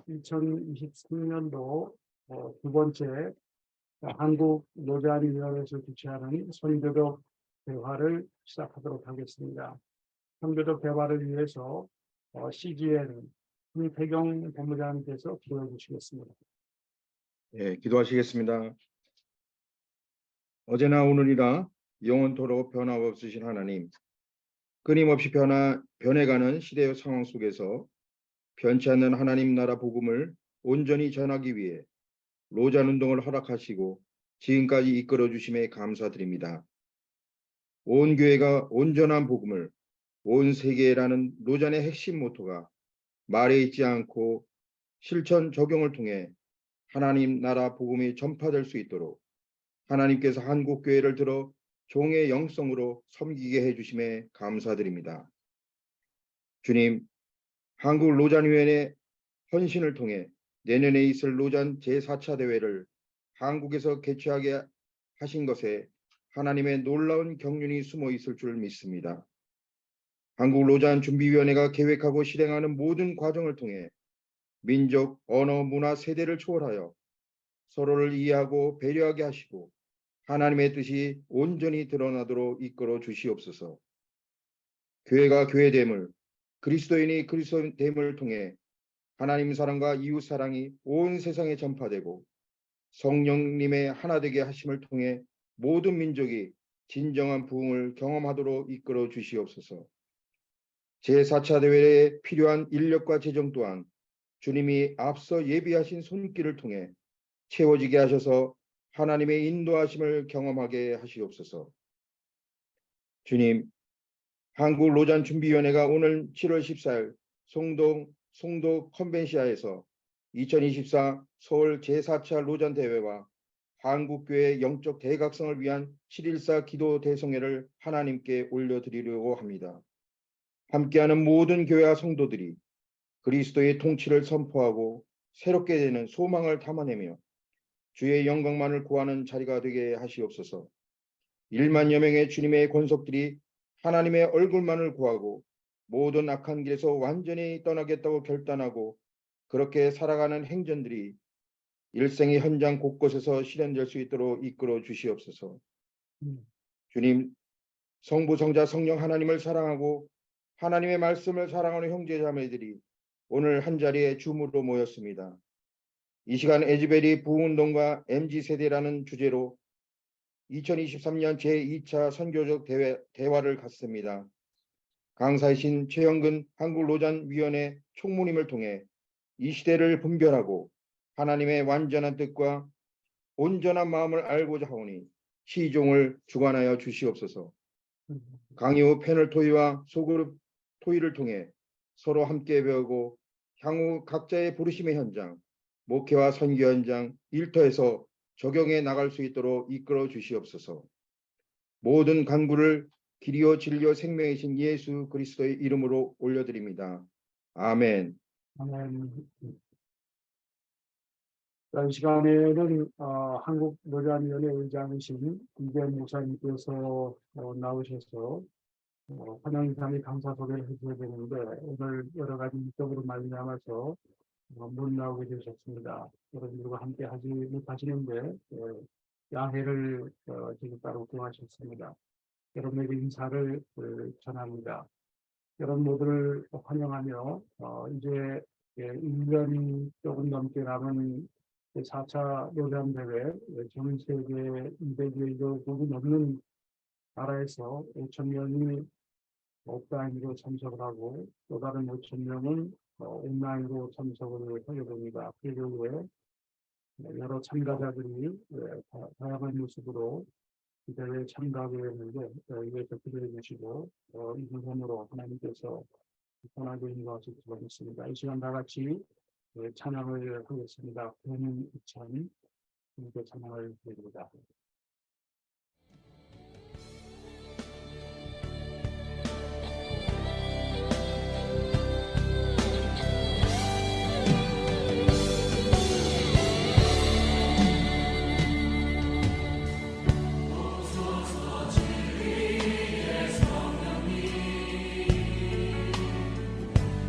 2023년도 두 번째 한국 노자리위원회에서 주최하는 선교적 대화를 시작하도록 하겠습니다. 선교적 대화를 위해서 CGN 김태경 본부장님께서 기도해 주시겠습니다. 예, 기도하시겠습니다. 어제나 오늘이나 영원토록 변함없으신 하나님, 끊임없이 변해가는 시대의 상황 속에서 변치 않는 하나님 나라 복음을 온전히 전하기 위해 로잔 운동을 허락하시고 지금까지 이끌어 주심에 감사드립니다. 온 교회가 온전한 복음을 온 세계라는 로잔의 핵심 모토가 말에 있지 않고 실천 적용을 통해 하나님 나라 복음이 전파될 수 있도록 하나님께서 한국 교회를 들어 종의 영성으로 섬기게 해주심에 감사드립니다. 주님, 한국 로잔위원회 헌신을 통해 내년에 있을 로잔 제4차 대회를 한국에서 개최하게 하신 것에 하나님의 놀라운 경륜이 숨어 있을 줄 믿습니다. 한국 로잔 준비위원회가 계획하고 실행하는 모든 과정을 통해 민족, 언어, 문화, 세대를 초월하여 서로를 이해하고 배려하게 하시고 하나님의 뜻이 온전히 드러나도록 이끌어 주시옵소서. 교회가 교회됨을, 그리스도인이 그리스도됨을 통해 하나님 사랑과 이웃 사랑이 온 세상에 전파되고 성령님의 하나되게 하심을 통해 모든 민족이 진정한 부흥을 경험하도록 이끌어 주시옵소서. 제4차 대회에 필요한 인력과 재정 또한 주님이 앞서 예비하신 손길을 통해 채워지게 하셔서 하나님의 인도하심을 경험하게 하시옵소서. 주님, 한국 로잔 준비위원회가 오늘 7월 14일 송도 컨벤시아에서 2024 서울 제4차 로잔 대회와 한국교회 영적 대각성을 위한 7.14 기도 대성회를 하나님께 올려드리려고 합니다. 함께하는 모든 교회와 성도들이 그리스도의 통치를 선포하고 새롭게 되는 소망을 담아내며 주의 영광만을 구하는 자리가 되게 하시옵소서. 1만여 명의 주님의 권속들이 하나님의 얼굴만을 구하고 모든 악한 길에서 완전히 떠나겠다고 결단하고 그렇게 살아가는 행전들이 일생의 현장 곳곳에서 실현될 수 있도록 이끌어 주시옵소서. 주님, 성부, 성자, 성령 하나님을 사랑하고 하나님의 말씀을 사랑하는 형제자매들이 오늘 한자리에 줌으로 모였습니다. 이 시간 에즈베리 부흥운동과 MZ세대라는 주제로 2023년 제2차 선교적 대화를 갖습니다. 강사이신 최영근 한국로잔위원회 총무님을 통해 이 시대를 분별하고 하나님의 완전한 뜻과 온전한 마음을 알고자 하오니 시종을 주관하여 주시옵소서. 강의 후 패널 토의와 소그룹 토의를 통해 서로 함께 배우고 향후 각자의 부르심의 현장, 목회와 선교 현장, 일터에서 적용해 나갈 수 있도록 이끌어 주시옵소서. 모든 간구를 길이요 진리요 생명이신 예수 그리스도의 이름으로 올려드립니다. 아멘. 아멘. 이 시간에는 한국 노자위원회 의장이신 이재현 목사님께서 나오셔서 환영 인사의 감사 소개를 해주셔야 되는데 오늘 여러 가지 일적으로 말미암아서 못 나오게 되셨습니다. 여러분들과 함께 하지 못하시는데 양해를 지금 따로 구하셨습니다. 여러분에게 인사를 전합니다. 여러분 모두를 환영하며 이제 1년이 조금 넘게 남은 4차 로잔 대회 전 세계 200여국이 넘는 나라에서 5,000명이 오프라인으로 참석을 하고 또 다른 5,000명은 온라인으로 참석을 하게 됩니다. 그 경우에 여러 참가자들이 다양한 모습으로 이 대회에 참가하게 됐는데 이것도 기대해 주시고 이 부분으로 하나님께서 편하게 인도하실 줄 믿습니다. 이 시간 다 같이 찬양을 하겠습니다. 구원 이찬 찬양을 드립니다.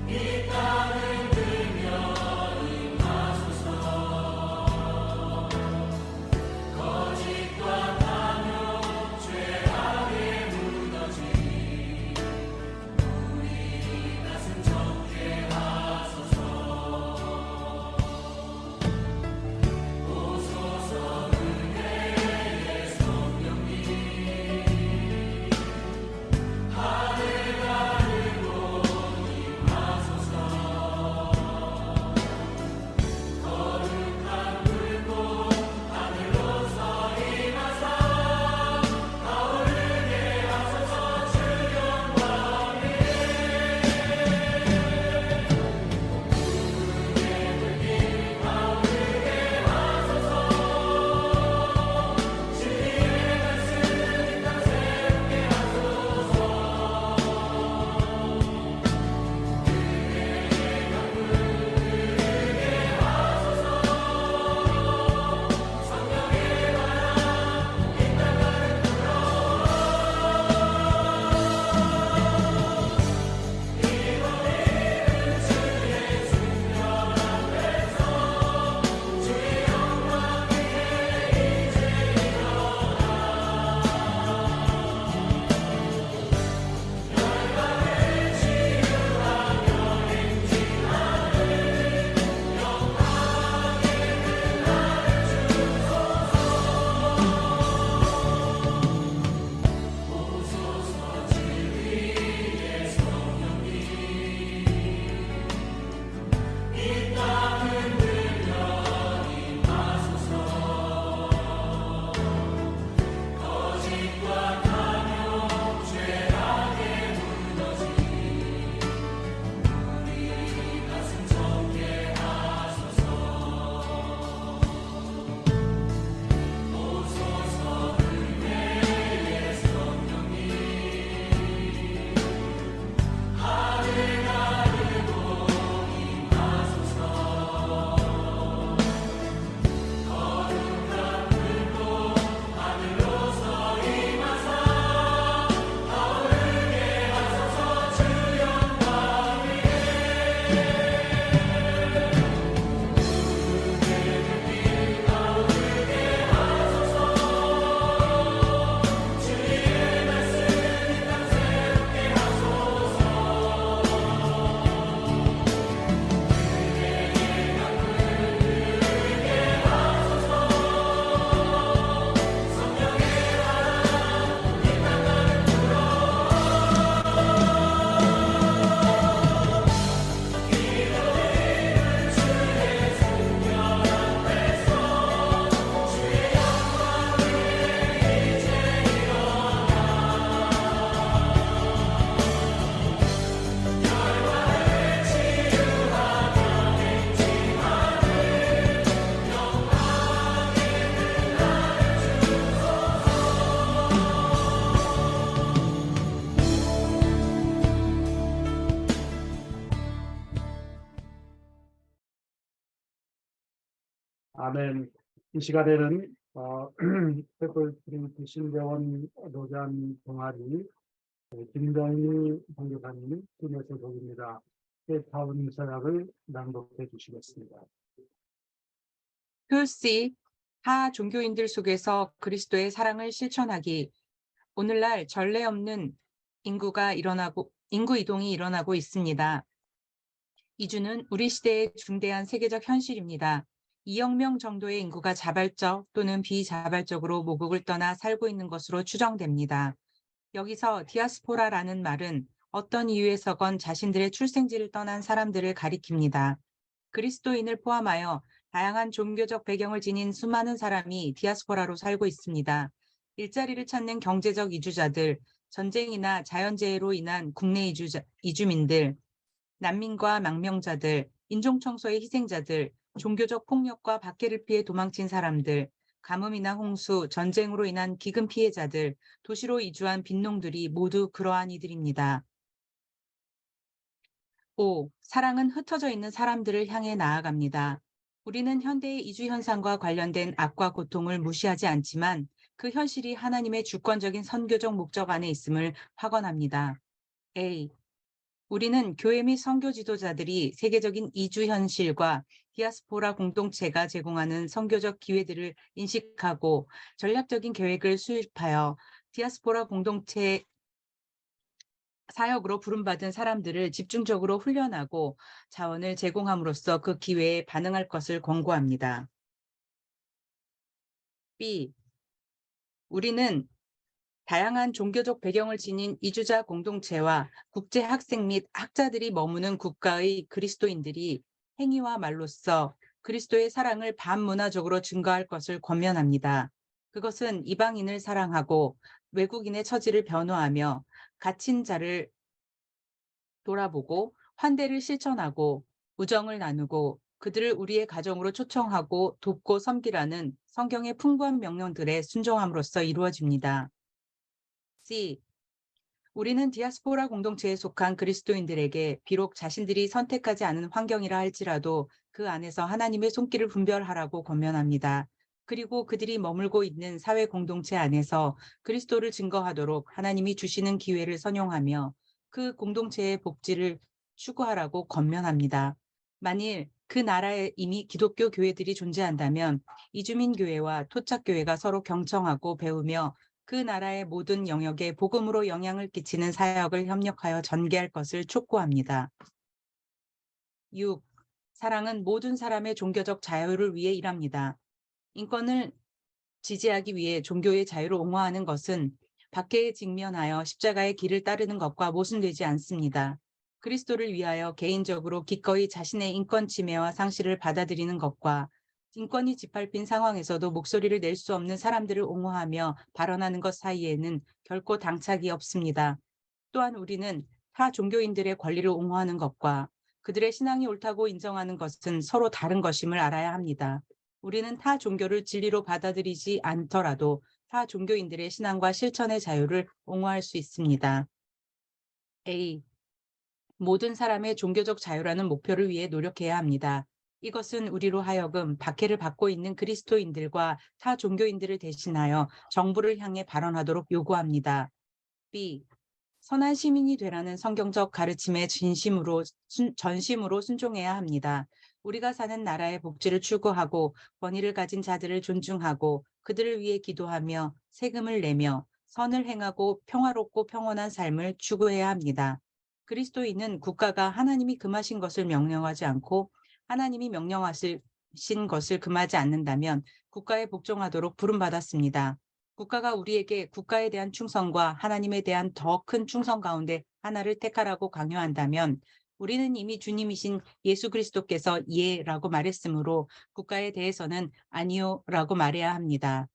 이 땅을 들며 아멘. 이 시간에는 페플 트리니티 신대원 노잔 동아리 김병희 선교사님 팀에서 복입니다. 케이타운 서약을 낭독해 주시겠습니다. 표시 타 종교인들 속에서 그리스도의 사랑을 실천하기. 오늘날 전례 없는 인구 이동이 일어나고 있습니다. 이주는 우리 시대의 중대한 세계적 현실입니다. 2억 명 정도의 인구가 자발적 또는 비자발적으로 모국을 떠나 살고 있는 것으로 추정됩니다. 여기서 디아스포라라는 말은 어떤 이유에서건 자신들의 출생지를 떠난 사람들을 가리킵니다. 그리스도인을 포함하여 다양한 종교적 배경을 지닌 수많은 사람이 디아스포라로 살고 있습니다. 일자리를 찾는 경제적 이주자들, 전쟁이나 자연재해로 인한 국내 이주민들, 난민과 망명자들, 인종청소의 희생자들, 종교적 폭력과 박해를 피해 도망친 사람들, 가뭄이나 홍수, 전쟁으로 인한 기근 피해자들, 도시로 이주한 빈농들이 모두 그러한 이들입니다. 5. 사랑은 흩어져 있는 사람들을 향해 나아갑니다. 우리는 현대의 이주 현상과 관련된 악과 고통을 무시하지 않지만 그 현실이 하나님의 주권적인 선교적 목적 안에 있음을 확언합니다. A. 우리는 교회 및 선교 지도자들이 세계적인 이주 현실과 디아스포라 공동체가 제공하는 선교적 기회들을 인식하고 전략적인 계획을 수립하여 디아스포라 공동체 사역으로 부름받은 사람들을 집중적으로 훈련하고 자원을 제공함으로써 그 기회에 반응할 것을 권고합니다. B. 우리는 다양한 종교적 배경을 지닌 이주자 공동체와 국제 학생 및 학자들이 머무는 국가의 그리스도인들이 행위와 말로써 그리스도의 사랑을 반문화적으로 증거할 것을 권면합니다. 그것은 이방인을 사랑하고 외국인의 처지를 변호하며 갇힌 자를 돌아보고 환대를 실천하고 우정을 나누고 그들을 우리의 가정으로 초청하고 돕고 섬기라는 성경의 풍부한 명령들에 순종함으로써 이루어집니다. C. 우리는 디아스포라 공동체에 속한 그리스도인들에게 비록 자신들이 선택하지 않은 환경이라 할지라도 그 안에서 하나님의 손길을 분별하라고 권면합니다. 그리고 그들이 머물고 있는 사회 공동체 안에서 그리스도를 증거하도록 하나님이 주시는 기회를 선용하며 그 공동체의 복지를 추구하라고 권면합니다. 만일 그 나라에 이미 기독교 교회들이 존재한다면 이주민 교회와 토착 교회가 서로 경청하고 배우며 그 나라의 모든 영역에 복음으로 영향을 끼치는 사역을 협력하여 전개할 것을 촉구합니다. 6. 사랑은 모든 사람의 종교적 자유를 위해 일합니다. 인권을 지지하기 위해 종교의 자유를 옹호하는 것은 박해에 직면하여 십자가의 길을 따르는 것과 모순되지 않습니다. 그리스도를 위하여 개인적으로 기꺼이 자신의 인권 침해와 상실을 받아들이는 것과 인권이 짓밟힌 상황에서도 목소리를 낼 수 없는 사람들을 옹호하며 발언하는 것 사이에는 결코 당착이 없습니다. 또한 우리는 타 종교인들의 권리를 옹호하는 것과 그들의 신앙이 옳다고 인정하는 것은 서로 다른 것임을 알아야 합니다. 우리는 타 종교를 진리로 받아들이지 않더라도 타 종교인들의 신앙과 실천의 자유를 옹호할 수 있습니다. A. 모든 사람의 종교적 자유라는 목표를 위해 노력해야 합니다. 이것은 우리로 하여금 박해를 받고 있는 그리스도인들과 타 종교인들을 대신하여 정부를 향해 발언하도록 요구합니다. B. 선한 시민이 되라는 성경적 가르침에 전심으로 순종해야 합니다. 우리가 사는 나라의 복지를 추구하고 권위를 가진 자들을 존중하고 그들을 위해 기도하며 세금을 내며 선을 행하고 평화롭고 평온한 삶을 추구해야 합니다. 그리스도인은 국가가 하나님이 금하신 것을 명령하지 않고 하나님이 명령하신 것을 금하지 않는다면 국가에 복종하도록 부름받았습니다. 국가가 우리에게 국가에 대한 충성과 하나님에 대한 더 큰 충성 가운데 하나를 택하라고 강요한다면 우리는 이미 주님이신 예수 그리스도께서 예라고 말했으므로 국가에 대해서는 아니요라고 말해야 합니다.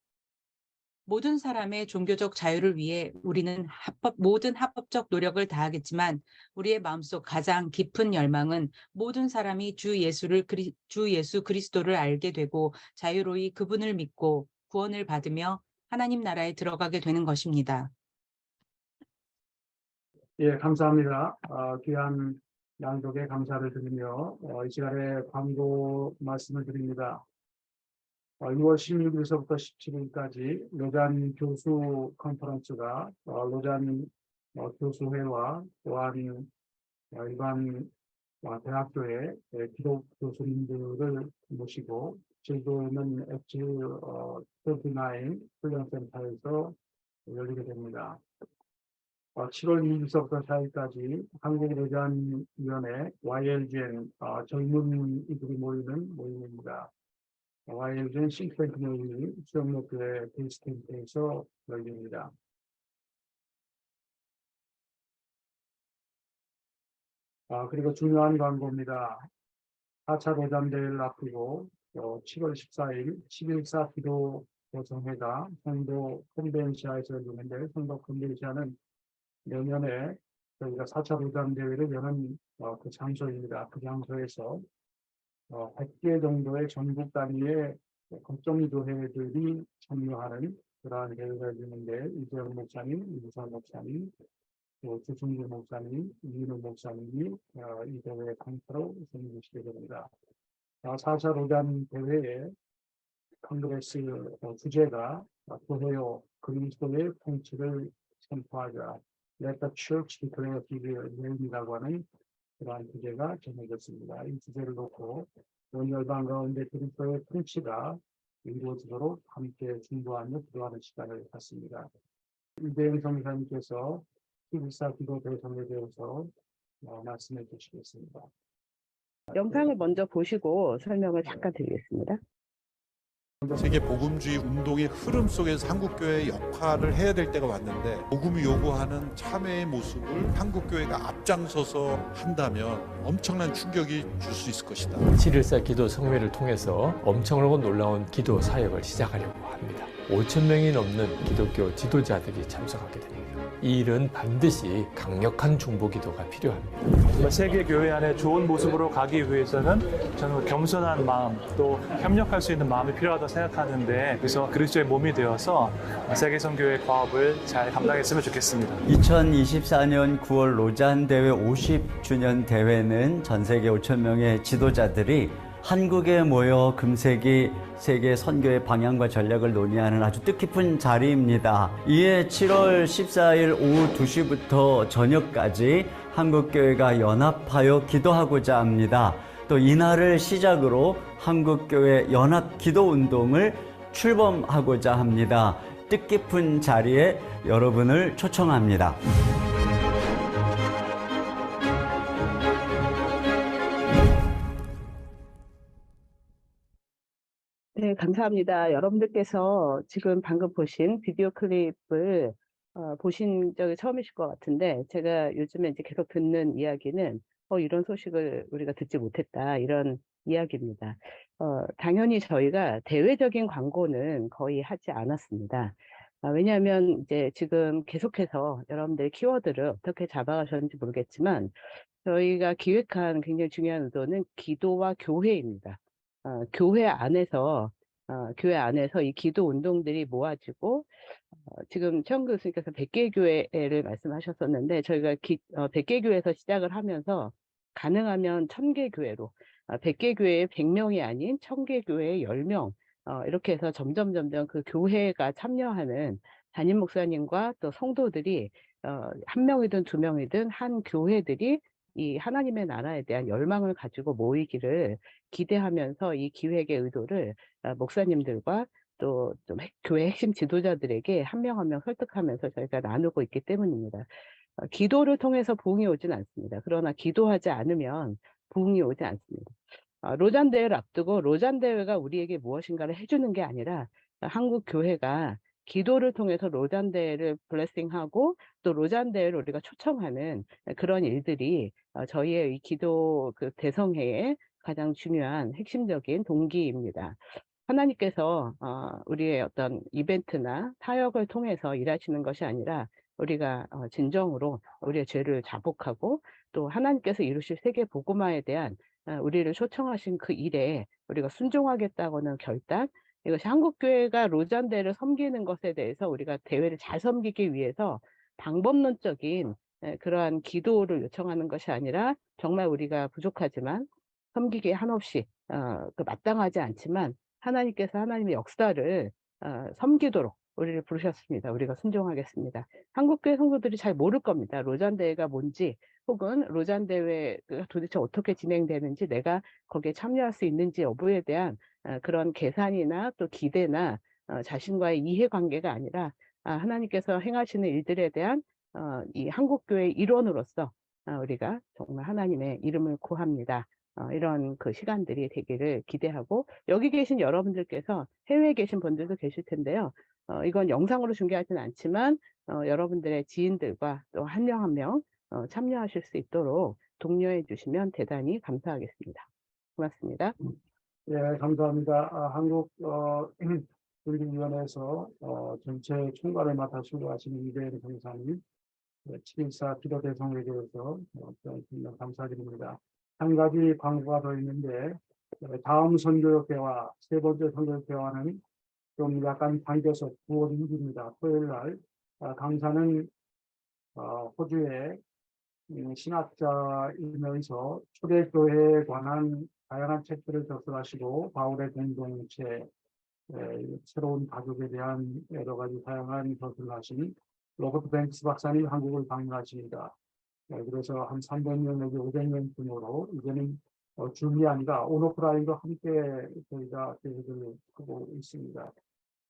모든 사람의 종교적 자유를 위해 우리는 모든 합법적 노력을 다하겠지만 우리의 마음속 가장 깊은 열망은 모든 사람이 주 예수 그리스도를 알게 되고 자유로이 그분을 믿고 구원을 받으며 하나님 나라에 들어가게 되는 것입니다. 예, 감사합니다. 귀한 양독에 감사를 드리며 이 시간에 광고 말씀을 드립니다. 6월 16일서부터 17일까지 로잔 교수 컨퍼런스가 로잔 교수회와 또한 일반 대학교의 기독 교수님들을 모시고 제주도는 엣지 39 훈련센터에서 열리게 됩니다. 7월 2일서부터 4일까지 한국로잔위원회 YLGN 젊은이들이 모이는 모임입니다. YLGN 싱크탱크 모임이 수영역교회 베이스캠프에서 열립니다. 그리고 중요한 광고입니다. 4차 로잔대회를 앞두고 7월 14일 11사 기도 대성회가 성도 컨벤시아에서 열리는데, 성도 컨벤시아는 내년에 저희가 4차 로잔대회를 여는 그 장소입니다. 그 장소에서 100개 정도의 전국 단위의 국정기도회들이 참여하는 그러한 대회가 열리는데, 이재영 목사님, 이부선 목사님, 주승규 목사님, 이인호 목사님이 이 대회의 강사로 선임되시게 됩니다. 4차 로잔 대회의 컨그레스 주제가 교회요 그리스도의 통치를 선포하자, Let the Church Declare His Reign이라고 하는 그러한 주제가 정해졌습니다. 이 주제를 놓고 온 열방 가운데 그리스도의 통치가 이루어지도록 함께 중보하며 기도하는 시간을 갖습니다. 이대영 성사님께서 11사 기도 대성에 대해서 말씀해 주시겠습니다. 영상을 먼저 보시고 설명을 잠깐 드리겠습니다. 세계 복음주의 운동의 흐름 속에서 한국교회의 역할을 해야 될 때가 왔는데, 복음이 요구하는 참회의 모습을 한국교회가 앞장서서 한다면 엄청난 충격이 줄 수 있을 것이다. 7.14 기도 성회를 통해서 엄청나고 놀라운 기도 사역을 시작하려고 합니다. 5,000명이 넘는 기독교 지도자들이 참석하게 됩니다. 이 일은 반드시 강력한 중보기도가 필요합니다. 세계 교회 안에 좋은 모습으로 가기 위해서는 저는 겸손한 마음, 또 협력할 수 있는 마음이 필요하다고 생각하는데, 그래서 그리스도의 몸이 되어서 세계선교회 과업을 잘 감당했으면 좋겠습니다. 2024년 9월 로잔 대회 50주년 대회는 전 세계 5,000명의 지도자들이 한국에 모여 금세기 세계 선교의 방향과 전략을 논의하는 아주 뜻깊은 자리입니다. 이에 7월 14일 오후 2시부터 저녁까지 한국교회가 연합하여 기도하고자 합니다. 또 이날을 시작으로 한국교회 연합 기도 운동을 출범하고자 합니다. 뜻깊은 자리에 여러분을 초청합니다. 네, 감사합니다. 여러분들께서 지금 방금 보신 비디오 클립을 보신 적이 처음이실 것 같은데, 제가 요즘에 이제 계속 듣는 이야기는 이런 소식을 우리가 듣지 못했다, 이런 이야기입니다. 당연히 저희가 대외적인 광고는 거의 하지 않았습니다. 왜냐하면 이제 지금 계속해서 여러분들의 키워드를 어떻게 잡아가셨는지 모르겠지만, 저희가 기획한 굉장히 중요한 의도는 기도와 교회입니다. 교회 안에서 이 기도 운동들이 모아지고, 지금 최영 교수님께서 100개 교회를 말씀하셨었는데, 저희가 100개 교회에서 시작을 하면서 가능하면 1000개 교회로, 100개 교회에 100명이 아닌 1000개 교회에 10명, 이렇게 해서 점점 그 교회가 참여하는 담임 목사님과 또 성도들이 1명이든 2명이든 한 교회들이 이 하나님의 나라에 대한 열망을 가지고 모이기를 기대하면서 이 기획의 의도를 목사님들과 또 좀 교회 핵심 지도자들에게 한 명 한 명 설득하면서 저희가 나누고 있기 때문입니다. 기도를 통해서 부흥이 오진 않습니다. 그러나 기도하지 않으면 부흥이 오지 않습니다. 로잔 대회를 앞두고 로잔 대회가 우리에게 무엇인가를 해주는 게 아니라, 한국 교회가 기도를 통해서 로잔 대회를 블레싱하고 또 로잔 대회를 우리가 초청하는 그런 일들이 저희의 이 기도 그 대성회의 가장 중요한 핵심적인 동기입니다. 하나님께서 우리의 어떤 이벤트나 타협을 통해서 일하시는 것이 아니라, 우리가 진정으로 우리의 죄를 자복하고 또 하나님께서 이루실 세계 복음화에 대한 우리를 초청하신 그 일에 우리가 순종하겠다고는 결단, 이것이 한국교회가 로잔 대회를 섬기는 것에 대해서 우리가 대회를 잘 섬기기 위해서 방법론적인 그러한 기도를 요청하는 것이 아니라, 정말 우리가 부족하지만 섬기기에 한없이 마땅하지 않지만 하나님께서 하나님의 역사를 섬기도록 우리를 부르셨습니다. 우리가 순종하겠습니다. 한국교회 성도들이 잘 모를 겁니다. 로잔대회가 뭔지, 혹은 로잔대회가 도대체 어떻게 진행되는지, 내가 거기에 참여할 수 있는지 여부에 대한 그런 계산이나 또 기대나 자신과의 이해관계가 아니라 하나님께서 행하시는 일들에 대한 이 한국교회의 일원으로서 우리가 정말 하나님의 이름을 구합니다. 이런 그 시간들이 되기를 기대하고, 여기 계신 여러분들께서 해외에 계신 분들도 계실 텐데요. 이건 영상으로 중계하지는 않지만 여러분들의 지인들과 또 한 명 한 명 참여하실 수 있도록 독려해 주시면 대단히 감사하겠습니다. 고맙습니다. 예, 감사합니다. 한국 분리위원회에서 전체 총괄을 맡아 수고하시는 이대일 선사님, 7.14 기도 대성에 대해서 정말 감사드립니다. 한 가지 광고가 더 있는데, 다음 선교협회와 세 번째 선교협회와는 좀 약간 당겨서 9월 6일입니다. 토요일 날 강사는 호주의 신학자이면서 초대교회에 관한 다양한 책들을 접수하시고 바울의 공동체, 새로운 가족에 대한 여러 가지 다양한 것을 하신 로버트 뱅크스 박사님 한국을 방문하십니다. 그래서 한 300년 내지 500년 쯤으로 이제는 줌이 아니라 온오프라인도 함께 저희가 계획을 하고 있습니다.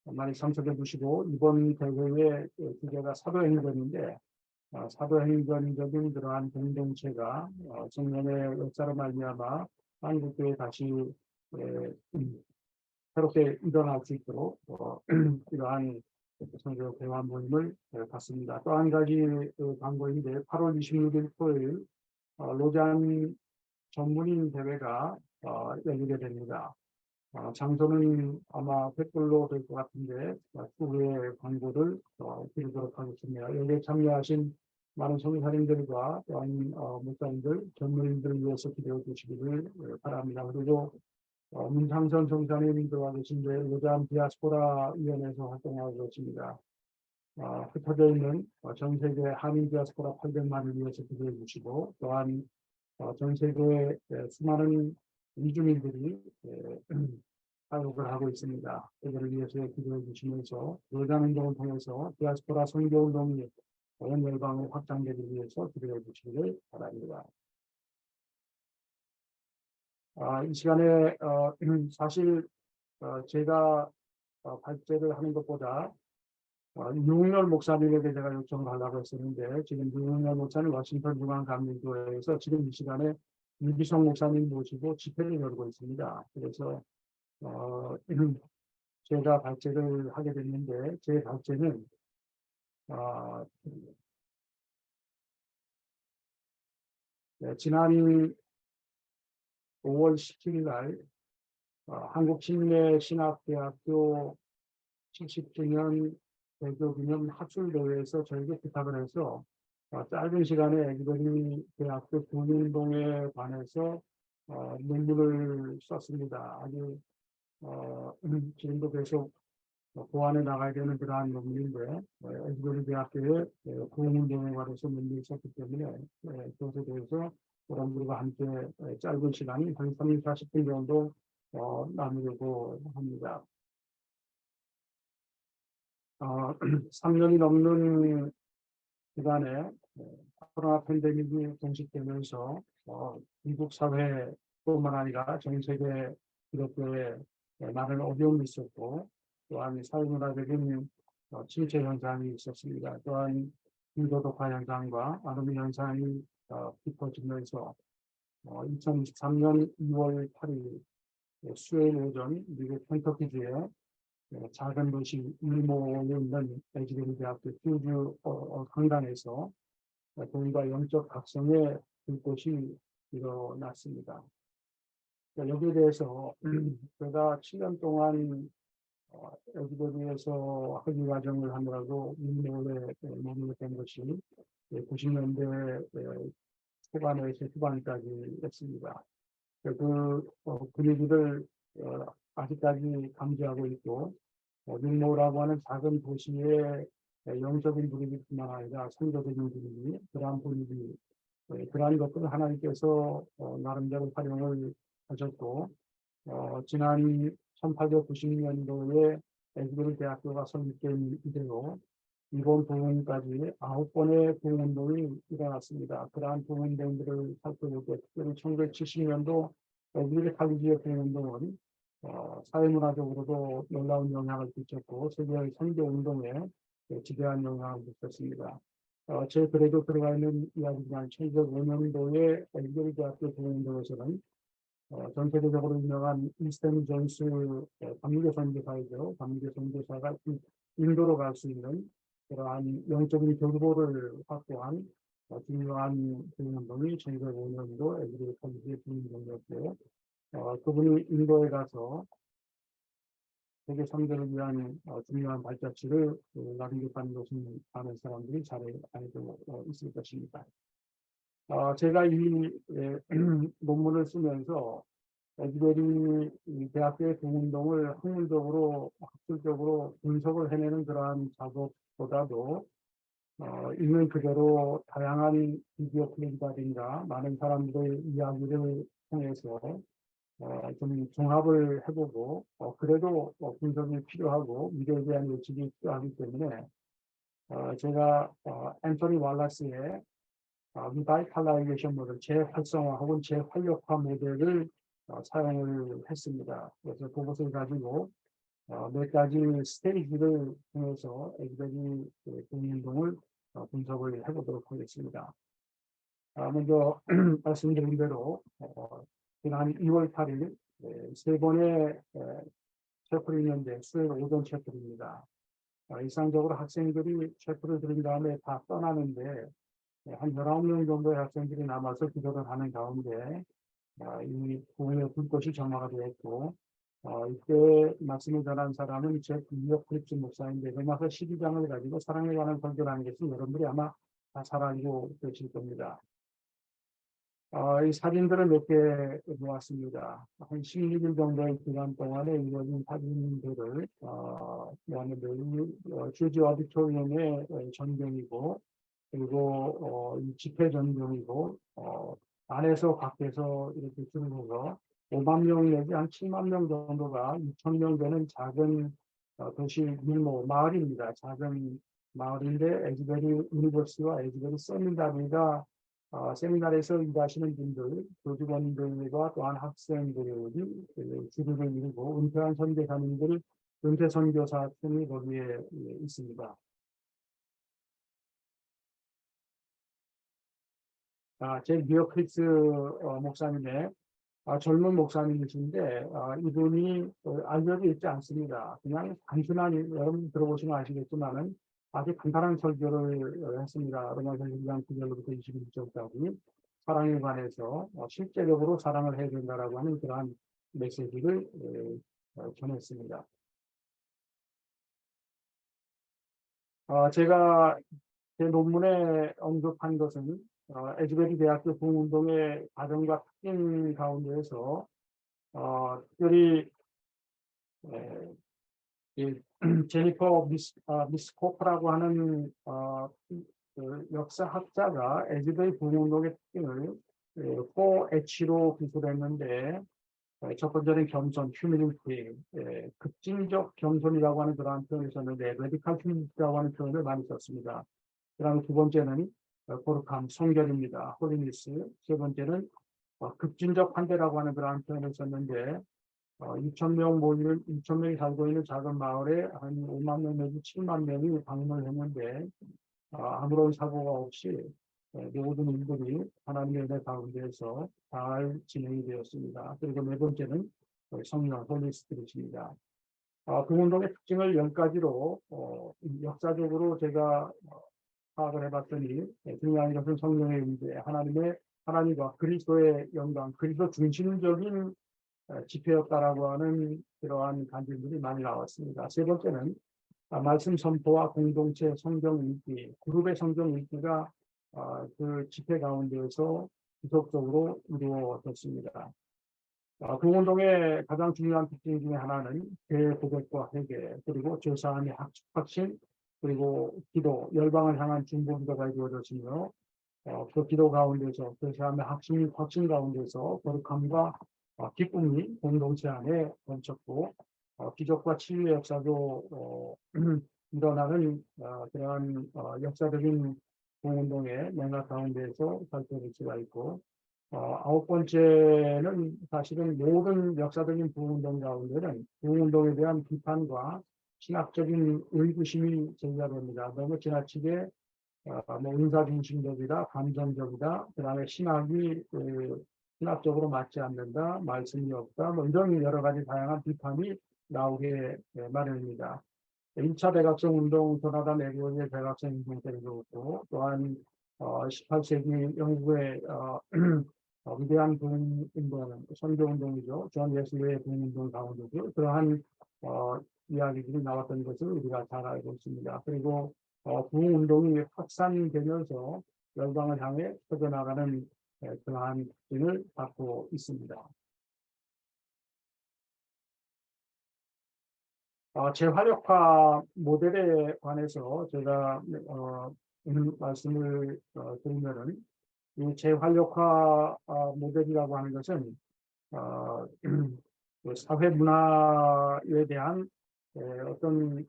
많이 참석해 주시고, 이번 대회의 주제가 사도행전인데 사도행전적인 그러한 공동체가 청년의 역사로 말미암아 한국교회 다시 새롭게 일어날 수 있도록 이러한 선교 대화 모임을 갖습니다. 또 한 가지 광고인데, 8월 26일 토요일 로잔 전문인 대회가 열리게 됩니다. 장소는 아마 횃불로 될 것 같은데 후에 광고를 드리도록 하겠습니다. 여기에 참여하신 많은 성사님들과 또한 목사님들, 전문인들을 위해서 기도해 주시기를 바랍니다. 그리고 문상선 성사님 들어와 계신데 로잔 디아스포라 위원회에서 활동하고 계십니다. 흩어져 있는 전 세계 한인 디아스포라 800만을 위해서 기도해 주시고, 또한 전 세계의 수많은 이주민들이 사역을 하고 있습니다. 이들을 위해서 기도해 주시면서 로잔 운동을 통해서 디아스포라 선교 운동이 온 열방에 확장되기 위해서 기도해 주시기를 바랍니다. 이 시간에 사실 제가 발제를 하는 것보다 유흥열 목사님에게 제가 요청을 하려고 했었는데, 지금 유흥열 목사님 워싱턴 중앙감리교회에서 지금 이 시간에 유기성 목사님 모시고 집회를 열고 있습니다. 그래서 제가 발제를 하게 됐는데, 제 발제는 지난 5월 17일 날 한국신례신학대학교 70주년 대교기념 학술대회에서 저에게 부탁을 해서 짧은 시간에 애기들이 대학교 군운동에 관해서 논문을 썼습니다. 아주 지금도 계속 보완해 나가야 되는 그러한 논문인데, 애기들이 대학교에 군운동에 관해서 논문을 썼기 때문에 그것에 대해서 여러분들과 함께 짧은 시간이 한 30, 40분 정도 나누려고 합니다. 3년이 넘는 기간에 코로나 팬데믹이 종식되면서 미국 사회뿐만 아니라 전 세계 기독교에 많은 어려움이 있었고, 또한 사회문화적인 침체 현상이 있었습니다. 또한 불도덕화 현상과 아노미 현상이 깊어지면서 2023년 2월 8일 수요일 오전 미국 켄터키주의 작은 도시 일모에 있는 에지베리 대학교 퓨즈 강당에서 돈과 영적 각성의 불꽃이 일어났습니다. 여기에 대해서 제가 7년 동안 에지베리에서 학위 과정을 하느라고 일모에 머물렀던 것이 90년대 초반에서 후반까지 했습니다. 그 분위기를 아직까지 감지하고 있고, 일모라고 하는 작은 도시의 영적인 분위기뿐만 아니라 성교적인 분위기, 그러한 분위기, 그러한 것들을 하나님께서 나름대로 활용을 하셨고, 지난 1890년도에 에즈베리 대학교가 설립된 이래로 이번 부흥까지 9번의 부흥운동이 일어났습니다. 그러한 부흥운동들을 살펴볼 때 특별히 1970년도 에즈베리 칼리지의 부흥운동은 사회문화적으로도 놀라운 영향을 끼쳤고 세계의 선교운동에 지대한 영향을 미쳤습니다. 제 글에도 들어가 있는 이야기지만 1905년도에 에즈베리 대학교 부흥운동에서는 전 세계적으로 유명한 이스템 존스 감리교 선교사이죠. 감리교 선교사가 인도로 갈 수 있는 그러한 영적인 교보를 확보한 중요한 부흥운동이 1905년도 에즈베리 칼리지의 부흥운동이었고 그분이 인도에 가서 세계 선교를 위한 중요한 발자취를 남겼다는 것은 많은 사람들이 잘 알고 있을 것입니다. 제가 이 논문을 쓰면서 에즈베리 대학교의 부흥운동을 학문적으로 학술적으로 분석을 해내는 그러한 작업보다도 있는 그대로 다양한 비디오 클립이라든가 많은 사람들의 이야기를 통해서 좀 종합을 해보고 그래도 분석이 필요하고 미래에 대한 예측이 필요하기 때문에 제가 앤토니 왈라스의 리바이탈라이제이션 모델, 재활성화 혹은 재활력화 모델을 사용을 했습니다. 그래서 그것을 가지고 몇 가지 스테이지를 통해서 에즈베리 부흥운동을 분석을 해보도록 하겠습니다. 먼저 말씀드린 대로 지난 2월 8일 세 번의 체플이 있는데 수요일 오전 체플입니다. 일상적으로 학생들이 체플을 들은 다음에 다 떠나는데 한 19명 정도의 학생들이 남아서 기도를 하는 가운데 이 부흥의 불꽃이 점화가 되었고 이때 말씀을 전한 사람은 제 빌리어 크립스 목사인데 로마서 12장을 가지고 사랑에 관한 설교를 하는 것은 여러분들이 아마 다 잘 알고 계실 겁니다. 이 사진들을 몇 개 모았습니다. 한 16일 정도의 기간 동안에 이루어진 사진들을 모았는데 주지 오디토리움의 전경이고 그리고 이 집회 전경이고 안에서 밖에서 이렇게 줄어서 5만 명 내지 한 7만 명 정도가 6천 명 되는 작은 도시 밀모 마을입니다. 작은 마을인데 에즈베리 유니버시티와 에즈베리 세미나리가 세미나리에서 일하시는 분들, 교직원들과 또한 학생들이 주류를 이루고 은퇴한 선교사님들, 은퇴 선교사팀이 거기에 있습니다. 제 리어 크립스 목사님의 젊은 목사님이신데 이분이 알려져 있지 않습니다. 그냥 단순한 여러분 들어보시면 아시겠지만은 아주 간단한 설교를 했습니다. 로마서 1장 9절부터 21절까지 사랑에 관해서 실제적으로 사랑을 해야 된다라고 하는 그러한 메시지를 전했습니다. 제가 제 논문에 언급한 것은 에즈베리 대학교 부흥운동의 과정과 특징 가운데에서 특별히 제니퍼 미스코프라고 하는 그 역사학자가 에즈베리 부흥운동의 특징을 4H로 기술했는데 첫 번째는 겸손, 휴밀리티, 급진적 겸손이라고 하는 그러한 표현을 썼는데 레디칼 휴밀리티라고 하는 표현을 많이 썼습니다. 그다음에 두 번째는 거룩함, 성결입니다. 홀리니스. 세 번째는 급진적 환대라고 하는 그러한 표현을 썼는데 6천 명이 살고 있는 작은 마을에 한 5만 명 내지 7만 명이 방문을 했는데 아무런 사고가 없이 모든 일들이 하나님의 은혜 가운데에서 잘 진행이 되었습니다. 그리고 네 번째는 성령, 홀리스피릿입니다. 부흥운동의 특징을 10가지로 역사적으로 제가 파악을 해봤더니 중요한 것은 성령의 임재, 하나님과 그리스도의 영광, 그리스도 중심적인 집회였다라고 하는 그러한 간증들이 많이 나왔습니다. 세 번째는 말씀 선포와 공동체 성경 읽기, 그룹의 성경 읽기가 그 집회 가운데에서 지속적으로 이루어졌습니다. 부흥운동의 가장 중요한 특징 중에 하나는 대고백과 회개, 그리고 죄사함의 확신, 그리고 기도, 열방을 향한 중보 기도가 이루어졌으며 그 기도 가운데서 죄사함의 확신 가운데서 거룩함과 기쁨이 공동체 안에 넘쳤고 기적과 치유의 역사도 일어나는 그러한 역사적인 부흥운동의 맥락 가운데에서 살펴볼 수가 있고, 아홉 번째는 사실은 모든 역사적인 부흥운동 가운데는 부흥운동에 대한 비판과 신학적인 의구심이 제기됩니다. 너무 지나치게 뭐 은사 중심적이다, 감정적이다, 그다음에 신학이 신학적으로 맞지 않는다, 말씀이 없다, 뭐 이런 여러 가지 다양한 비판이 나오게 마련입니다. 1차 대각성 운동, 조나단 에드워즈의 대각성 운동 때도 그렇고, 또한 18세기 영국의 위대한 부흥운동, 선교운동이죠. 존 웨슬리의 부흥운동 가운데도 그러한 이야기들이 나왔던 것을 우리가 잘 알고 있습니다. 그리고 부흥운동이 확산되면서 열방을 향해 퍼져나가는 그러한 특징을 갖고 있습니다. 재활력화 모델에 관해서 제가 오늘 말씀을 드리면은, 이 재활력화 모델이라고 하는 것은 그 사회 문화에 대한 어떤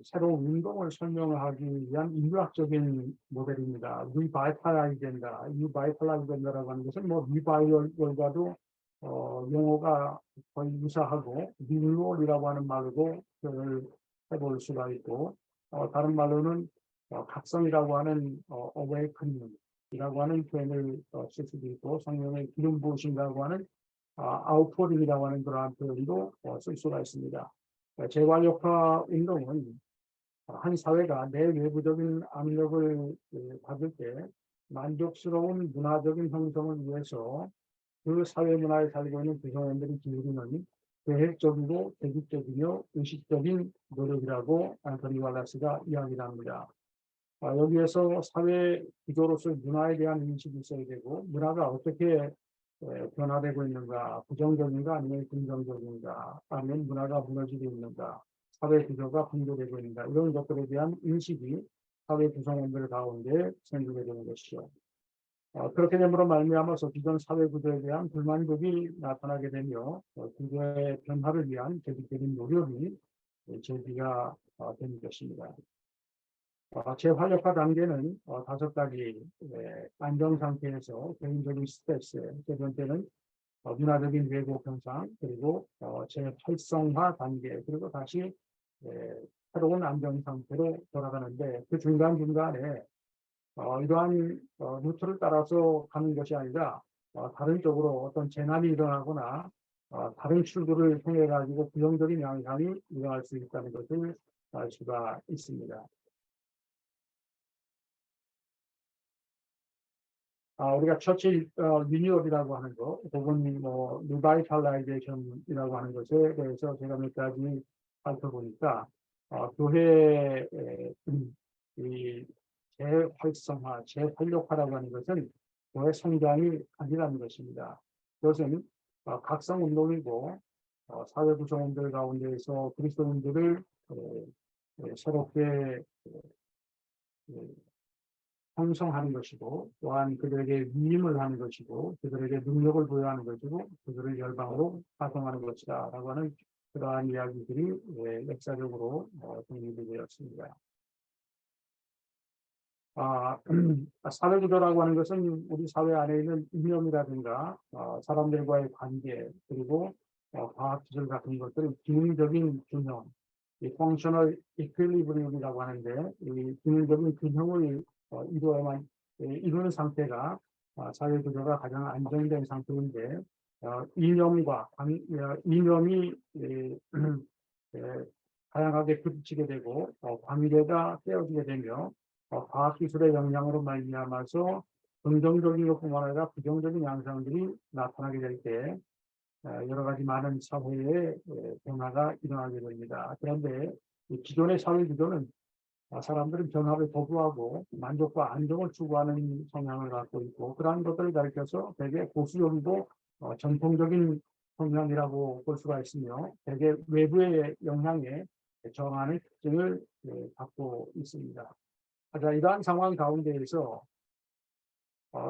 새로운 운동을 설명을 하기 위한 인류학적인 모델입니다. 리바이탈라이즈 된다. 리바이탈라이즈 된다라고 하는 것은 뭐 리바이럴과도 용어가 거의 유사하고 리뉴얼이라고 하는 말로도 표현을 해볼 수가 있고, 다른 말로는 각성이라고 하는 awakening이라고 하는 표현을 쓸 수도 있고, 성령의 기름 부으신다고 하는 아웃포링이라고 하는 그러한 표현도 쓸 수가 있습니다. 재활력화 운동은 한 사회가 내외부적인 압력을 받을 때 만족스러운 문화적인 형성을 위해서 그 사회 문화에 살고 있는 구성원들이 기울이는 계획적이고 계획적이며 의식적인 노력이라고 앤토니 월라스가 이야기를 합니다. 여기에서 사회 구조로서 문화에 대한 인식이 있어야 되고, 문화가 어떻게 변화되고 있는가, 부정적인가 아니면 긍정적인가, 아니면 문화가 무너지고 있는가, 사회 구조가 붕괴되고 있는가, 이런 것들에 대한 인식이 사회 구성원들 가운데 생기게 되는 것이죠. 그렇게 됨으로 말미암아서 기존 사회 구조에 대한 불만족이 나타나게 되며 구조의 변화를 위한 계속적인 노력이 제기가 되는 것입니다. 재활력화 단계는 5가지 안정 상태에서 개인적인 스트레스, 세 번째는 문화적인 왜곡 현상, 그리고 재활성화 단계, 그리고 다시 새로운 안정 상태로 돌아가는데, 그 중간중간에 이러한 루트를 따라서 가는 것이 아니라 다른 쪽으로 어떤 재난이 일어나거나 다른 출구를 통해 가지고 부정적인 양상이 일어날 수 있다는 것을 알 수가 있습니다. 우리가 처치 리뉴얼이라고 하는 것, 혹은 뭐 리바이탈라이제이션이라고 하는 것에 대해서 제가 몇 가지 살펴보니까 교회의 이 재활성화, 재활력화라고 하는 것은 교회 성장이 아니라는 것입니다. 그것은 각성운동이고 사회 구성원들 가운데에서 그리스도인들을 새롭게 형성하는 것이고, 또한 그들에게 위임을 하는 것이고, 그들에게 능력을 부여하는 것이고, 그들을 열방으로 파송하는 것이다 라고 하는 그러한 이야기들이 역사적으로 정리되었습니다. 사회구조라고 하는 것은 우리 사회 안에 있는 이념이라든가 사람들과의 관계, 그리고 과학기술 같은 것들의 기능적인 균형, 이 functional equilibrium이라고 하는데, 이 기능적인 균형을 이루는 상태가 사회구조가 가장 안정된 상태인데, 이념이 다양하게 부딪히게 되고 관계가 깨어지게 되며 과학기술의 영향으로 말미암아서 긍정적인 것뿐만 아니라 부정적인 양상들이 나타나게 될 때 여러 가지 많은 사회의 변화가 일어나게 됩니다. 그런데 기존의 사회 구조는 사람들은 변화를 거부하고 만족과 안정을 추구하는 성향을 갖고 있고, 그러한 것들을 가리켜서 되게 보수적이고 전통적인 성향이라고 볼 수가 있으며, 되게 외부의 영향에 저항하는 특징을 갖고 있습니다. 자, 이러한 상황 가운데에서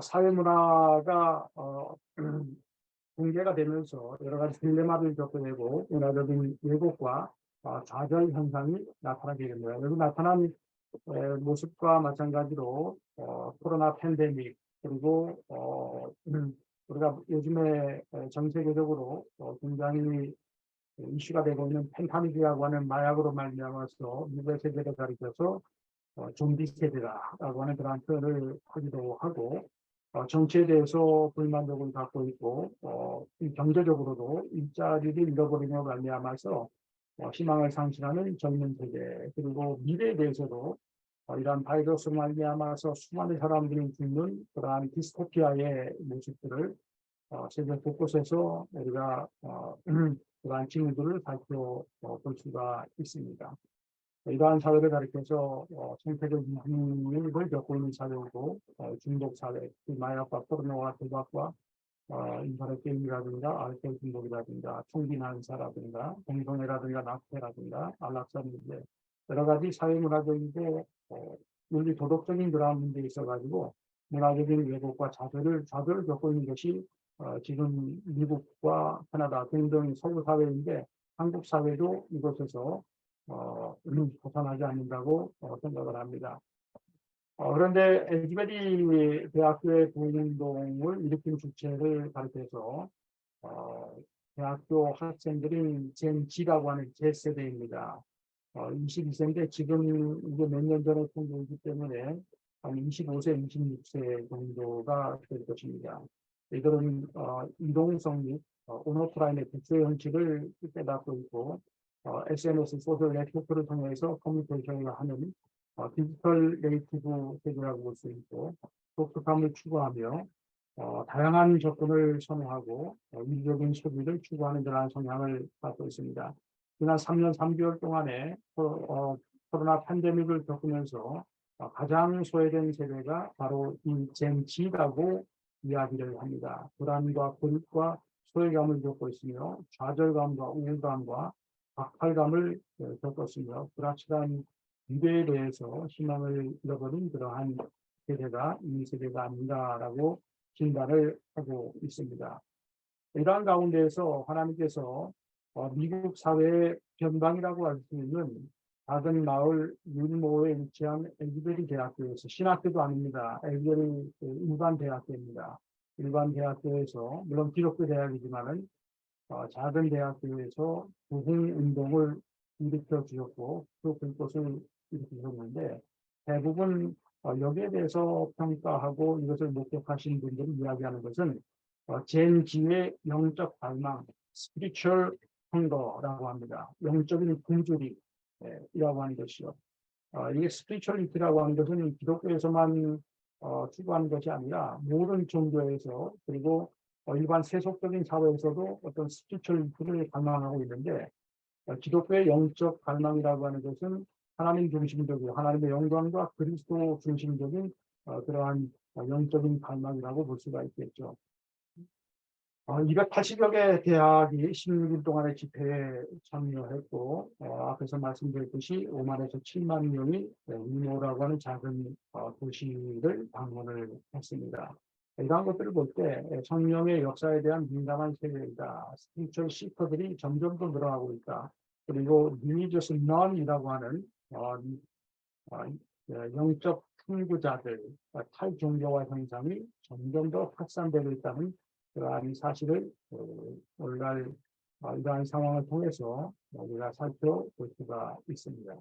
사회 문화가 붕괴가 되면서 여러 가지 딜레마를 겪게 되고 문화적인 왜곡과 좌절 현상이 나타나게 됩니다. 여기 나타난 모습과 마찬가지로 코로나 팬데믹 그리고 우리가 요즘에 전 세계적으로 굉장히 이슈가 되고 있는 펜타닉이라고 하는 마약으로 말미암아서 미국의 세대를 가리켜서 좀비 세대다라고 하는 그런 표현을 하기도 하고 정치에 대해서 불만족을 갖고 있고 경제적으로도 일자리를 잃어버리며 말미암아서 희망을 상실하는 젊은 세대 그리고 미래에 대해서도 이러한 바이러스로 말미암아서 수많은 사람들이 죽는 그러한 디스토피아의 모습들을 세계 곳곳에서 우리가 그러한 징후들을 살펴볼 수가 있습니다. 이러한 사회를 가리켜서 생태적 이민을 겪고 있는 사회이고 중독 사회, 마약과 포르노와 도박과 인터넷 게임이라든가 알코올 중독이라든가 총기 난사라든가 공동회라든가 낙태라든가 안락사 문제 여러 가지 사회문화적이고 윤리 도덕적인 그러한 문제에 있어가지고 문화적인 왜곡과 좌절을 겪고 있는 것이 지금 미국과 캐나다 등등 서구 사회인데 한국 사회도 이곳에서 벗어나지 않는다고 생각을 합니다. 그런데 에즈베리 대학교의 부흥운동을 일으킨 주체를 가리켜서 대학교 학생들인 젠 G라고 하는 Z세대입니다. 22세인데 지금 이게 몇 년 전에 통보이기 때문에 한 25세, 26세 정도가 될 것입니다. 이들은 이동성 및 온오프라인의 국제 형식을 깨닫고 있고 SNS 소셜 네트워크를 통해서 커뮤니케이션을 하는 디지털 네이티브 세대라고 볼 수 있고 독특함을 추구하며 다양한 접근을 선호하고 이기적인 소비를 추구하는 그러한 성향을 갖고 있습니다. 지난 3년 3개월 동안에 코로나 팬데믹을 겪으면서 가장 소외된 세대가 바로 이 젠 G라고 이야기를 합니다. 불안과 고립과 소외감을 겪고 있으며 좌절감과 우울감과 박탈감을 겪었으며 불확실한 미래에 대해서 희망을 잃어버린 그러한 세대가 이 세대가 아닌가라고 진단을 하고 있습니다. 이러한 가운데에서 하나님께서 미국 사회의 변방이라고 할 수 있는 작은 마을 윌모어에 위치한 에즈베리 대학교에서 신학교도 아닙니다. 에즈베리 일반 대학교입니다. 일반 대학교에서 물론 기독교 대학이지만은 작은 대학교에서 부흥 운동을 일으켜 주셨고 또 그것을 일으켜 주셨는데 대부분 여기에 대해서 평가하고 이것을 목격하신 분들이 이야기하는 것은 젠 G의 영적 발망, spiritual hunger라고 합니다. 영적인 굶주림이라고 하는 것이요. 이게 spirituality라고 하는 것은 기독교에서만 추구하는 것이 아니라 모든 종교에서 그리고 일반 세속적인 사회에서도 어떤 spirituality를 갈망하고 있는데 기독교의 영적 갈망이라고 하는 것은 하나님 중심적이고 하나님의 영광과 그리스도 중심적인 그러한 영적인 갈망이라고 볼 수가 있겠죠. 280여 개 대학이 16일 동안의 집회에 참여했고 앞에서 말씀드렸듯이 5만에서 7만 명이 윌모어라고 하는 작은 도시를 방문을 했습니다. 이러한 것들을 볼 때 성령의 역사에 대한 민감한 세계이다. 스피리추얼 시커들이 점점 더 늘어나고 있다. 그리고 religious non이라고 하는 영적 탐구자들, 탈종교화 현상이 점점 더 확산되고 있다는 그러한 사실을 오늘날 이러한 상황을 통해서 우리가 살펴볼 수가 있습니다.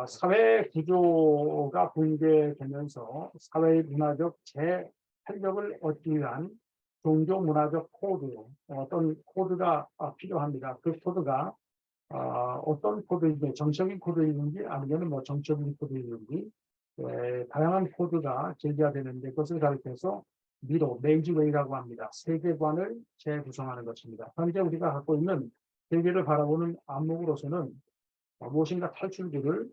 사회 구조가 붕괴되면서 사회 문화적 재활력을 얻기 위한 종교 문화적 코드, 어떤 코드가 필요합니다. 그 코드가 어떤 코드인지 정적인 코드인지 아니면 뭐 정적인 코드인지 다양한 코드가 제기가 되는데 그것을 가리켜서 미로, 메이지웨이라고 합니다. 세계관을 재구성하는 것입니다. 현재 우리가 갖고 있는 세계를 바라보는 안목으로서는 무엇인가 탈출구를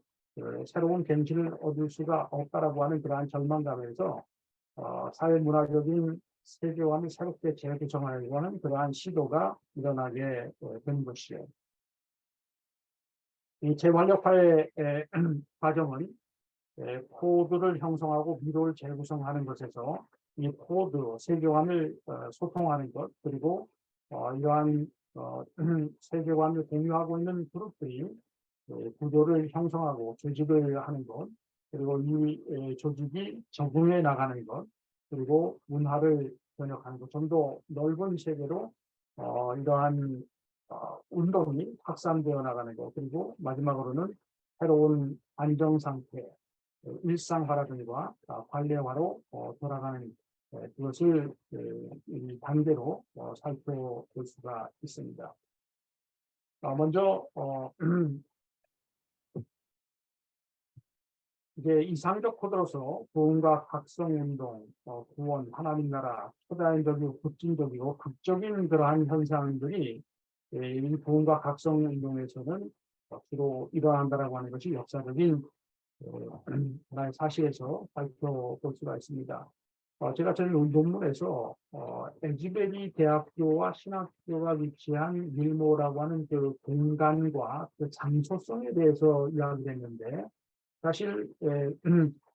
새로운 갱신을 얻을 수가 없다라고 하는 그러한 절망감에서 사회문화적인 세계관을 새롭게 재구성하려고 하는 그러한 시도가 일어나게 된 것이에요. 이 재활력화의 과정은 코드를 형성하고 미로를 재구성하는 것에서 이 코드, 세계관을 소통하는 것, 그리고 이러한 세계관을 공유하고 있는 그룹들이 구조를 형성하고 조직을 하는 것, 그리고 이 조직이 적응해 나가는 것, 그리고 문화를 번역하는 것, 좀 더 넓은 세계로 이러한 운동이 확산되어 나가는 것, 그리고 마지막으로는 새로운 안정 상태, 일상화라든가 관례화로 돌아가는 그것을 이 단계로 살펴볼 수가 있습니다. 먼저 이제 이상적 코드로서 보험과 각성운동, 구원, 하나님 나라, 초자연적이고 급진적이고 극적인 그러한 현상들이 이 보험과 각성운동에서는 주로 일어난다라고 하는 것이 역사적인 하나의 사실에서 살펴볼 수가 있습니다. 제가 저는 논문에서 에즈베리 대학교와 신학교가 위치한 밀모라고 하는 그 공간과 그 장소성에 대해서 이야기를 했는데, 사실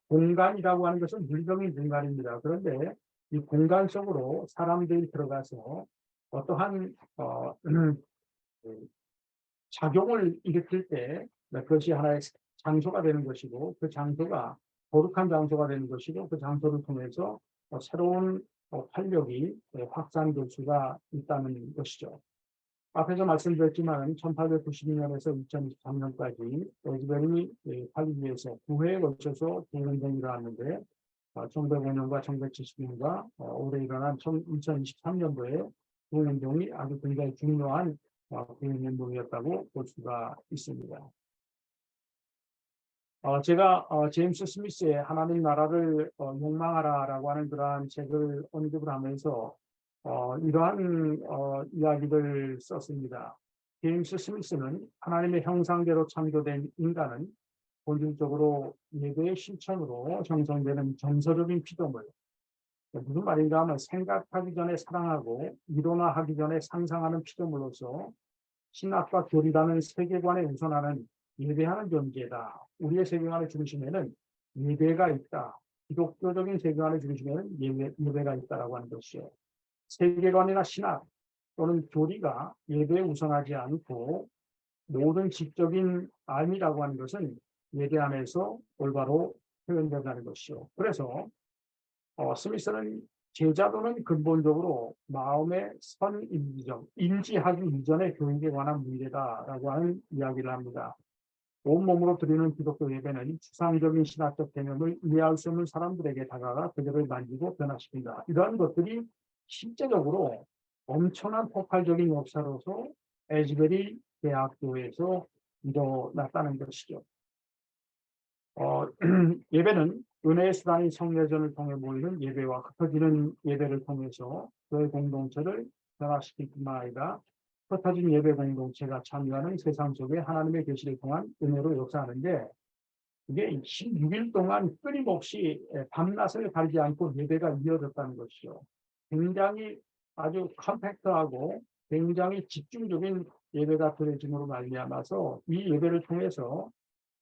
공간이라고 하는 것은 물적인 공간입니다. 그런데 이 공간 속으로 사람들이 들어가서 어떠한 작용을 일으킬 때 그것이 하나의 장소가 되는 것이고, 그 장소가 거룩한 장소가 되는 것이고, 그 장소를 통해서 새로운 활력이 확산될 수가 있다는 것이죠. 앞에서 말씀드렸지만 1892년에서 2023년까지 에즈베리 팔리지에서 9회에 걸쳐서 대운동이 일어났는데 1905년과 1970년과 올해 일어난 2023년도에 대운동이 아주 굉장히 중요한 대운동이었다고 볼 수가 있습니다. 제가 제임스 스미스의 하나님 나라를 욕망하라라고 하는 그러한 책을 언급을 하면서 이러한 이야기를 썼습니다. 제임스 스미스는 하나님의 형상대로 창조된 인간은 본질적으로 예배의 실천으로 형성되는 정서적인 피조물, 무슨 말인가 하면 생각하기 전에 사랑하고 일어나하기 전에 상상하는 피조물로서 신학과 교리라는 세계관에 우선하는 예배하는 존재다. 우리의 세계관의 중심에는 예배가 있다. 기독교적인 세계관의 중심에는 예배가 있다라고 하는 것이요. 세계관이나 신학 또는 교리가 예배에 우선하지 않고 모든 지적인 알미라고 하는 것은 예배 안에서 올바로 표현된다는 것이요. 그래서 스미스는 제자도는 근본적으로 마음의 선인지적, 인지하기 이전의 교육에 관한 문제다라고 하는 이야기를 합니다. 온몸으로 드리는 기독교 예배는 추상적인 신학적 개념을 이해할 수 없는 사람들에게 다가가 그들을 만지고 변화시킨다. 이러한 것들이 실제적으로 엄청난 폭발적인 역사로서 에즈베리 대학교에서 일어났다는 것이죠. 예배는 은혜의 수단인 성례전을 통해 모이는 예배와 흩어지는 예배를 통해서 교회 공동체를 변화시킬 뿐만 아니라 흩어진 예배 공동체가 참여하는 세상 속에 하나님의 계시를 통한 은혜로 역사하는데, 이게 16일 동안 끊임없이 밤낮을 가리지 않고 예배가 이어졌다는 것이죠. 굉장히 아주 컴팩트하고 굉장히 집중적인 예배가 드려짐으로 말미암아서 이 예배를 통해서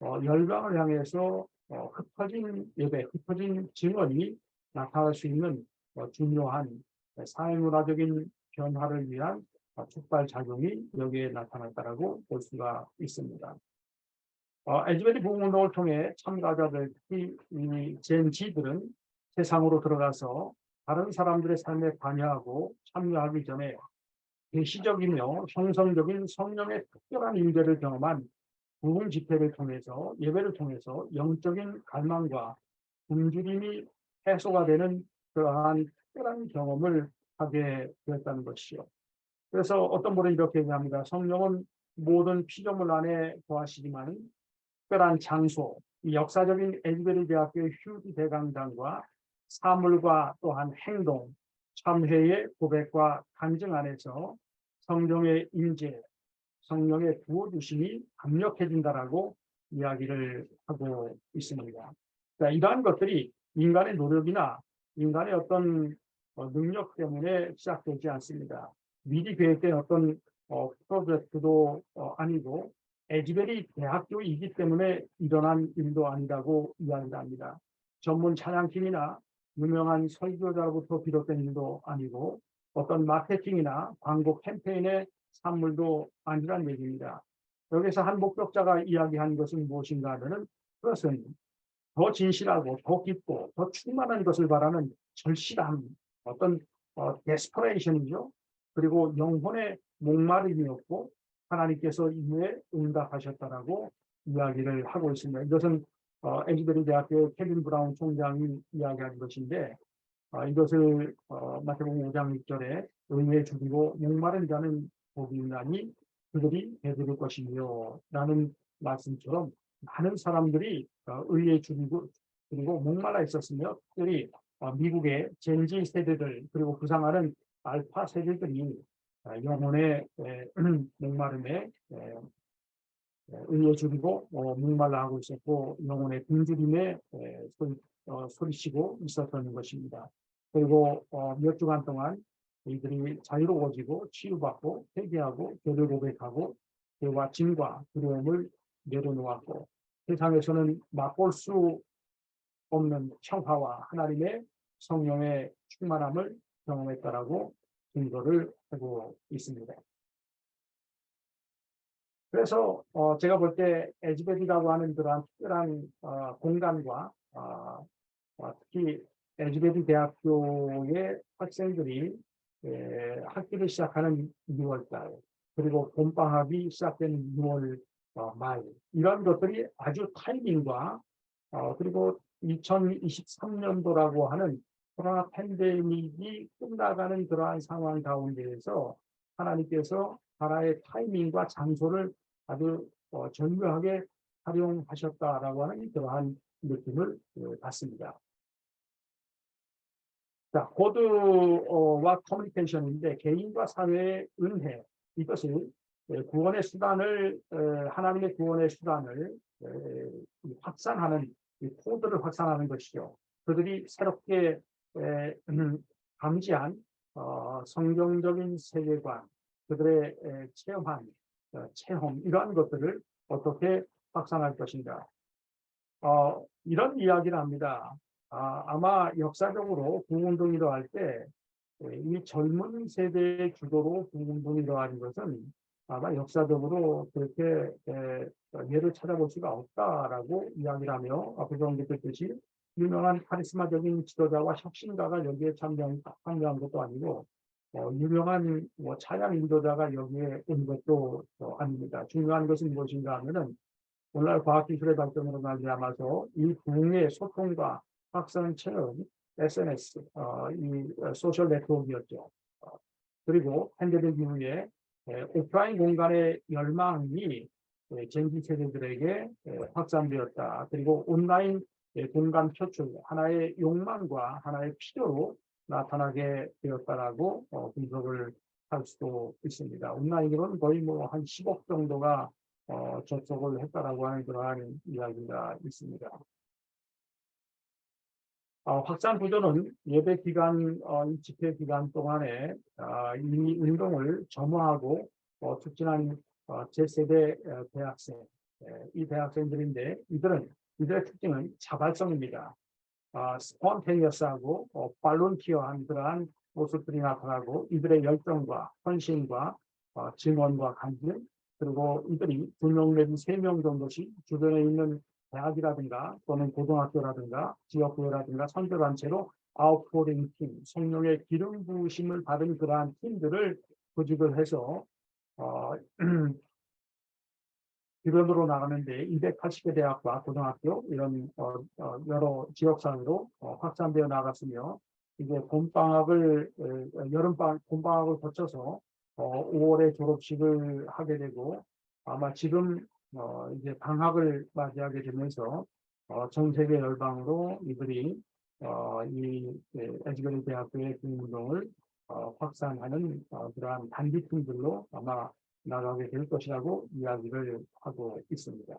열방을 향해서 흩어진 예배, 흩어진 증언이 나타날 수 있는 중요한 사회문화적인 변화를 위한 촉발작용이 여기에 나타났다고 볼 수가 있습니다. 에즈베리 복음운동을 통해 참가자들, 이 젠지들은 세상으로 들어가서 다른 사람들의 삶에 관여하고 참여하기 전에 계시적이며 형성적인 성령의 특별한 임재를 경험한 부흥 집회를 통해서, 예배를 통해서 영적인 갈망과 굶주림이 해소가 되는 그러한 특별한 경험을 하게 되었다는 것이요. 그래서 어떤 분은 이렇게 얘기합니다. 성령은 모든 피조물 안에 거하시지만 특별한 장소, 이 역사적인 에즈베리 대학교의 휴지 대강당과 사물과 또한 행동, 참회의 고백과 간증 안에서 성령의 임재, 성령의 부어주심이 강력해진다라고 이야기를 하고 있습니다. 그러니까 이러한 것들이 인간의 노력이나 인간의 어떤 능력 때문에 시작되지 않습니다. 미리 계획된 어떤 프로젝트도 아니고 에즈베리 대학교이기 때문에 일어난 일도 아니라고 이야기를 합니다. 전문 찬양팀이나 유명한 설교자로부터 비롯된 일도 아니고 어떤 마케팅이나 광고 캠페인의 산물도 아니란 얘기입니다. 여기서 한 목격자가 이야기한 것은 무엇인가 하면은 그것은 더 진실하고 더 깊고 더 충만한 것을 바라는 절실함, 어떤 데스퍼레이션이죠. 그리고 영혼의 목마름이었고 하나님께서 이에 응답하셨다라고 이야기를 하고 있습니다. 이것은 에즈베리 대학교의 케빈 브라운 총장이 이야기한 것인데 이것을 마태복음 5장 6절에 의에 죽이고 목마른 자는 복이 있나니 그들이 배부를 것이며 라는 말씀처럼 많은 사람들이 의에 죽이고 그리고 목말라 있었으며 특별히 미국의 젠지 세대들 그리고 부상하는 알파 세대들이 영혼의 목마름에 의에 죽이고 목말라 하고 있었고 영혼의 굶주림에 소리치고 있었던 것입니다. 그리고 몇 주간 동안 이들이 자유로워지고 치유받고 회개하고 죄를 고백하고 죄와 짐과 두려움을 내려놓았고 세상에서는 맛볼 수 없는 평화와 하나님의 성령의 충만함을 경험했다라고 증거를 하고 있습니다. 그래서 제가 볼 때 에즈베리라고 하는 그러한 특별한 공간과 특히 에즈베리 대학교의 학생들이 학기를 시작하는 6월달 그리고 봄방학이 시작되는 6월 말 이런 것들이 아주 타이밍과 그리고 2023년도라고 하는 코로나 팬데믹이 끝나가는 그러한 상황 가운데에서 하나님께서 하나의 타이밍과 장소를 아주 절묘하게 활용하셨다라고 하는 그러한 느낌을 받습니다. 자, 코드와 커뮤니케이션인데 개인과 사회의 은혜 이것을 구원의 수단을 하나님의 구원의 수단을 확산하는 이 코드를 확산하는 것이죠. 그들이 새롭게 감지한 성경적인 세계관, 그들의 체험한 체험 이러한 것들을 어떻게 확산할 것인가. 이런 이야기를 합니다. 아마 역사적으로 부흥운동이 일어날 때 이 젊은 세대의 주도로 부흥운동이 일어나는 것은 아마 역사적으로 그렇게 예를 찾아볼 수가 없다라고 이야기를 하며 앞에서 언급했듯이 유명한 카리스마적인 지도자와 혁신가가 여기에 참여한 것도 아니고 유명한 찬양 인도자가 여기에 온 것도 아닙니다. 중요한 것은 무엇인가 하면은 오늘날 과학기술의 발전으로 말미암아서 이 부흥의 소통과 확산 체험, SNS, 이 소셜 네트워크였죠. 그리고 팬데믹 이후에 오프라인 공간의 열망이 젠지 세대들에게 확산되었다. 그리고 온라인 공간 표출, 하나의 욕망과 하나의 필요로 나타나게 되었다라고 분석을 할 수도 있습니다. 온라인으로는 거의 뭐 한 10억 정도가 접속을 했다라고 하는 그러한 이야기가 있습니다. 확산 구조는 예배 기간, 이 집회 기간 동안에 이 운동을 점화하고 촉진한 제 세대 대학생, 이 대학생들인데 이들의 특징은 자발성입니다. 스폰테니어스하고 발론티어한 그러한 모습들이 나타나고 이들의 열정과 헌신과 증언과 간증 그리고 이들이 2명 내지 3명 정도씩 주변에 있는 대학이라든가 또는 고등학교라든가 지역교회라든가 선교단체로 아웃포링 팀, 성령의 기름 부으심을 받은 그러한 팀들을 조직을 해서 주변으로 나가는데 280개 대학과 고등학교 이런 여러 지역사회로 확산되어 나갔으며 이제 봄방학을 봄방학을 거쳐서 5월에 졸업식을 하게 되고 아마 지금 이제 방학을 맞이하게 되면서 전 세계 열방으로 이들이 이 에즈베리 대학교의 부흥운동을 확산하는 그러한 단기팀들로 아마 나가게 될 것이라고 이야기를 하고 있습니다.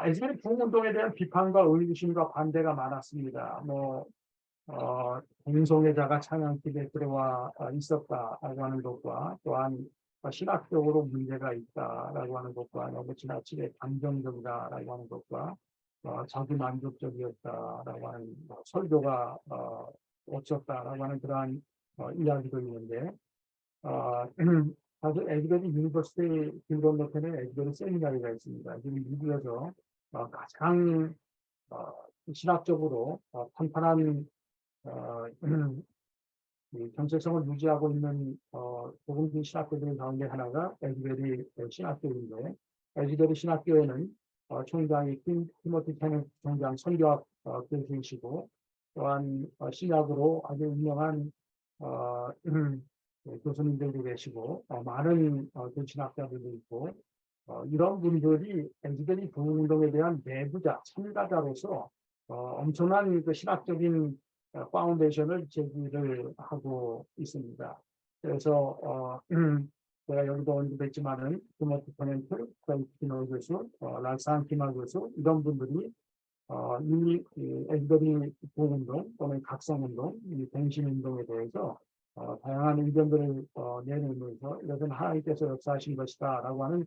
에즈베리 부흥운동에 대한 비판과 의구심과 반대가 많았습니다. 공송회자가 찬양팀에 들어와 있었다라고 하는 것과 또한 신학적으로 문제가 있다라고 하는 것과 너무 지나치게 감정적이다라고 하는 것과 자기 만족적이었다라고 하는 설교가 없었다라고 하는 그러한 이야기도 있는데 사실 에드베리 유니버시티 빌런노펜에 에드베리 세미나리가 있습니다. 지금 미국에서 가장 신학적으로 탄탄한 이 정체성을 유지하고 있는 복음주의 신학교들 가운데 하나가 에드베리 신학교인데 에드베리 신학교에는 총장이 티모티 테넷 총장 선교학 교수이시고 또한 신학으로 아주 유명한 교수님들도 계시고 많은 신학자들도 있고 이런 분들이 에드베리 부흥운동에 대한 내부자 참가자로서 엄청난 그 신학적인 파운데이션을 제기를 하고 있습니다. 그래서 제가 여기도 언급했지만은 티모티 테넨트, 크레이티노 교수, 랄산 키마 교수 이런 분들이 이 에드베리 부흥운동 또는 각성운동, 이 갱신운동에 대해서 다양한 의견들을 내놓으면서 이것은 하나님께서 역사하신 것이다라고 하는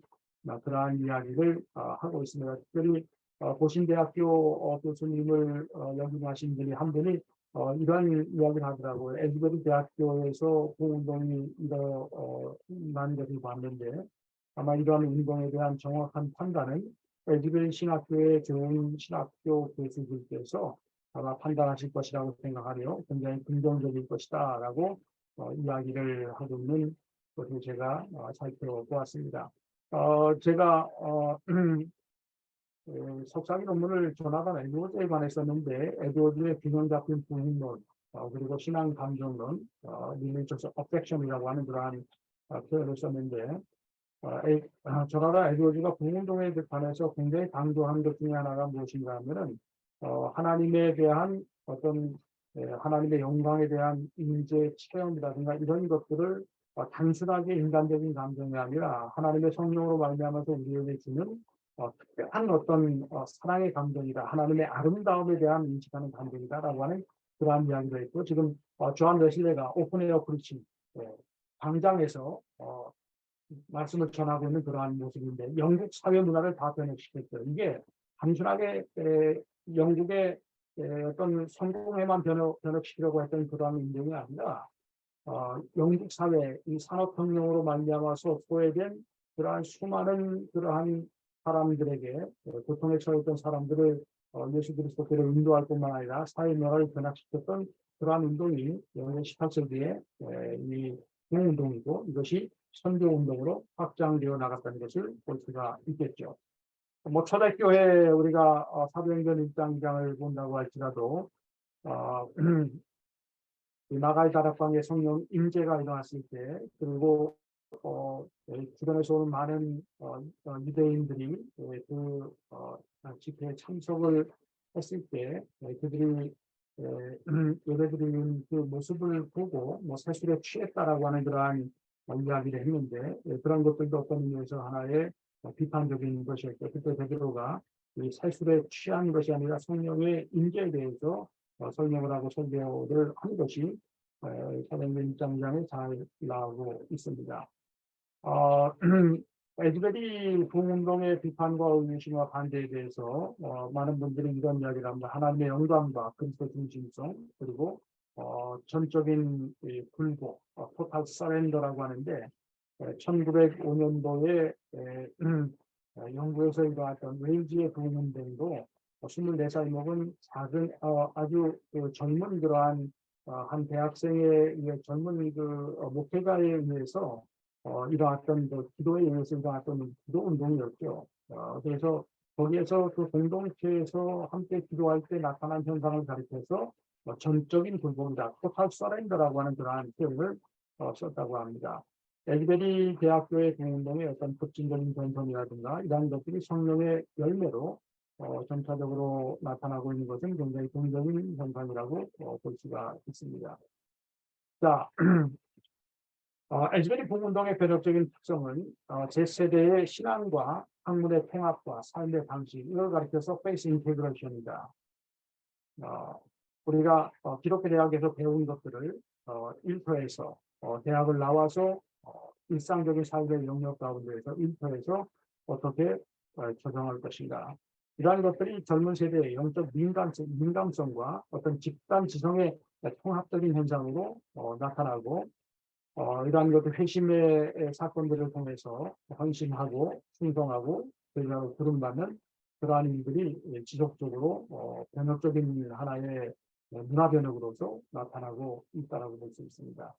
그러한 이야기를 하고 있습니다. 특별히 고신대학교 교수님을 역임하신 분이 한 분이 이러한 이야기를 하더라고요. 에드베리 대학교에서 부흥운동이 일어난 것을 봤는데 아마 이러한 운동에 대한 정확한 판단은 에드베리 신학교의 좋은 신학교 교수들께서 아마 판단하실 것이라고 생각하며 굉장히 긍정적일 것이다라고 이야기를 하고 있는 것을 제가 살펴보았습니다. 제가 석사기 논문을 전하던 에드워즈에 관했었는데 에드워즈의 균형 잡힌 부흥론 그리고 신앙 감정론, 리리저스 어펙션이라고 하는 그러한 표현을 썼는데 전하다 에드워즈가 부흥운동에 관해서 굉장히 강조한 것 중에 하나가 무엇인가 하면은 하나님에 대한 어떤 하나님의 영광에 대한 인재 체험이라든가 이런 것들을 단순하게 인간적인 감정이 아니라 하나님의 성령으로 말미암아서 우리에게 주는 특별한 어떤 사랑의 감정이다. 하나님의 아름다움에 대한 인식하는 감정이다라고 하는 그러한 이야기도 있고 지금 조한 웨슬레가 오픈에어 프리칭 광장에서 말씀을 전하고 있는 그러한 모습인데 영국 사회 문화를 다 변혁시켰어요. 이게 단순하게 영국의 어떤 성공에만 변혁시키려고 했던 그러한 운동이 아니라 영국 사회 이 산업혁명으로 말미암아서 소외된 그러한 수많은 그러한 사람들에게 고통에 처했던 사람들을 예수 그리스도께로 인도할 뿐만 아니라 사회 문화를 변화시켰던 그러한 운동이 영국 18세기에 이 부흥운동이고 이것이 선교운동으로 확장되어 나갔다는 것을 볼 수가 있겠죠. 초대교회 우리가 사도행전 1장 2장을 본다고 할지라도 나갈 다락방에 성령 임재가 일어났을 때 그리고 주변에서 오는 많은 유대인들이 그 집회에 참석을 했을 때 그들이 예배드리는 그 모습을 보고 세술에 취했다라고 하는 그러한 이야기를 했는데 그런 것들도 어떤 의미에서 하나의 비판적인 것이었고 그때 베드로가 이 세술에 취한 것이 아니라 성령의 임재에 대해서 설명을 하고 설교를 한 것이 사도행전 1장 2장에 잘 나오고 있습니다. 에드베리 부흥운동의 비판과 의심과 반대에 대해서 많은 분들이 이런 이야기를 합니다. 하나님의 영광과 그리스도 중심성 그리고 전적인 불복, 토탈 서렌더라고 하는데 1905년도에 영국에서 일어났던 웨일즈의 부흥운동도 24살 먹은 작은 아주 젊은 그러한 한 대학생의 젊은 목회자에 의해서 일어났던 기도에 의해서 일어났던 기도 운동이었죠. 그래서 거기에서 그 공동체에서 함께 기도할 때 나타난 현상을 가리켜서 전적인 불복이다, 토탈 서렌더라고 하는 그러한 표현을 썼다고 합니다. 에드베리 대학교의 부흥운동의 어떤 급진적인 전선이라든가 이러한 것들이 성령의 열매로 점차적으로 나타나고 있는 것은 굉장히 긍정적인 현상이라고 볼 수가 있습니다. 자, 에드베리 부흥운동의 변혁적인 특성은 제 세대의 신앙과 학문의 통합과 삶의 방식 이걸 가리켜서 페이스 인테그레이션이다. 우리가 기독교 대학에서 배운 것들을 일터에서 대학을 나와서 일상적인 삶의 영역 가운데에서 일터에서 어떻게 적용할 것인가. 이러한 것들이 젊은 세대의 영적 민감성과 어떤 집단 지성의 통합적인 현상으로 나타나고 이러한 것들 회심의 사건들을 통해서 헌신하고 충성하고 제자로 부름받는 그러한 일들이 지속적으로 변혁적인 하나의 문화 변혁으로서 나타나고 있다고 볼 수 있습니다.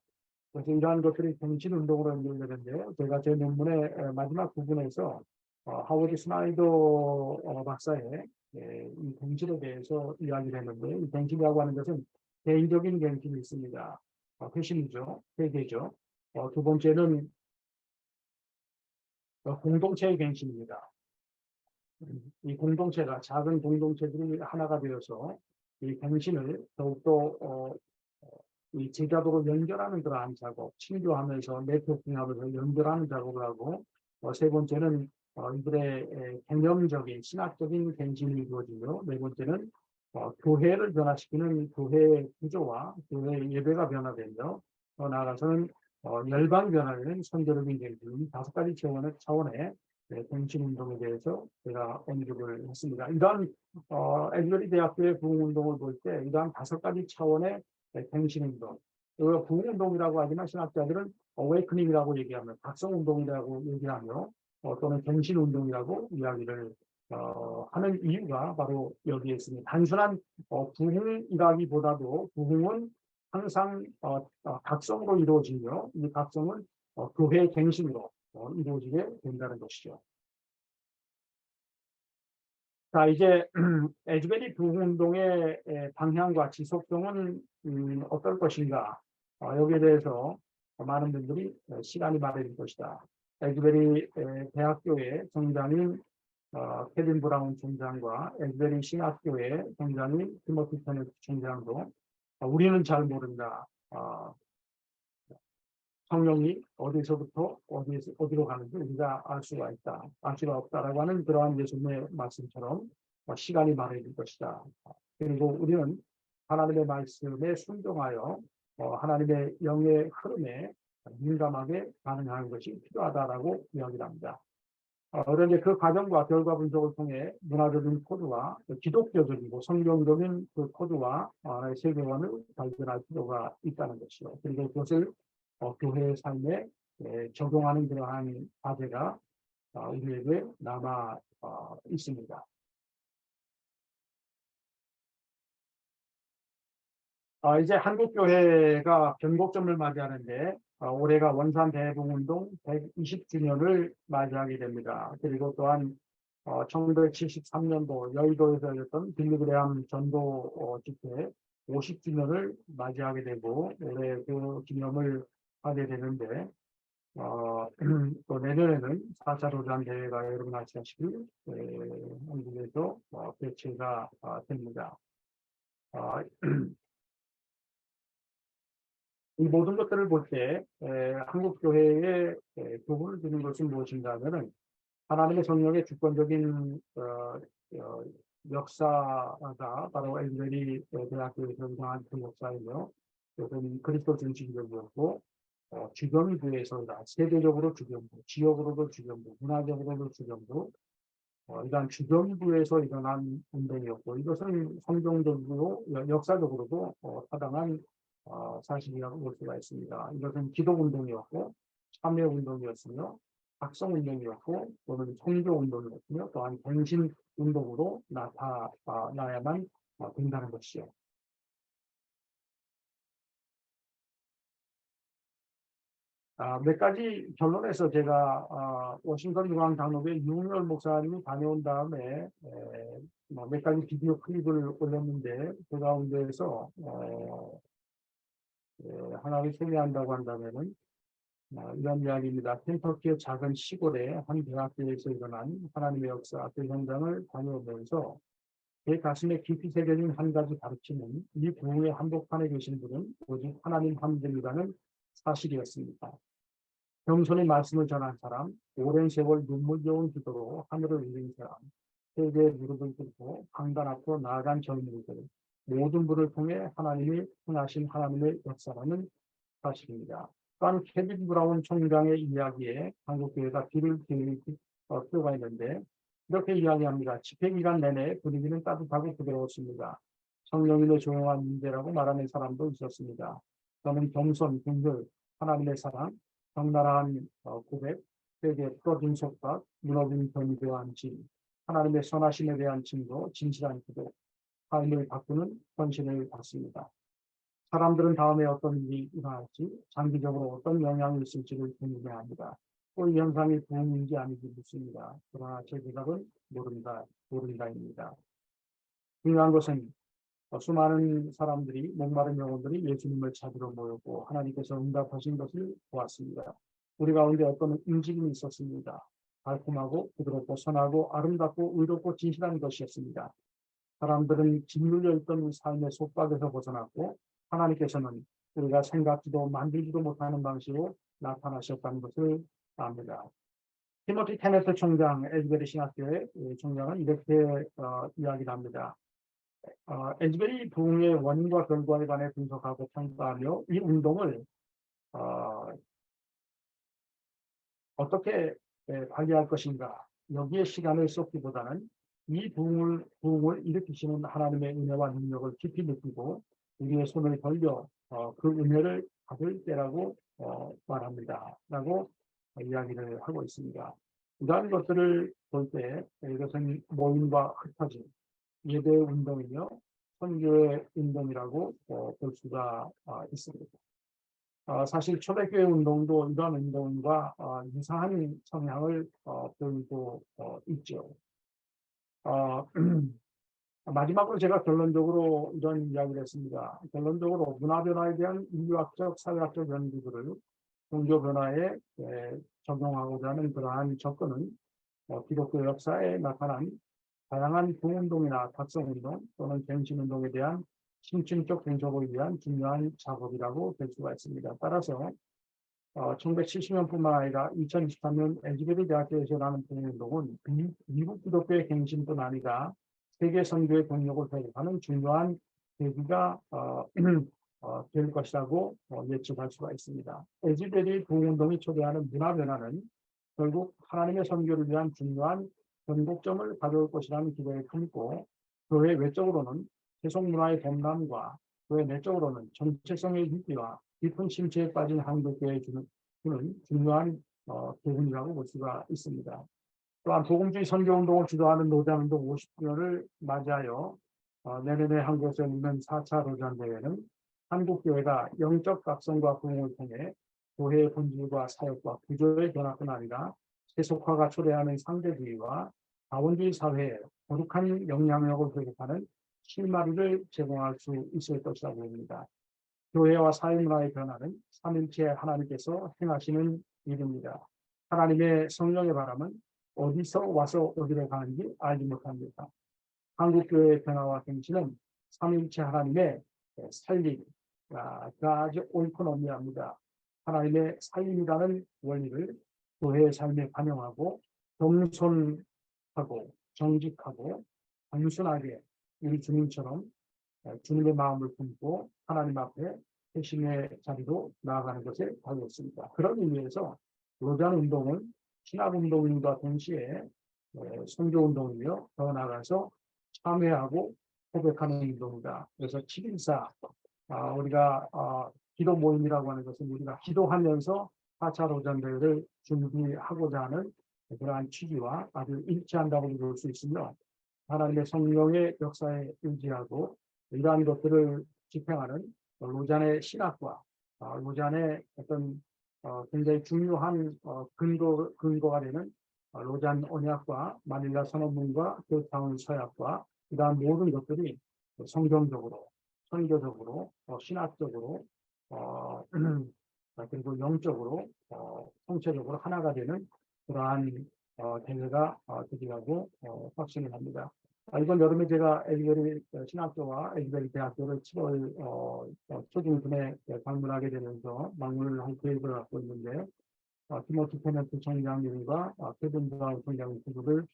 그래서 이러한 것들이 갱신운동으로 연결되는데 제가 제 논문의 마지막 부분에서 하워드 스나이더 박사의 이 갱신에 대해서 이야기를 했는데 이 갱신이라고 하는 것은 개인적인 갱신이 있습니다. 회심이죠. 회개죠. 두 번째는 공동체의 갱신입니다. 이 공동체가 작은 공동체들이 하나가 되어서 이 갱신을 더욱더 이 제자도로 연결하는 그러한 작업, 친교하면서 네트워킹하면서 연결하는 작업을 하고 세 번째는 이들의 개념적인 신학적인 갱신이 이루어지며 네 번째는 교회를 변화시키는 교회의 구조와 교회의 예배가 변화되며 나아가서는 열방 변화되는 선교적인 갱신 다섯 가지 차원의 갱신 운동에 대해서 제가 언급을 했습니다. 이러한 에듀베리 대학교의 부흥운동을 볼 때 이러한 다섯 가지 차원의 갱신 운동, 부흥운동이라고 하지만 신학자들은 어웨이크닝이라고 얘기하며 각성운동이라고 얘기하며 또는 갱신운동이라고 이야기를 하는 이유가 바로 여기에 있습니다. 단순한 부흥이라기보다도 부흥은 항상 각성으로 이루어지며 이 각성은 교회의 갱신으로 이루어지게 된다는 것이죠. 자, 이제 에듀베리 부흥운동의 방향과 지속성은 어떨 것인가 여기에 대해서 많은 분들이 시간이 마련일 것이다. 에듀베리 대학교의 정장인 케빈 브라운 총장과 에듀베리 신학교의 정장인 티모티 페넷 총장도 우리는 잘 모른다. 성령이 어디서부터 어디로 가는지 우리가 알 수가 있다. 알 수가 없다라고 하는 그러한 예수님의 말씀처럼 시간이 마련일 것이다. 그리고 우리는 하나님의 말씀에 순종하여 하나님의 영의 흐름에 민감하게 반응하는 것이 필요하다라고 이야기를 합니다. 그런데 그 과정과 결과 분석을 통해 문화적인 코드와 기독교적이고 성경적인 그 코드와 세계관을 발견할 필요가 있다는 것이요. 그리고 그것을 교회의 삶에 적용하는 그러한 과제가 우리에게 남아 있습니다. 이제 한국교회가 변곡점을 맞이하는데 올해가 원산 대부흥운동 120주년을 맞이하게 됩니다. 그리고 또한 1973년도 여의도에서 열렸던 빌리그레함 전도 집회 50주년을 맞이하게 되고 올해 그 기념을 하게 되는데 또 내년에는 4차 로잔 대회가 여러분 아시다시피 한국에서 개최가 됩니다. 이 모든 것들을 볼 때 한국 교회의 교훈을 주는 것은 무엇인가 하면은 하나님의 성령의 주권적인 역사가 바로 에듀베리 대학교에서 운영한 그 역사이며 그것은 그리스도 중심적이었고 주변부에서다 세대적으로 주변부, 지역으로도 주변부, 문화적으로도 주변부 이러한 주변부에서 일어난 운동이었고 이것은 성경적으로 역사적으로도 타당한 사실이라고 볼 수가 있습니다. 이것은 기독운동이었고 참여운동이었으며 각성운동이었고 또는 성교운동이었으며 또한 갱신운동으로 나타나야만 된다는 것이죠. 몇 가지 결론에서 제가 워싱턴 중앙장로교회 유흥열 목사님이 다녀온 다음에 몇 가지 비디오 클립을 올렸는데 그 가운데에서 하나를 소개한다고 한다면은 이런 이야기입니다. 켄터키의 작은 시골의 한 대학교에서 일어난 하나님의 역사 그 현장을 다녀오면서 제 가슴에 깊이 새겨진 한 가지 가르침은 이 부흥의 한복판에 계신 분은 오직 하나님 한 분이라는 사실이었습니다. 겸손히 말씀을 전한 사람, 오랜 세월 눈물겨운 기도로 하늘을 울린 사람, 세계의 무릎을 꿇고 강단 앞으로 나아간 젊은이들, 모든 분을 통해 하나님이 행하신 하나님의 역사라는 사실입니다. 또한 케빈 브라운 총장의 이야기에 한국교회가 귀를 기울일 필요가 있는데 이렇게 이야기합니다. 집회 기간 내내 분위기는 따뜻하고 부드러웠습니다. 성령님의 조용한 문제라고 말하는 사람도 있었습니다. 저는 겸손, 긍휼, 하나님의 사랑, 적나라한 고백, 세계 풀어진 속박, 무너진 견에 대한 진, 하나님의 선하심에 대한 증거, 진실한 기도, 삶을 바꾸는 헌신을 받습니다. 사람들은 다음에 어떤 일이 일어날지, 장기적으로 어떤 영향이 있을지를 궁금해합니다. 또 이 현상이 부흥인지 아닌지 묻습니다. 그러나 제 대답은 모른다입니다. 중요한 것은 수많은 사람들이, 목마른 영혼들이 예수님을 찾으러 모였고 하나님께서 응답하신 것을 보았습니다. 우리 가운데 어떤 움직임이 있었습니다. 달콤하고 부드럽고 선하고 아름답고 의롭고 진실한 것이었습니다. 사람들은 짓눌려 있던 삶의 속박에서 벗어났고 하나님께서는 우리가 생각지도 만들지도 못하는 방식으로 나타나셨다는 것을 압니다. 티모티 케네트 총장, 에즈베리 신학교의 총장은 이렇게 이야기를 합니다. 에즈베리 부흥의 원인과 결과에 관해 분석하고 평가하며 이 운동을 어떻게 관리할 것인가, 여기에 시간을 쏟기보다는 이 부흥을 일으키시는 하나님의 은혜와 능력을 깊이 느끼고 우리의 손을 벌려 그 은혜를 받을 때라고 말합니다. 라고 이야기를 하고 있습니다. 이러한 것들을 볼 때 이것은 모임과 흩어짐, 예배 운동이며 선교의 운동이라고 볼 수가 있습니다. 사실 초대교회 운동도 이러한 운동과 유사한 성향을 보이고 있죠. 마지막으로 제가 결론적으로 이런 이야기를 했습니다. 결론적으로 문화 변화에 대한 인류학적, 사회학적 연구들을 종교 변화에 적용하고자 하는 그러한 접근은 기독교 역사에 나타난 다양한 부운동이나 각성운동 또는 갱신운동에 대한 심층적 분석을 위한 중요한 작업이라고 볼 수가 있습니다. 따라서 1970년뿐만 아니라 2023년 에즈베리 대학교에서 하는 부운동은 미국 기독교의 갱신뿐 아니라 세계 선교의 동력을 회복하는 중요한 계기가 될 것이라고 예측할 수가 있습니다. 에즈베리 부운동이 초래하는 문화 변화는 결국 하나님의 선교를 위한 중요한 변곡점을 가져올 것이라는 기대를 품고 교회 외적으로는 세속 문화의 범람과 교회 내적으로는 정체성의 위기와 깊은 침체에 빠진 한국교회에 주는 중요한 부분이라고 볼 수가 있습니다. 또한 복음주의 선교운동을 주도하는 로잔운동 50주년을 맞이하여 내년에 한국에서 열리는 4차 로잔대회는 한국교회가 영적 각성과 부흥을 통해 교회의 본질과 사역과 구조의 변화뿐 아니라 세속화가 초래하는 상대주의와 자본주의 사회에 거룩한 영향력을 회복하는 실마리를 제공할 수 있을 것이라고 봅니다. 교회와 사회문화의 변화는 삼일체 하나님께서 행하시는 일입니다. 하나님의 성령의 바람은 어디서 와서 어디로 가는지 알지 못합니다. 한국교회의 변화와 갱신은 삼일체 하나님의 살림, 아주 오이코노미아입니다. 하나님의 살림이라는 원리를 교회의 삶에 반영하고 겸손하고 정직하고 단순하게 우리 주님처럼 주님의 마음을 품고 하나님 앞에 회심의 자리로 나아가는 것에 달렸습니다. 그런 의미에서 로잔 운동은 신학 운동과 동시에 선교 운동이며 더 나아가서 참회하고 고백하는 운동이다. 그래서 7.14 우리가 기도 모임이라고 하는 것은 우리가 기도하면서 4차 로잔 대회를 준비하고자 하는 그러한 취지와 아주 일치한다고 볼 수 있으며 하나님의 성령의 역사에 의지하고 이러한 것들을 집행하는 로잔의 신학과 로잔의 어떤 굉장히 중요한 근거가 되는 로잔 언약과 마닐라 선언문과 교타운 서약과 이러한 모든 것들이 성경적으로, 선교적으로, 신학적으로 그리고 영적으로, 성체적으로 하나가 되는 그러한 대회가 되리라고 확신을 합니다. 이번 여름에 제가 에즈베리 신학교와 에즈베리 대학교를 7월 초중순에 방문하게 되면서 방문을 할 계획을 갖고 있는데 티모티 케네트 총장님과 케빈 브라운 총장님 두 분을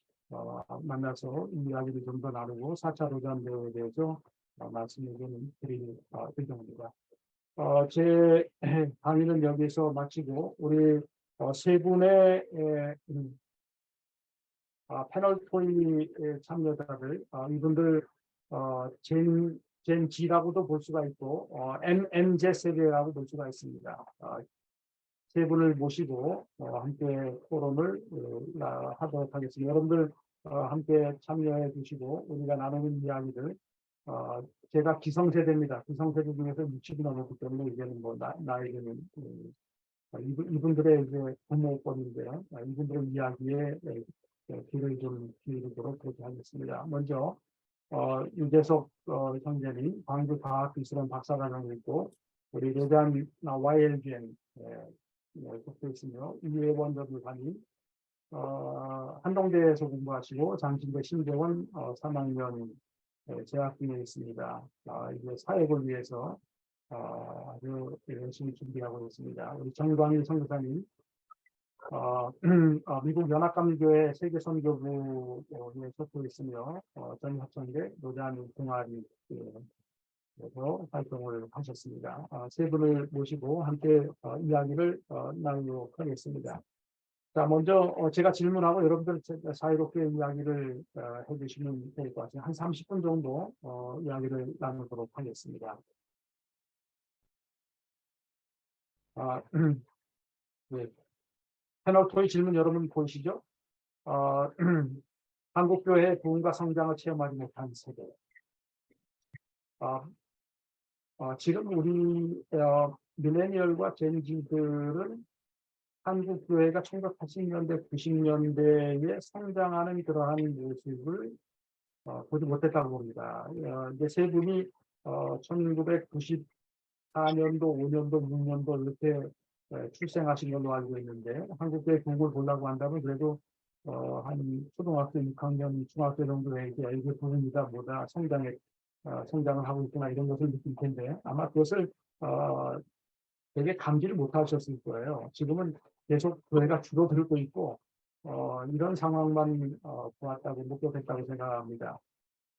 만나서 이 이야기를 좀 더 나누고 4차 로잔 대회에 대해서 말씀을 드릴 의정입니다. 제 강의는 여기서 마치고 우리 세 분의 패널 토의 참여자들, 이분들 젠 G라고도 볼 수가 있고 MZ 세대라고 볼 수가 있습니다. 세 분을 모시고 함께 토론을 하도록 하겠습니다. 여러분들 함께 참여해 주시고 우리가 나누는 이야기들, 제가 기성세대입니다. 기성세대 중에서 60이 넘었기 때문에 이제는 뭐 나이는 이분들의 이제 부모권인데요. 이분들의 이야기에 귀를 좀 기울이도록 그렇게 하겠습니다. 먼저 유재석 형제님, 광주과학기술원 박사과정이 있고 우리 로잔 YLGN 속해 있으며 이회원 전무사님, 한동대에서 공부하시고 장신대 신대원 3학년 재학 중에 있습니다. 이제 사역을 위해서 아주 열심히 준비하고 있습니다. 우리 정광일 선교사님, 미국 연합감리교회 세계선교부에 속해 있으며 전 학생대 노잔 동아리에서 활동을 하셨습니다. 세 분을 모시고 함께 이야기를 나누도록 하겠습니다. 자, 먼저 제가 질문하고 여러분들 사이롭게 이야기를 해주시면 될 것 같아요. 한 30분 정도 이야기를 나누도록 하겠습니다. 네. 패널 토의 질문 여러분 보이시죠? 한국교회 부흥과 성장을 체험하지 못한 세대. 지금 우리 밀레니얼과 젠지들은 한국교회가 1980년대, 90년대에 성장하는 그러한 모습을 보지 못했다고 봅니다. 이제 세 분이 1994년도, 5년도, 6년도 이렇게 출생하신 걸로 알고 있는데 한국교회 국을 보려고 한다면 그래도 한 초등학교 6학년, 중학교 정도에 이제 이게 부흥이다 뭐다 성장을 하고 있구나 이런 것을 느낄 텐데 아마 그것을 되게 감지를 못하셨을 거예요. 지금은 계속 교회가 줄어들고 있고 이런 상황만 보았다고 목격했다고 생각합니다.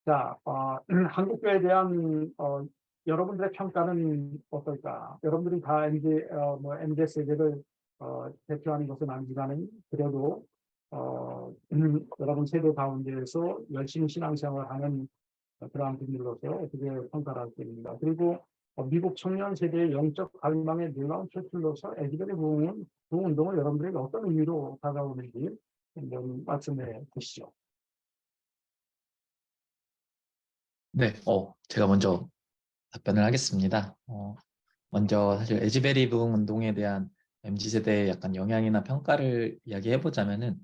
자, 한국교회에 대한 여러분들의 평가는 어떨까? 여러분들이 다 MZ 세대를 대표하는 것은 아니지만은 그래도 여러분 세대 가운데에서 열심히 신앙생활을 하는 그러한 분들로서 어떻게 평가를 할 겁니다. 그리고 미국 청년 세대의 영적 갈망의 놀라운 표출로서 에즈베리 부흥 운동을 여러분들에게 어떤 의미로 다가오는지 한번 말씀해 주시죠. 네, 제가 먼저 답변을 하겠습니다. 먼저 사실 에즈베리 부흥 운동에 대한 MZ세대의 약간 영향이나 평가를 이야기해보자면은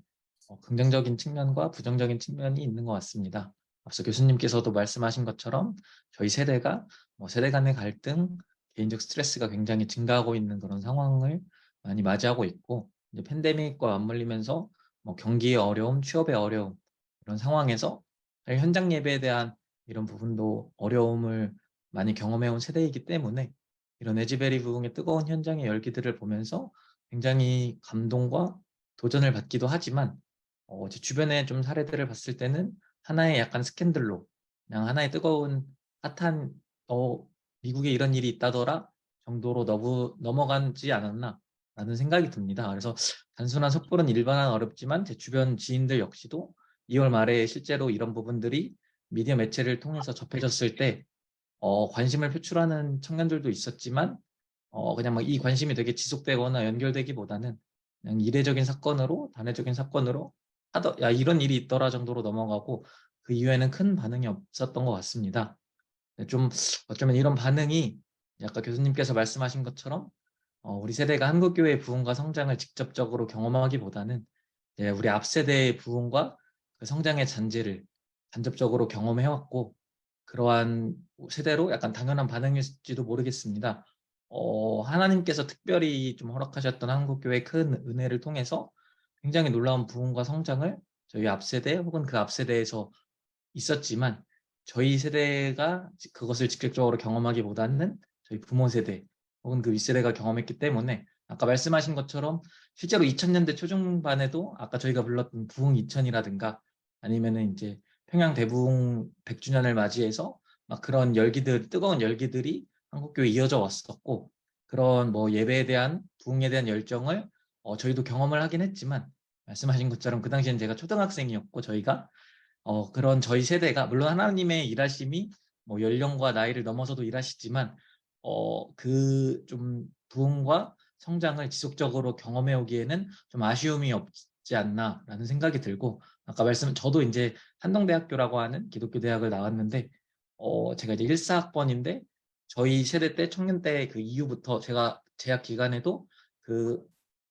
긍정적인 측면과 부정적인 측면이 있는 것 같습니다. 앞서 교수님께서도 말씀하신 것처럼 저희 세대가 세대 간의 갈등, 개인적 스트레스가 굉장히 증가하고 있는 그런 상황을 많이 맞이하고 있고 이제 팬데믹과 맞물리면서 경기의 어려움, 취업의 어려움 이런 상황에서 현장 예배에 대한 이런 부분도 어려움을 많이 경험해온 세대이기 때문에 이런 에즈베리 부흥의 뜨거운 현장의 열기들을 보면서 굉장히 감동과 도전을 받기도 하지만 제 주변의 좀 사례들을 봤을 때는 하나의 약간 스캔들로 그냥 하나의 뜨거운 핫한 미국에 이런 일이 있다더라 정도로 넘어가지 않았나 라는 생각이 듭니다. 그래서 단순한 섣부른 일반화는 어렵지만 제 주변 지인들 역시도 2월 말에 실제로 이런 부분들이 미디어 매체를 통해서 접해졌을 때 관심을 표출하는 청년들도 있었지만 그냥 막 이 관심이 되게 지속되거나 연결되기보다는 그냥 이례적인 사건으로 단회적인 사건으로 야 이런 일이 있더라 정도로 넘어가고 그 이후에는 큰 반응이 없었던 것 같습니다. 좀 어쩌면 이런 반응이 아까 교수님께서 말씀하신 것처럼 우리 세대가 한국교회의 부흥과 성장을 직접적으로 경험하기보다는 우리 앞세대의 부흥과 그 성장의 잔재를 간접적으로 경험해왔고 그러한 세대로 약간 당연한 반응일지도 모르겠습니다. 하나님께서 특별히 좀 허락하셨던 한국교회의 큰 은혜를 통해서 굉장히 놀라운 부흥과 성장을 저희 앞세대 혹은 그 앞세대에서 있었지만 저희 세대가 그것을 직접적으로 경험하기보다는 저희 부모 세대 혹은 그 윗세대가 경험했기 때문에 아까 말씀하신 것처럼 실제로 2000년대 초중반에도 아까 저희가 불렀던 부흥 2000이라든가 아니면은 이제 평양 대부흥 100주년을 맞이해서 막 그런 열기들, 뜨거운 열기들이 한국교회에 이어져 왔었고, 그런 뭐 예배에 대한, 부흥에 대한 열정을 저희도 경험을 하긴 했지만, 말씀하신 것처럼 그 당시엔 제가 초등학생이었고, 저희가 그런 저희 세대가, 물론 하나님의 일하심이 뭐 연령과 나이를 넘어서도 일하시지만 그 좀 부흥과 성장을 지속적으로 경험해 오기에는 좀 아쉬움이 없지 않나라는 생각이 들고, 아까 저도 이제 한동대학교라고 하는 기독교 대학을 나왔는데 제가 이제 14학번인데 저희 세대 때 청년 때 그 이후부터 제가 재학 기간에도 그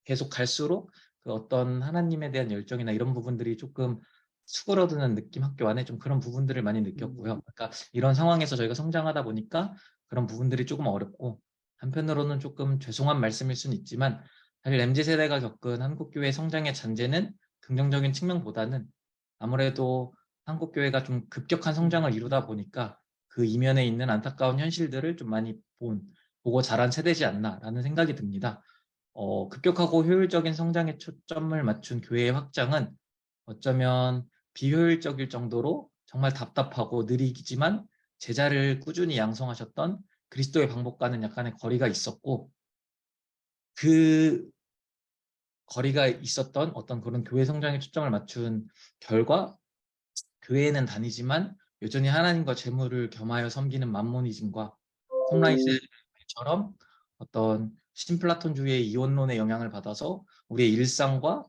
계속 갈수록 그 어떤 하나님에 대한 열정이나 이런 부분들이 조금 수그러드는 느낌, 학교 안에 좀 그런 부분들을 많이 느꼈고요. 그러니까 이런 상황에서 저희가 성장하다 보니까 그런 부분들이 조금 어렵고, 한편으로는 조금 죄송한 말씀일 수는 있지만 사실 MZ세대가 겪은 한국교회 성장의 잔재는 긍정적인 측면보다는 아무래도 한국교회가 좀 급격한 성장을 이루다 보니까 그 이면에 있는 안타까운 현실들을 좀 많이 보고 자란 세대지 않나라는 생각이 듭니다. 급격하고 효율적인 성장에 초점을 맞춘 교회의 확장은 어쩌면 비효율적일 정도로 정말 답답하고 느리지만 제자를 꾸준히 양성하셨던 그리스도의 방법과는 약간의 거리가 있었고, 그 거리가 있었던 어떤 그런 교회 성장에 초점을 맞춘 결과, 교회에는 다니지만 여전히 하나님과 재물을 겸하여 섬기는 맘모니즘과 콤라이스처럼 어떤 신플라톤주의의 이원론의 영향을 받아서 우리의 일상과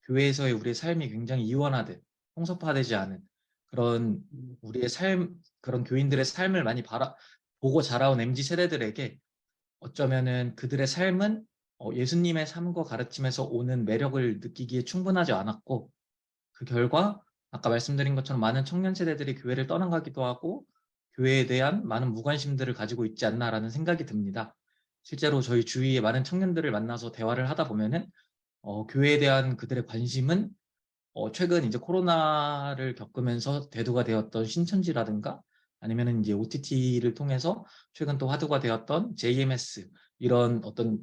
교회에서의 우리의 삶이 굉장히 이원화된, 통섭화되지 않은 그런 우리의 삶, 그런 교인들의 삶을 많이 보고 자라온 MZ 세대들에게 어쩌면은 그들의 삶은 예수님의 삶과 가르침에서 오는 매력을 느끼기에 충분하지 않았고, 그 결과 아까 말씀드린 것처럼 많은 청년 세대들이 교회를 떠나가기도 하고 교회에 대한 많은 무관심들을 가지고 있지 않나라는 생각이 듭니다. 실제로 저희 주위에 많은 청년들을 만나서 대화를 하다 보면은 교회에 대한 그들의 관심은 최근 이제 코로나를 겪으면서 대두가 되었던 신천지라든가 아니면은 이제 OTT를 통해서 최근 또 화두가 되었던 JMS, 이런 어떤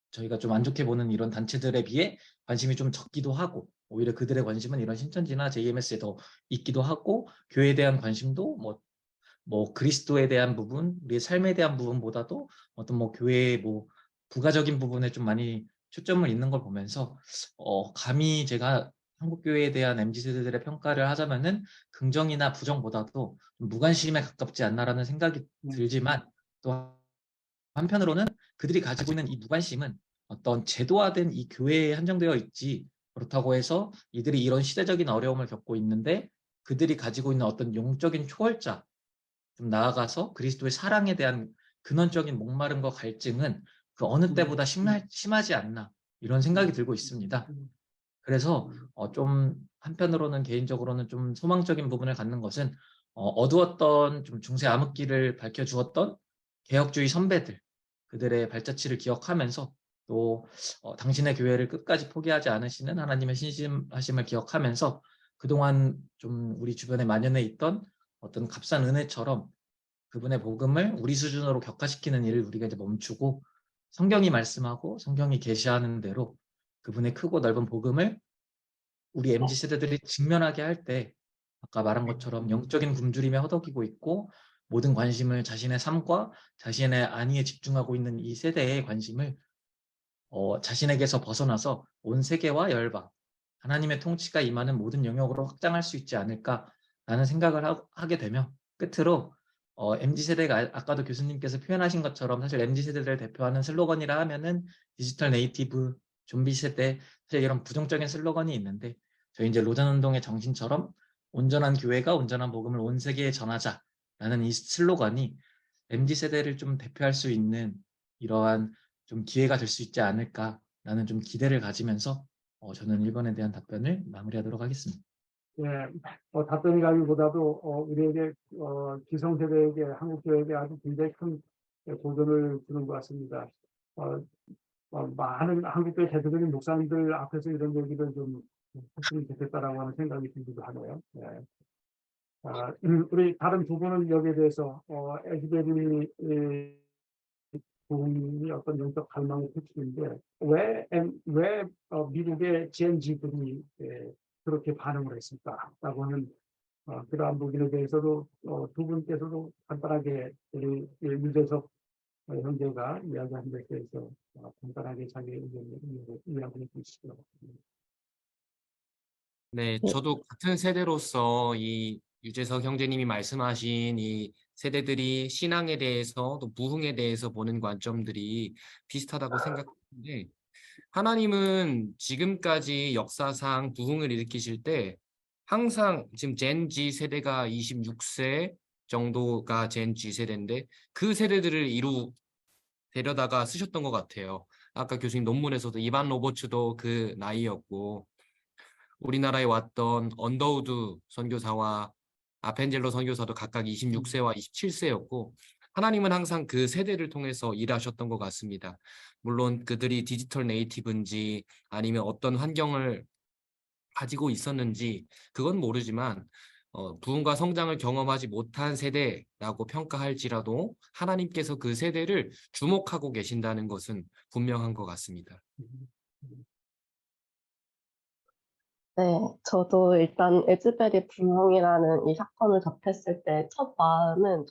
저희가 좀 안 좋게 보는 이런 단체들에 비해 관심이 좀 적기도 하고, 오히려 그들의 관심은 이런 신천지나 JMS에 더 있기도 하고, 교회에 대한 관심도 뭐 그리스도에 대한 부분, 우리의 삶에 대한 부분보다도 어떤 뭐 교회의 뭐 부가적인 부분에 좀 많이 초점을 있는 걸 보면서 감히 제가 한국 교회에 대한 MZ 세대들의 평가를 하자면은 긍정이나 부정보다도 좀 무관심에 가깝지 않나라는 생각이 들지만, 또 한편으로는 그들이 가지고 있는 이 무관심은 어떤 제도화된 이 교회에 한정되어 있지, 그렇다고 해서 이들이 이런 시대적인 어려움을 겪고 있는데 그들이 가지고 있는 어떤 영적인 초월자, 좀 나아가서 그리스도의 사랑에 대한 근원적인 목마름과 갈증은 그 어느 때보다 심하지 않나, 이런 생각이 들고 있습니다. 그래서 좀 한편으로는 개인적으로는 좀 소망적인 부분을 갖는 것은 어두웠던 좀 중세 암흑기를 밝혀주었던 개혁주의 선배들, 그들의 발자취를 기억하면서 또 당신의 교회를 끝까지 포기하지 않으시는 하나님의 신심하심을 기억하면서 그동안 좀 우리 주변에 만연해 있던 어떤 값싼 은혜처럼 그분의 복음을 우리 수준으로 격화시키는 일을 우리가 이제 멈추고, 성경이 말씀하고 성경이 계시하는 대로 그분의 크고 넓은 복음을 우리 MZ 세대들이 직면하게 할 때, 아까 말한 것처럼 영적인 굶주림에 허덕이고 있고 모든 관심을 자신의 삶과 자신의 안위에 집중하고 있는 이 세대의 관심을 자신에게서 벗어나서 온 세계와 열방, 하나님의 통치가 임하는 모든 영역으로 확장할 수 있지 않을까라는 생각을 하게 되며, 끝으로 MZ세대가 아까도 교수님께서 표현하신 것처럼 사실 MZ세대를 대표하는 슬로건이라 하면은 디지털 네이티브, 좀비 세대, 사실 이런 부정적인 슬로건이 있는데, 저희 이제 로잔운동의 정신처럼 온전한 교회가 온전한 복음을 온 세계에 전하자라는 이 슬로건이 MZ세대를 좀 대표할 수 있는 이러한 좀 기회가 될 수 있지 않을까라는 좀 기대를 가지면서 저는 1번에 대한 답변을 마무리하도록 하겠습니다. 예, 답변이라기보다도 우리에게 기성세대에게 한국교회에게 아주 굉장히 큰 도전을 주는 것 같습니다. 많은 한국교회 대표적인 목사님들 앞에서 이런 얘기를 좀 했으면 좋겠다라고 하는 생각이 들기도 하네요. 예. 우리 다른 두 분은 여기에 대해서 에즈베리 부분이 어떤 영적 갈망의 표출인데 왜 미국의 GNG들이 그렇게 반응을 했을까라고 하는 그러한 부분에 대해서도 두 분께서도 간단하게 우리 유재석 형제가 이야기한 것에 대해서 간단하게 자기 의견을 이야기해 주시기 바랍니다. 네, 저도 같은 세대로서 이 유재석 형제님이 말씀하신 이 세대들이 신앙에 대해서 또 부흥에 대해서 보는 관점들이 비슷하다고 생각하는데, 하나님은 지금까지 역사상 부흥을 일으키실 때 항상 지금 젠 Z 세대가 26세 정도가 젠 Z 세대인데 그 세대들을 데려다가 쓰셨던 것 같아요. 아까 교수님 논문에서도 이반 로버츠도 그 나이였고, 우리나라에 왔던 언더우드 선교사와 아펜젤로 선교사도 각각 26세와 27세였고, 하나님은 항상 그 세대를 통해서 일하셨던 것 같습니다. 물론 그들이 디지털 네이티브인지 아니면 어떤 환경을 가지고 있었는지 그건 모르지만 부흥과 성장을 경험하지 못한 세대라고 평가할지라도 하나님께서 그 세대를 주목하고 계신다는 것은 분명한 것 같습니다. 네, 저도 일단 에즈베리 부흥이라는 이 사건을 접했을 때 첫 마음은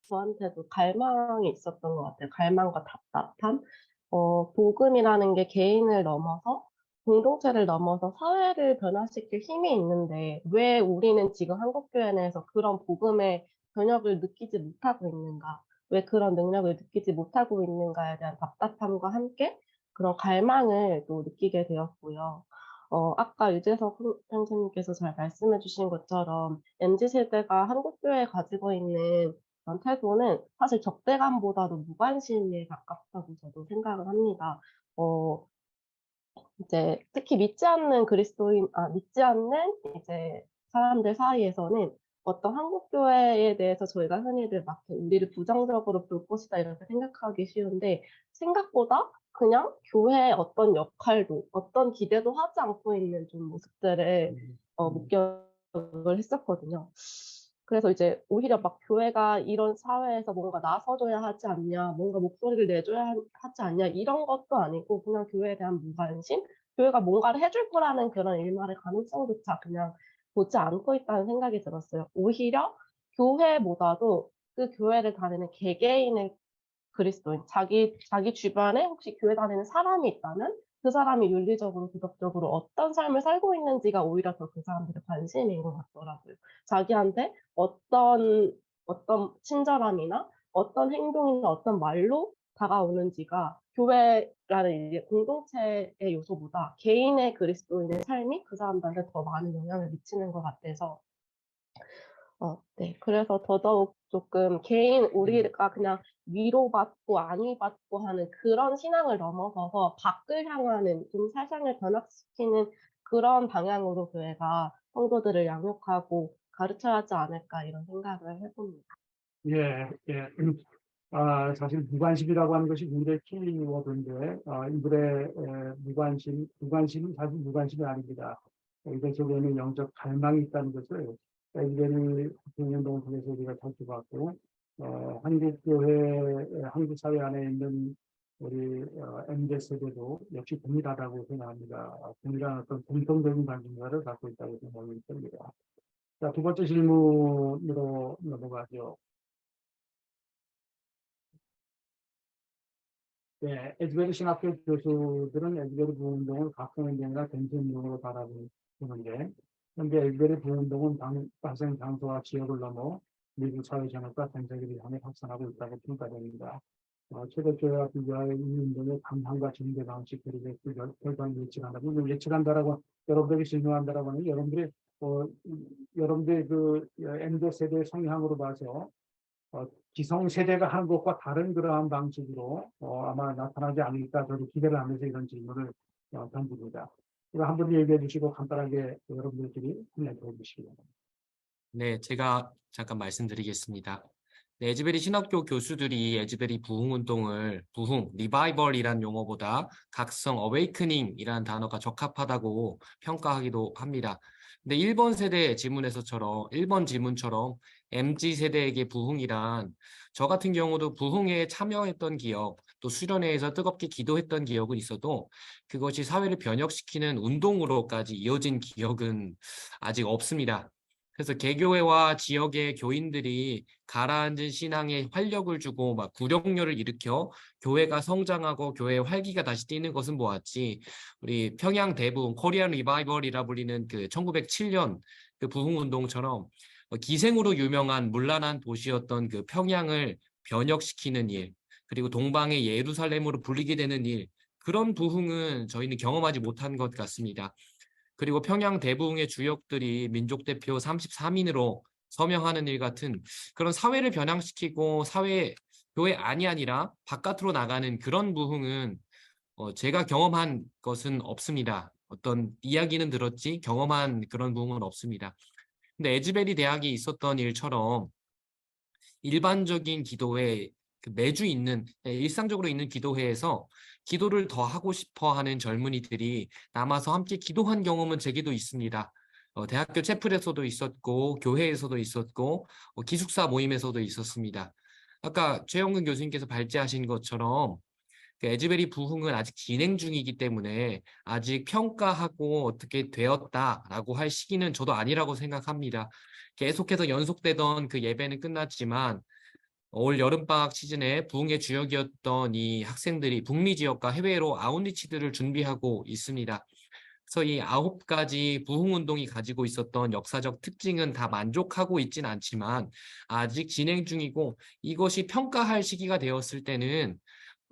저한테도 갈망이 있었던 것 같아요. 갈망과 답답함. 복음이라는 게 개인을 넘어서 공동체를 넘어서 사회를 변화시킬 힘이 있는데 왜 우리는 지금 한국교회 내에서 그런 복음의 변혁을 느끼지 못하고 있는가? 왜 그런 능력을 느끼지 못하고 있는가에 대한 답답함과 함께 그런 갈망을 또 느끼게 되었고요. 아까 유재석 형제님께서 잘 말씀해 주신 것처럼 MZ세대가 한국교회에 가지고 있는 그런 태도는 사실 적대감보다도 무관심에 가깝다고 저도 생각을 합니다. 이제 특히 믿지 않는 이제 사람들 사이에서는 어떤 한국교회에 대해서 저희가 흔히들 막 우리를 부정적으로 볼 것이다 이렇게 생각하기 쉬운데 생각보다 그냥 교회의 어떤 역할도 어떤 기대도 하지 않고 있는 좀 모습들을 목격을 했었거든요. 그래서 이제 오히려 막 교회가 이런 사회에서 뭔가 나서줘야 하지 않냐, 뭔가 목소리를 내줘야 하지 않냐 이런 것도 아니고 그냥 교회에 대한 무관심, 교회가 뭔가를 해줄 거라는 그런 일말의 가능성조차 그냥 보지 않고 있다는 생각이 들었어요. 오히려 교회보다도 그 교회를 다니는 개개인의 그리스도인, 자기 주변에 혹시 교회 다니는 사람이 있다면 그 사람이 윤리적으로, 도덕적으로 어떤 삶을 살고 있는지가 오히려 더 그 사람들의 관심인 것 같더라고요. 자기한테 어떤 친절함이나 어떤 행동이나 어떤 말로 다가오는지가 교회라는 이제 공동체의 요소보다 개인의 그리스도인의 삶이 그 사람들한테 더 많은 영향을 미치는 것 같아서 네. 그래서 더더욱 조금 우리가 그냥 위로받고 안위받고 하는 그런 신앙을 넘어서서 밖을 향하는 좀 세상을 변화시키는 그런 방향으로 교회가 성도들을 양육하고 가르쳐야 하지 않을까 이런 생각을 해봅니다. 예. 사실 무관심이라고 하는 것이 굉장히 키워드인데 이들의 무관심은 사실 무관심이 아닙니다. 이들 속에는 영적 갈망이 있다는 것을 에즈베리 국민운동을 통해서 우리가 살펴봤고 한국 사회 안에 있는 우리 MZ세대도 역시 동일하다고 생각합니다. 동일한 어떤 공통적인 관심사를 갖고 있다고 생각이 듭니다. 자, 두 번째 질문으로 넘어가죠. 네, 에즈베리 신학교 교수들은 에즈베리 부흥운동을 각성운동이나 갱신운동으로 바라보는데 현재 에즈베리 부흥운동은 발생 장소와 지역을 넘어 미국 사회 전역과 전 세계를 향해 확산하고 있다고 평가됩니다. 최대교회와 비교하여 이 운동의 방향과 전개 방식 그리고 결과를 예측한다고 예측한다라고 여러분들이 질문한다라고 하는 여러분들의 그 MZ 세대의 성향으로 봐서 기성 세대가 하는 것과 다른 그러한 방식으로 아마 나타나지 않을까 저도 기대를 하면서 이런 질문을 던집니다. 이거 한 번 얘기해 주시고 간단하게 여러분들끼리 설명해 주시기 바랍니다. 네, 제가 잠깐 말씀드리겠습니다. 네, 에즈베리 신학교 교수들이 에즈베리 부흥운동을 리바이벌이란 용어보다 각성, 어웨이크닝이라는 단어가 적합하다고 평가하기도 합니다. 근데 1번 질문처럼 MZ세대에게 부흥이란 저 같은 경우도 부흥회에 참여했던 기억, 또 수련회에서 뜨겁게 기도했던 기억은 있어도 그것이 사회를 변혁시키는 운동으로까지 이어진 기억은 아직 없습니다. 그래서 개교회와 지역의 교인들이 가라앉은 신앙에 활력을 주고 막 구령료를 일으켜 교회가 성장하고 교회의 활기가 다시 뛰는 것은 보았지. 우리 평양 대부흥 코리안 리바이벌이라 불리는 그 1907년 그 부흥운동처럼 기생으로 유명한 문란한 도시였던 그 평양을 변혁시키는 일, 그리고 동방의 예루살렘으로 불리게 되는 일, 그런 부흥은 저희는 경험하지 못한 것 같습니다. 그리고 평양 대부흥의 주역들이 민족대표 33인으로 서명하는 일 같은 그런 사회를 변화시키고 교회 안이 아니라 바깥으로 나가는 그런 부흥은 제가 경험한 것은 없습니다. 어떤 이야기는 들었지 경험한 그런 부흥은 없습니다. 근데 에즈베리 대학이 있었던 일처럼 일반적인 기도회, 매주 있는 일상적으로 있는 기도회에서 기도를 더 하고 싶어 하는 젊은이들이 남아서 함께 기도한 경험은 제게도 있습니다. 대학교 채플에서도 있었고 교회에서도 있었고 기숙사 모임에서도 있었습니다. 아까 최영근 교수님께서 발제하신 것처럼 그 에즈베리 부흥은 아직 진행 중이기 때문에 아직 평가하고 어떻게 되었다라고 할 시기는 저도 아니라고 생각합니다. 계속해서 연속되던 그 예배는 끝났지만 올 여름방학 시즌에 부흥의 주역이었던 이 학생들이 북미 지역과 해외로 아웃리치들을 준비하고 있습니다. 그래서 이 9가지 부흥운동이 가지고 있었던 역사적 특징은 다 만족하고 있진 않지만 아직 진행 중이고 이것이 평가할 시기가 되었을 때는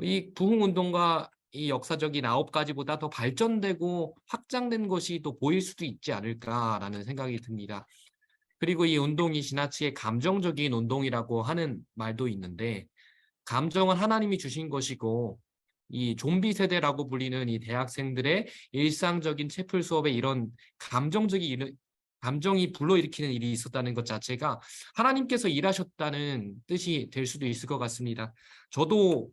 이 부흥운동과 이 역사적인 9가지보다 더 발전되고 확장된 것이 또 보일 수도 있지 않을까라는 생각이 듭니다. 그리고 이 운동이 지나치게 감정적인 운동이라고 하는 말도 있는데 감정은 하나님이 주신 것이고 이 좀비 세대라고 불리는 이 대학생들의 일상적인 채플 수업에 이런 감정이 불러일으키는 일이 있었다는 것 자체가 하나님께서 일하셨다는 뜻이 될 수도 있을 것 같습니다. 저도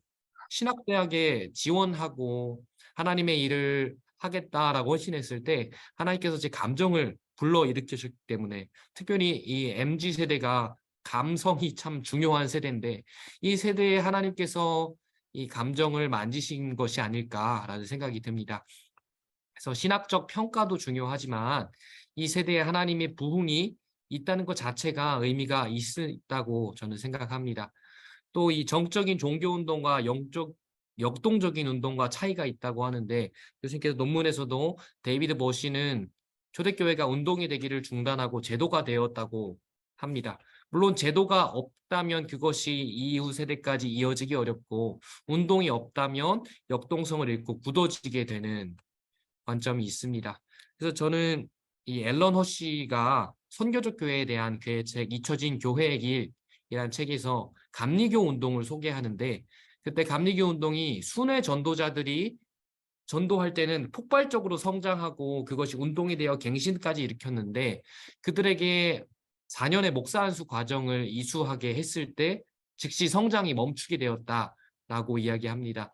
신학대학에 지원하고 하나님의 일을 하겠다라고 헌신했을 때 하나님께서 제 감정을 불러일으키셨기 때문에 특별히 이 MZ세대가 감성이 참 중요한 세대인데 이 세대에 하나님께서 이 감정을 만지신 것이 아닐까라는 생각이 듭니다. 그래서 신학적 평가도 중요하지만 이 세대에 하나님의 부흥이 있다는 것 자체가 의미가 있다고 저는 생각합니다. 또 이 정적인 종교운동과 역동적인 운동과 차이가 있다고 하는데 교수님께서 논문에서도 데이비드 머시는 초대교회가 운동이 되기를 중단하고 제도가 되었다고 합니다. 물론 제도가 없다면 그것이 이후 세대까지 이어지기 어렵고 운동이 없다면 역동성을 잃고 굳어지게 되는 관점이 있습니다. 그래서 저는 이 앨런 허쉬가 선교적 교회에 대한 그의 책 잊혀진 교회의 길이라는 책에서 감리교 운동을 소개하는데 그때 감리교 운동이 순회 전도자들이 전도할 때는 폭발적으로 성장하고 그것이 운동이 되어 갱신까지 일으켰는데 그들에게 4년의 목사 안수 과정을 이수하게 했을 때 즉시 성장이 멈추게 되었다라고 이야기합니다.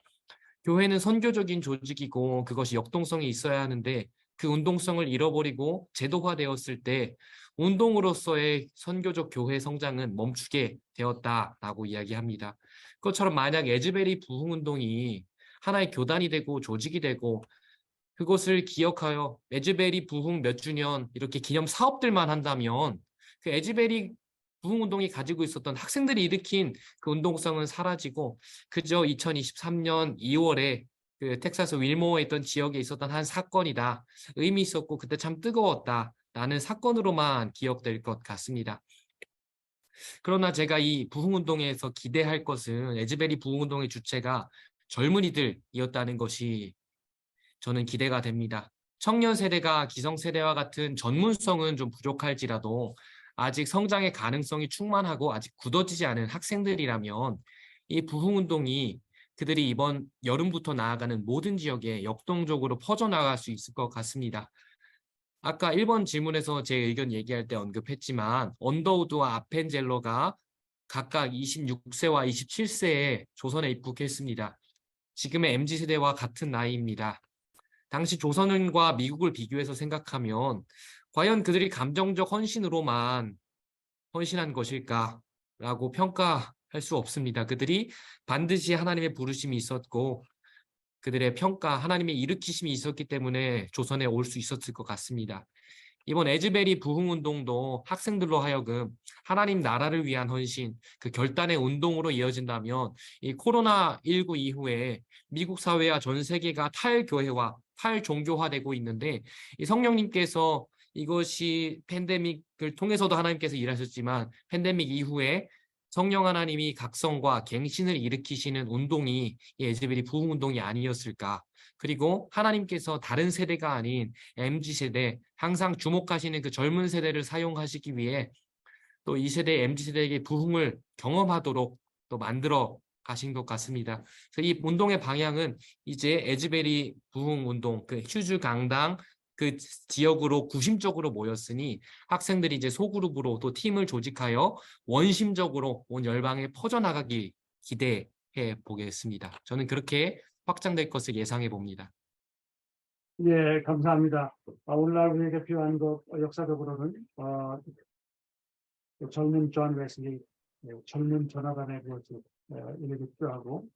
교회는 선교적인 조직이고 그것이 역동성이 있어야 하는데 그 운동성을 잃어버리고 제도화되었을 때 운동으로서의 선교적 교회 성장은 멈추게 되었다라고 이야기합니다. 그것처럼 만약 에즈베리 부흥운동이 하나의 교단이 되고 조직이 되고 그것을 기억하여 에즈베리 부흥 몇 주년 이렇게 기념 사업들만 한다면 그 에즈베리 부흥운동이 가지고 있었던 학생들이 일으킨 그 운동성은 사라지고 그저 2023년 2월에 그 텍사스 윌모어에 있던 지역에 있었던 한 사건이다. 의미 있었고 그때 참 뜨거웠다라는 사건으로만 기억될 것 같습니다. 그러나 제가 이 부흥운동에서 기대할 것은 에즈베리 부흥운동의 주체가 젊은이들이었다는 것이 저는 기대가 됩니다. 청년 세대가 기성 세대와 같은 전문성은 좀 부족할지라도 아직 성장의 가능성이 충만하고 아직 굳어지지 않은 학생들이라면 이 부흥운동이 그들이 이번 여름부터 나아가는 모든 지역에 역동적으로 퍼져나갈 수 있을 것 같습니다. 아까 1번 질문에서 제 의견 얘기할 때 언급했지만 언더우드와 아펜젤러가 각각 26세와 27세에 조선에 입국했습니다. 지금의 MZ세대와 같은 나이입니다. 당시 조선과 미국을 비교해서 생각하면 과연 그들이 감정적 헌신으로만 헌신한 것일까라고 평가할 수 없습니다. 그들이 반드시 하나님의 부르심이 있었고 그들의 평가, 하나님의 일으키심이 있었기 때문에 조선에 올 수 있었을 것 같습니다. 이번 에즈베리 부흥운동도 학생들로 하여금 하나님 나라를 위한 헌신, 그 결단의 운동으로 이어진다면 이 코로나19 이후에 미국 사회와 전 세계가 탈교회화, 탈종교화되고 있는데 이 성령님께서 이것이 팬데믹을 통해서도 하나님께서 일하셨지만 팬데믹 이후에 성령 하나님이 각성과 갱신을 일으키시는 운동이 이 에즈베리 부흥운동이 아니었을까. 그리고 하나님께서 다른 세대가 아닌 MZ세대, 항상 주목하시는 그 젊은 세대를 사용하시기 위해 또 이 세대 MZ세대에게 부흥을 경험하도록 또 만들어 가신 것 같습니다. 그래서 이 운동의 방향은 이제 에즈베리 부흥운동, 그 휴즈 강당 그 지역으로 구심적으로 모였으니 학생들이 이제 소그룹으로 또 팀을 조직하여 원심적으로 온 열방에 퍼져나가기 기대해 보겠습니다. 저는 그렇게 확장될 것을 예상해 봅니다. 예, 감사합니다. 오늘날 우리에게 필요한 것 역사적으로는 젊은 존 웨슬리, 젊은 조나단의 그것이 이렇게 필요하고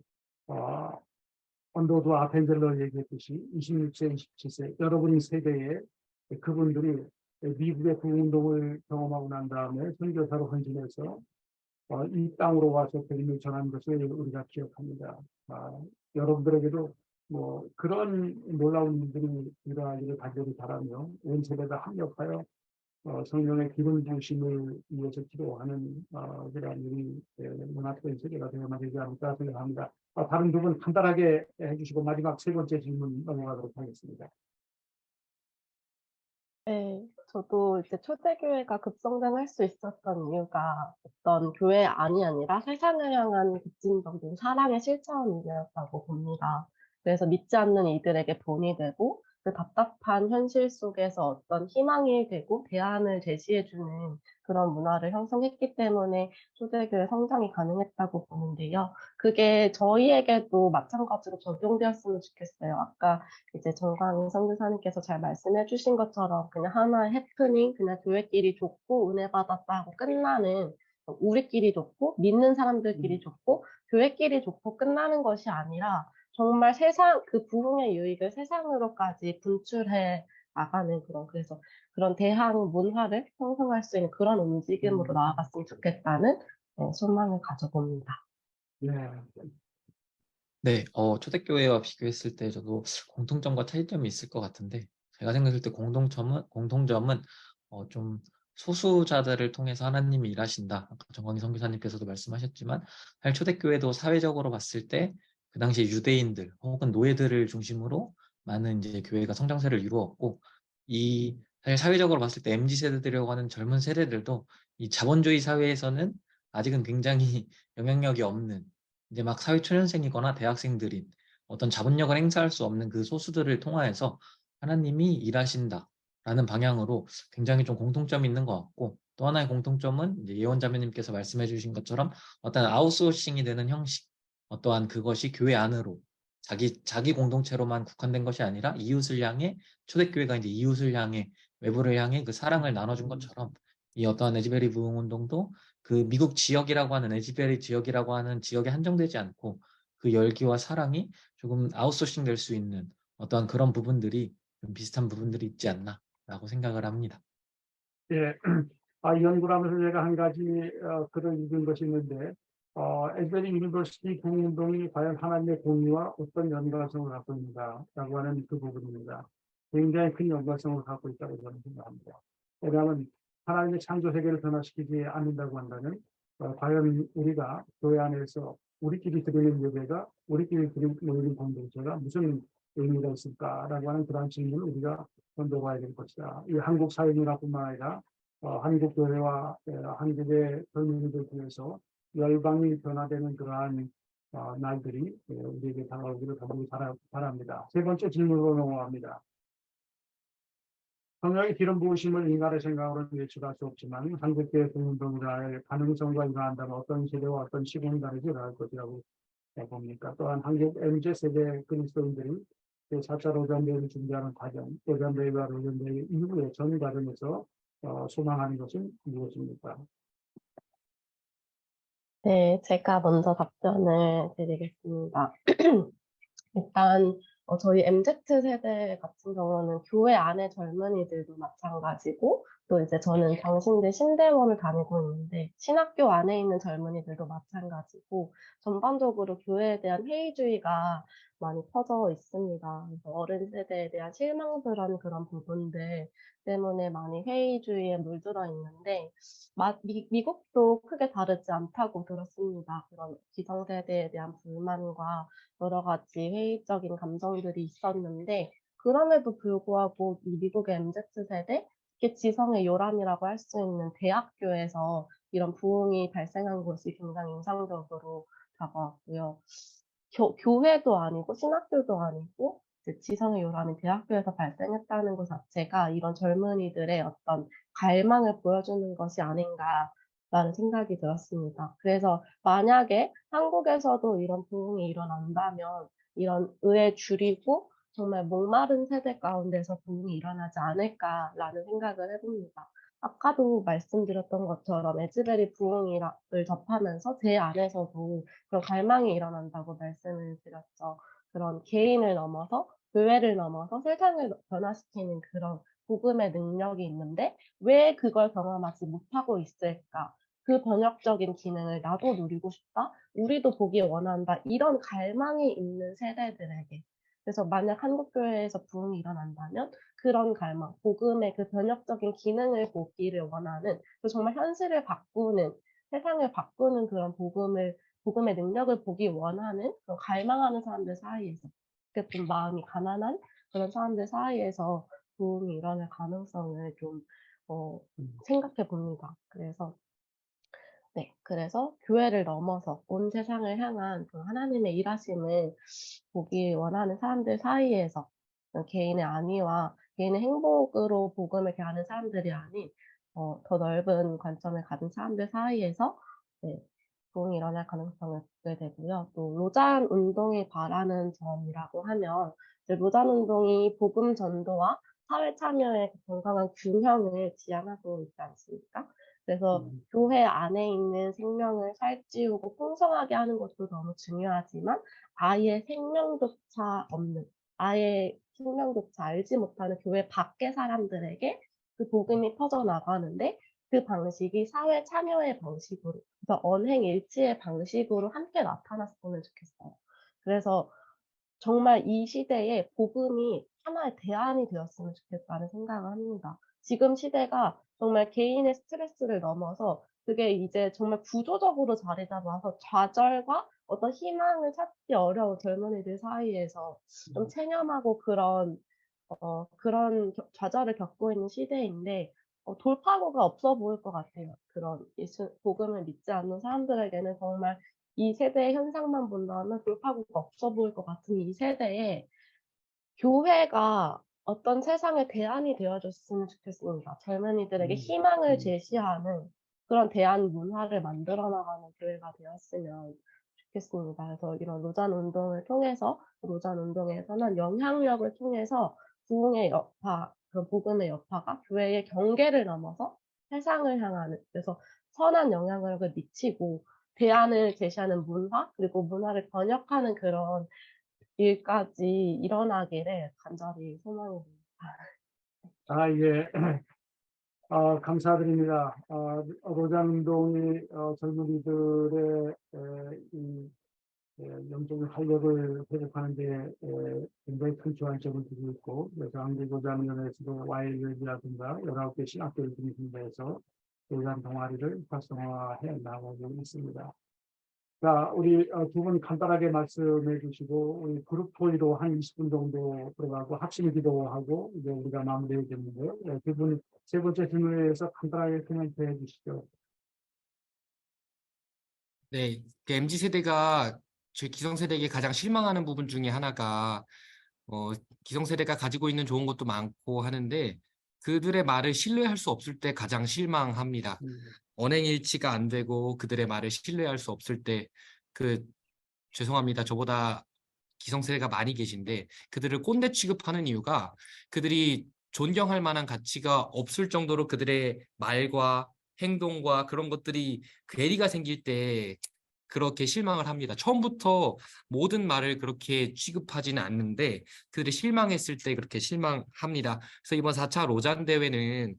언더도 아펜젤러 얘기했듯이 26세, 27세 여러분의 세대에 그분들이 미국의 부흥운동을 경험하고 난 다음에 선교사로 헌신해서 이 땅으로 와서 복음을 전하는 것을 우리가 기억합니다. 여러분들에게도 뭐 그런 놀라운 일들이 일어나기를 간절히 바라며 온 세대가 합력하여 성령의 기름 부으심을 위해서 기도하는 그런 우리 문화적인 세계가 되어야 되지 않을까 생각합니다. 다른 두 분 간단하게 해주시고 마지막 세 번째 질문 넘어가도록 하겠습니다. 네, 저도 이제 초대교회가 급성장할 수 있었던 이유가 어떤 교회 안이 아니라 세상을 향한 급진적인 사랑의 실천이었다고 봅니다. 그래서 믿지 않는 이들에게 본이 되고 그 답답한 현실 속에서 어떤 희망이 되고 대안을 제시해주는 그런 문화를 형성했기 때문에 초대교회 성장이 가능했다고 보는데요. 그게 저희에게도 마찬가지로 적용되었으면 좋겠어요. 아까 이제 정광희 선교사님께서 잘 말씀해 주신 것처럼 그냥 하나의 해프닝, 그냥 교회끼리 좋고 은혜 받았다 하고 끝나는 우리끼리 좋고 믿는 사람들끼리 좋고 교회끼리 좋고 끝나는 것이 아니라 정말 세상 그 부흥의 유익을 세상으로까지 분출해 나가는 그래서 그런 대항 문화를 형성할 수 있는 그런 움직임으로 나아갔으면 좋겠다는 소망을 가져봅니다. 네, 초대교회와 비교했을 때 저도 공통점과 차이점이 있을 것 같은데, 제가 생각할 때 공통점은 좀 소수자들을 통해서 하나님이 일하신다. 아까 정광희 선교사님께서도 말씀하셨지만, 사실 초대교회도 사회적으로 봤을 때 그 당시 유대인들 혹은 노예들을 중심으로 많은 이제 교회가 성장세를 이루었고, 사실 사회적으로 봤을 때 MZ 세대들이라고 하는 젊은 세대들도 이 자본주의 사회에서는 아직은 굉장히 영향력이 없는 이제 막 사회초년생이거나 대학생들인 어떤 자본력을 행사할 수 없는 그 소수들을 통하여서 하나님이 일하신다라는 방향으로 굉장히 좀 공통점이 있는 것 같고, 또 하나의 공통점은 이제 예원자매님께서 말씀해 주신 것처럼 어떤 아웃소싱이 되는 형식, 어떠한 그것이 교회 안으로 자기 공동체로만 국한된 것이 아니라 이웃을 향해, 초대교회가 이제 이웃을 향해, 외부를 향해 그 사랑을 나눠준 것처럼 이 어떠한 에즈베리 부흥운동도 그 미국 지역이라고 하는 에즈베리 지역이라고 하는 지역에 한정되지 않고 그 열기와 사랑이 조금 아웃소싱 될 수 있는 어떠한 그런 부분들이 좀 비슷한 부분들이 있지 않나라고 생각을 합니다. 예, 연구를 하면서 제가 한 가지 글을 읽은 것이 있는데 에즈베리 유니버시티 부흥운동이 과연 하나님의 공의와 어떤 연관성을 갖고 있는가라고 하는 그 부분입니다. 굉장히 큰 연관성을 갖고 있다고 저는 생각합니다. 왜냐하면 하나님의 창조 세계를 변화시키지 않는다고 한다면 과연 우리가 교회 안에서 우리끼리 드리는 예배가 우리끼리 드리는 공동체가 무슨 의미가 있을까라고 하는 그런 질문을 우리가 던져봐야 될 것이다. 이 한국 사회문화뿐만 아니라 한국 교회와 한국의 젊은이들 중에서 열방이 변화되는 그러한 날들이 우리에게 다가오기를 간절히 바랍니다. 세 번째 질문으로 넘어갑니다. 성령의 기름 부으심을 인간의 생각으로 예측할 수 없지만 한국교회 부흥운동의 가능성과 인정한다면 어떤 세대와 어떤 시공이 다르지 않을 것이라고 봅니까? 또한 한국 MZ세대 그리스도인들이 4차 로잔대회를 준비하는 과정, 로잔대회와 로잔대회 이후의 전 과정에서 소망하는 것은 무엇입니까? 네, 제가 먼저 답변을 드리겠습니다. 일단 저희 MZ세대 같은 경우는 교회 안에 젊은이들도 마찬가지고 또 이제 저는 경신대 신대원을 다니고 있는데 신학교 안에 있는 젊은이들도 마찬가지고 전반적으로 교회에 대한 회의주의가 많이 퍼져 있습니다. 그래서 어른 세대에 대한 실망스러운 그런 부분들 때문에 많이 회의주의에 물들어 있는데 미국도 크게 다르지 않다고 들었습니다. 그런 기성세대에 대한 불만과 여러 가지 회의적인 감정들이 있었는데 그럼에도 불구하고 이 미국의 MZ세대, 특히 지성의 요람이라고 할 수 있는 대학교에서 이런 부흥이 발생한 것이 굉장히 인상적으로 다가왔고요. 교회도 아니고 신학교도 아니고 이제 지성의 요람이 대학교에서 발생했다는 것 자체가 이런 젊은이들의 어떤 갈망을 보여주는 것이 아닌가라는 생각이 들었습니다. 그래서 만약에 한국에서도 이런 부흥이 일어난다면 이런 의에 줄이고 정말 목마른 세대 가운데서 부흥이 일어나지 않을까라는 생각을 해봅니다. 아까도 말씀드렸던 것처럼 에즈베리 부흥을 접하면서 제 안에서도 그런 갈망이 일어난다고 말씀을 드렸죠. 그런 개인을 넘어서 교회를 넘어서 세상을 변화시키는 그런 복음의 능력이 있는데 왜 그걸 경험하지 못하고 있을까? 그 번역적인 기능을 나도 누리고 싶다. 우리도 보기 원한다. 이런 갈망이 있는 세대들에게. 그래서 만약 한국교회에서 부흥이 일어난다면 그런 갈망, 복음의 그 번역적인 기능을 보기를 원하는, 정말 현실을 바꾸는, 세상을 바꾸는 그런 복음의 능력을 보기 원하는, 그런 갈망하는 사람들 사이에서, 좀 마음이 가난한 그런 사람들 사이에서 부흥이 일어날 가능성을 좀 생각해 봅니다. 그래서 교회를 넘어서 온 세상을 향한 그 하나님의 일하심을 보기 원하는 사람들 사이에서 개인의 안위와 개인의 행복으로 복음을 대하는 사람들이 아닌 더 넓은 관점을 가진 사람들 사이에서 부흥이 일어날 가능성을 보게 되고요. 또 로잔 운동이 바라는 점이라고 하면 이제 로잔 운동이 복음 전도와 사회 참여의 건강한 균형을 지향하고 있지 않습니까? 그래서 교회 안에 있는 생명을 살찌우고 풍성하게 하는 것도 너무 중요하지만 아예 생명조차 없는, 아예 생명조차 알지 못하는 교회 밖의 사람들에게 그 복음이 퍼져나가는데 그 방식이 사회 참여의 방식으로, 그래서 언행일치의 방식으로 함께 나타났으면 좋겠어요. 그래서 정말 이 시대에 복음이 하나의 대안이 되었으면 좋겠다는 생각을 합니다. 지금 시대가 정말 개인의 스트레스를 넘어서 그게 이제 정말 구조적으로 자리 잡아서 좌절과 어떤 희망을 찾기 어려운 젊은이들 사이에서 좀 체념하고 그런 좌절을 겪고 있는 시대인데 돌파구가 없어 보일 것 같아요. 그런 복음을 믿지 않는 사람들에게는 정말 이 세대의 현상만 본다면 돌파구가 없어 보일 것 같은 이 세대에 교회가 어떤 세상의 대안이 되어줬으면 좋겠습니다. 젊은이들에게 희망을 제시하는 그런 대안 문화를 만들어 나가는 교회가 되었으면 좋겠습니다. 그래서 이런 로잔 운동을 통해서, 로잔 운동에서는 영향력을 통해서 부흥의 여파, 그 복음의 여파가 교회의 경계를 넘어서 세상을 향하는, 그래서 선한 영향력을 미치고 대안을 제시하는 문화, 그리고 문화를 번역하는 그런 일까지 일어나기를 간절히 소망합니다. 예. 감사드립니다. 로잔 운동이 젊은이들의 영적인 활력을 회복하는 데 굉장히 큰 주안점을 두고 있고, 그래서 한국로잔위원회에서도 와일드라든가 19개 신학교를 중심으로 로잔 동아리를 활성화해 나가고 있습니다. 자, 우리 두 분 간단하게 말씀해 주시고, 우리 그룹 토의로 한 20분 정도 들어가고 합심 기도하고 이제 우리가 마무리하겠는데요. 두 분 세 번째 질문에 대해서 간단하게 코멘트 해 주시죠. 네, 그 MZ 세대가 저희 기성세대에게 가장 실망하는 부분 중에 하나가 기성세대가 가지고 있는 좋은 것도 많고 하는데 그들의 말을 신뢰할 수 없을 때 가장 실망합니다. 언행일치가 안 되고 그들의 말을 신뢰할 수 없을 때 죄송합니다. 저보다 기성세대가 많이 계신데 그들을 꼰대 취급하는 이유가 그들이 존경할 만한 가치가 없을 정도로 그들의 말과 행동과 그런 것들이 괴리가 생길 때 그렇게 실망을 합니다. 처음부터 모든 말을 그렇게 취급하지는 않는데 그들이 실망했을 때 그렇게 실망합니다. 그래서 이번 4차 로잔 대회는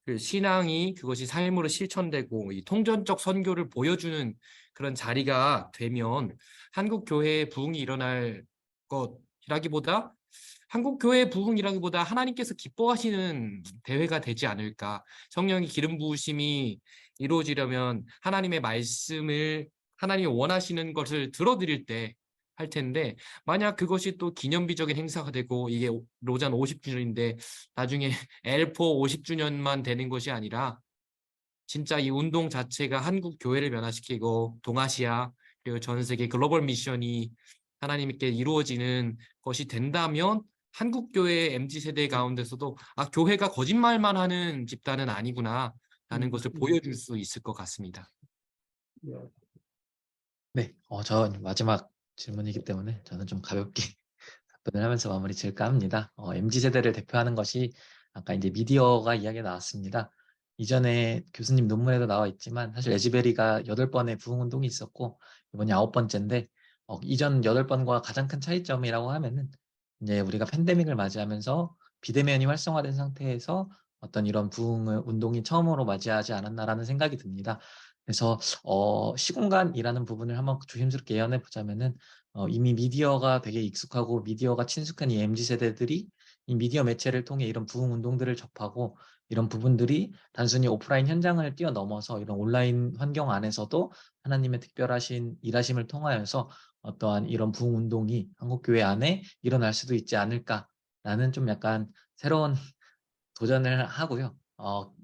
그 신앙이 그것이 삶으로 실천되고 이 통전적 선교를 보여주는 그런 자리가 되면 한국 교회의 부흥이 일어날 것이라기보다 한국 교회의 부흥이라기보다 하나님께서 기뻐하시는 대회가 되지 않을까. 성령의 기름 부으심이 이루어지려면 하나님의 말씀을 하나님이 원하시는 것을 들어드릴 때 할 텐데 만약 그것이 또 기념비적인 행사가 되고 이게 로잔 50주년인데 나중에 엘포 50주년만 되는 것이 아니라 진짜 이 운동 자체가 한국 교회를 변화시키고 동아시아 그리고 전 세계 글로벌 미션이 하나님께 이루어지는 것이 된다면 한국 교회의 MZ세대 가운데서도 아 교회가 거짓말만 하는 집단은 아니구나 라는 것을 보여줄 수 있을 것 같습니다. 네, 저 마지막 질문이기 때문에 저는 좀 가볍게 답변을 하면서 마무리 지을까 합니다. MZ세대를 대표하는 것이 아까 이제 미디어가 이야기가 나왔습니다. 이전에 교수님 논문에도 나와 있지만 사실 에즈베리가 8번의 부흥운동이 있었고 이번이 9번째인데 이전 8번과 가장 큰 차이점이라고 하면은 이제 우리가 팬데믹을 맞이하면서 비대면이 활성화된 상태에서 어떤 이런 운동이 처음으로 맞이하지 않았나라는 생각이 듭니다. 그래서 시공간이라는 부분을 한번 조심스럽게 예언해 보자면은 이미 미디어가 되게 익숙하고 미디어가 친숙한 이 MZ세대들이 이 미디어 매체를 통해 이런 부흥 운동들을 접하고 이런 부분들이 단순히 오프라인 현장을 뛰어넘어서 이런 온라인 환경 안에서도 하나님의 특별하신 일하심을 통하여서 어떠한 이런 부흥 운동이 한국교회 안에 일어날 수도 있지 않을까라는 좀 약간 새로운 도전을 하고요.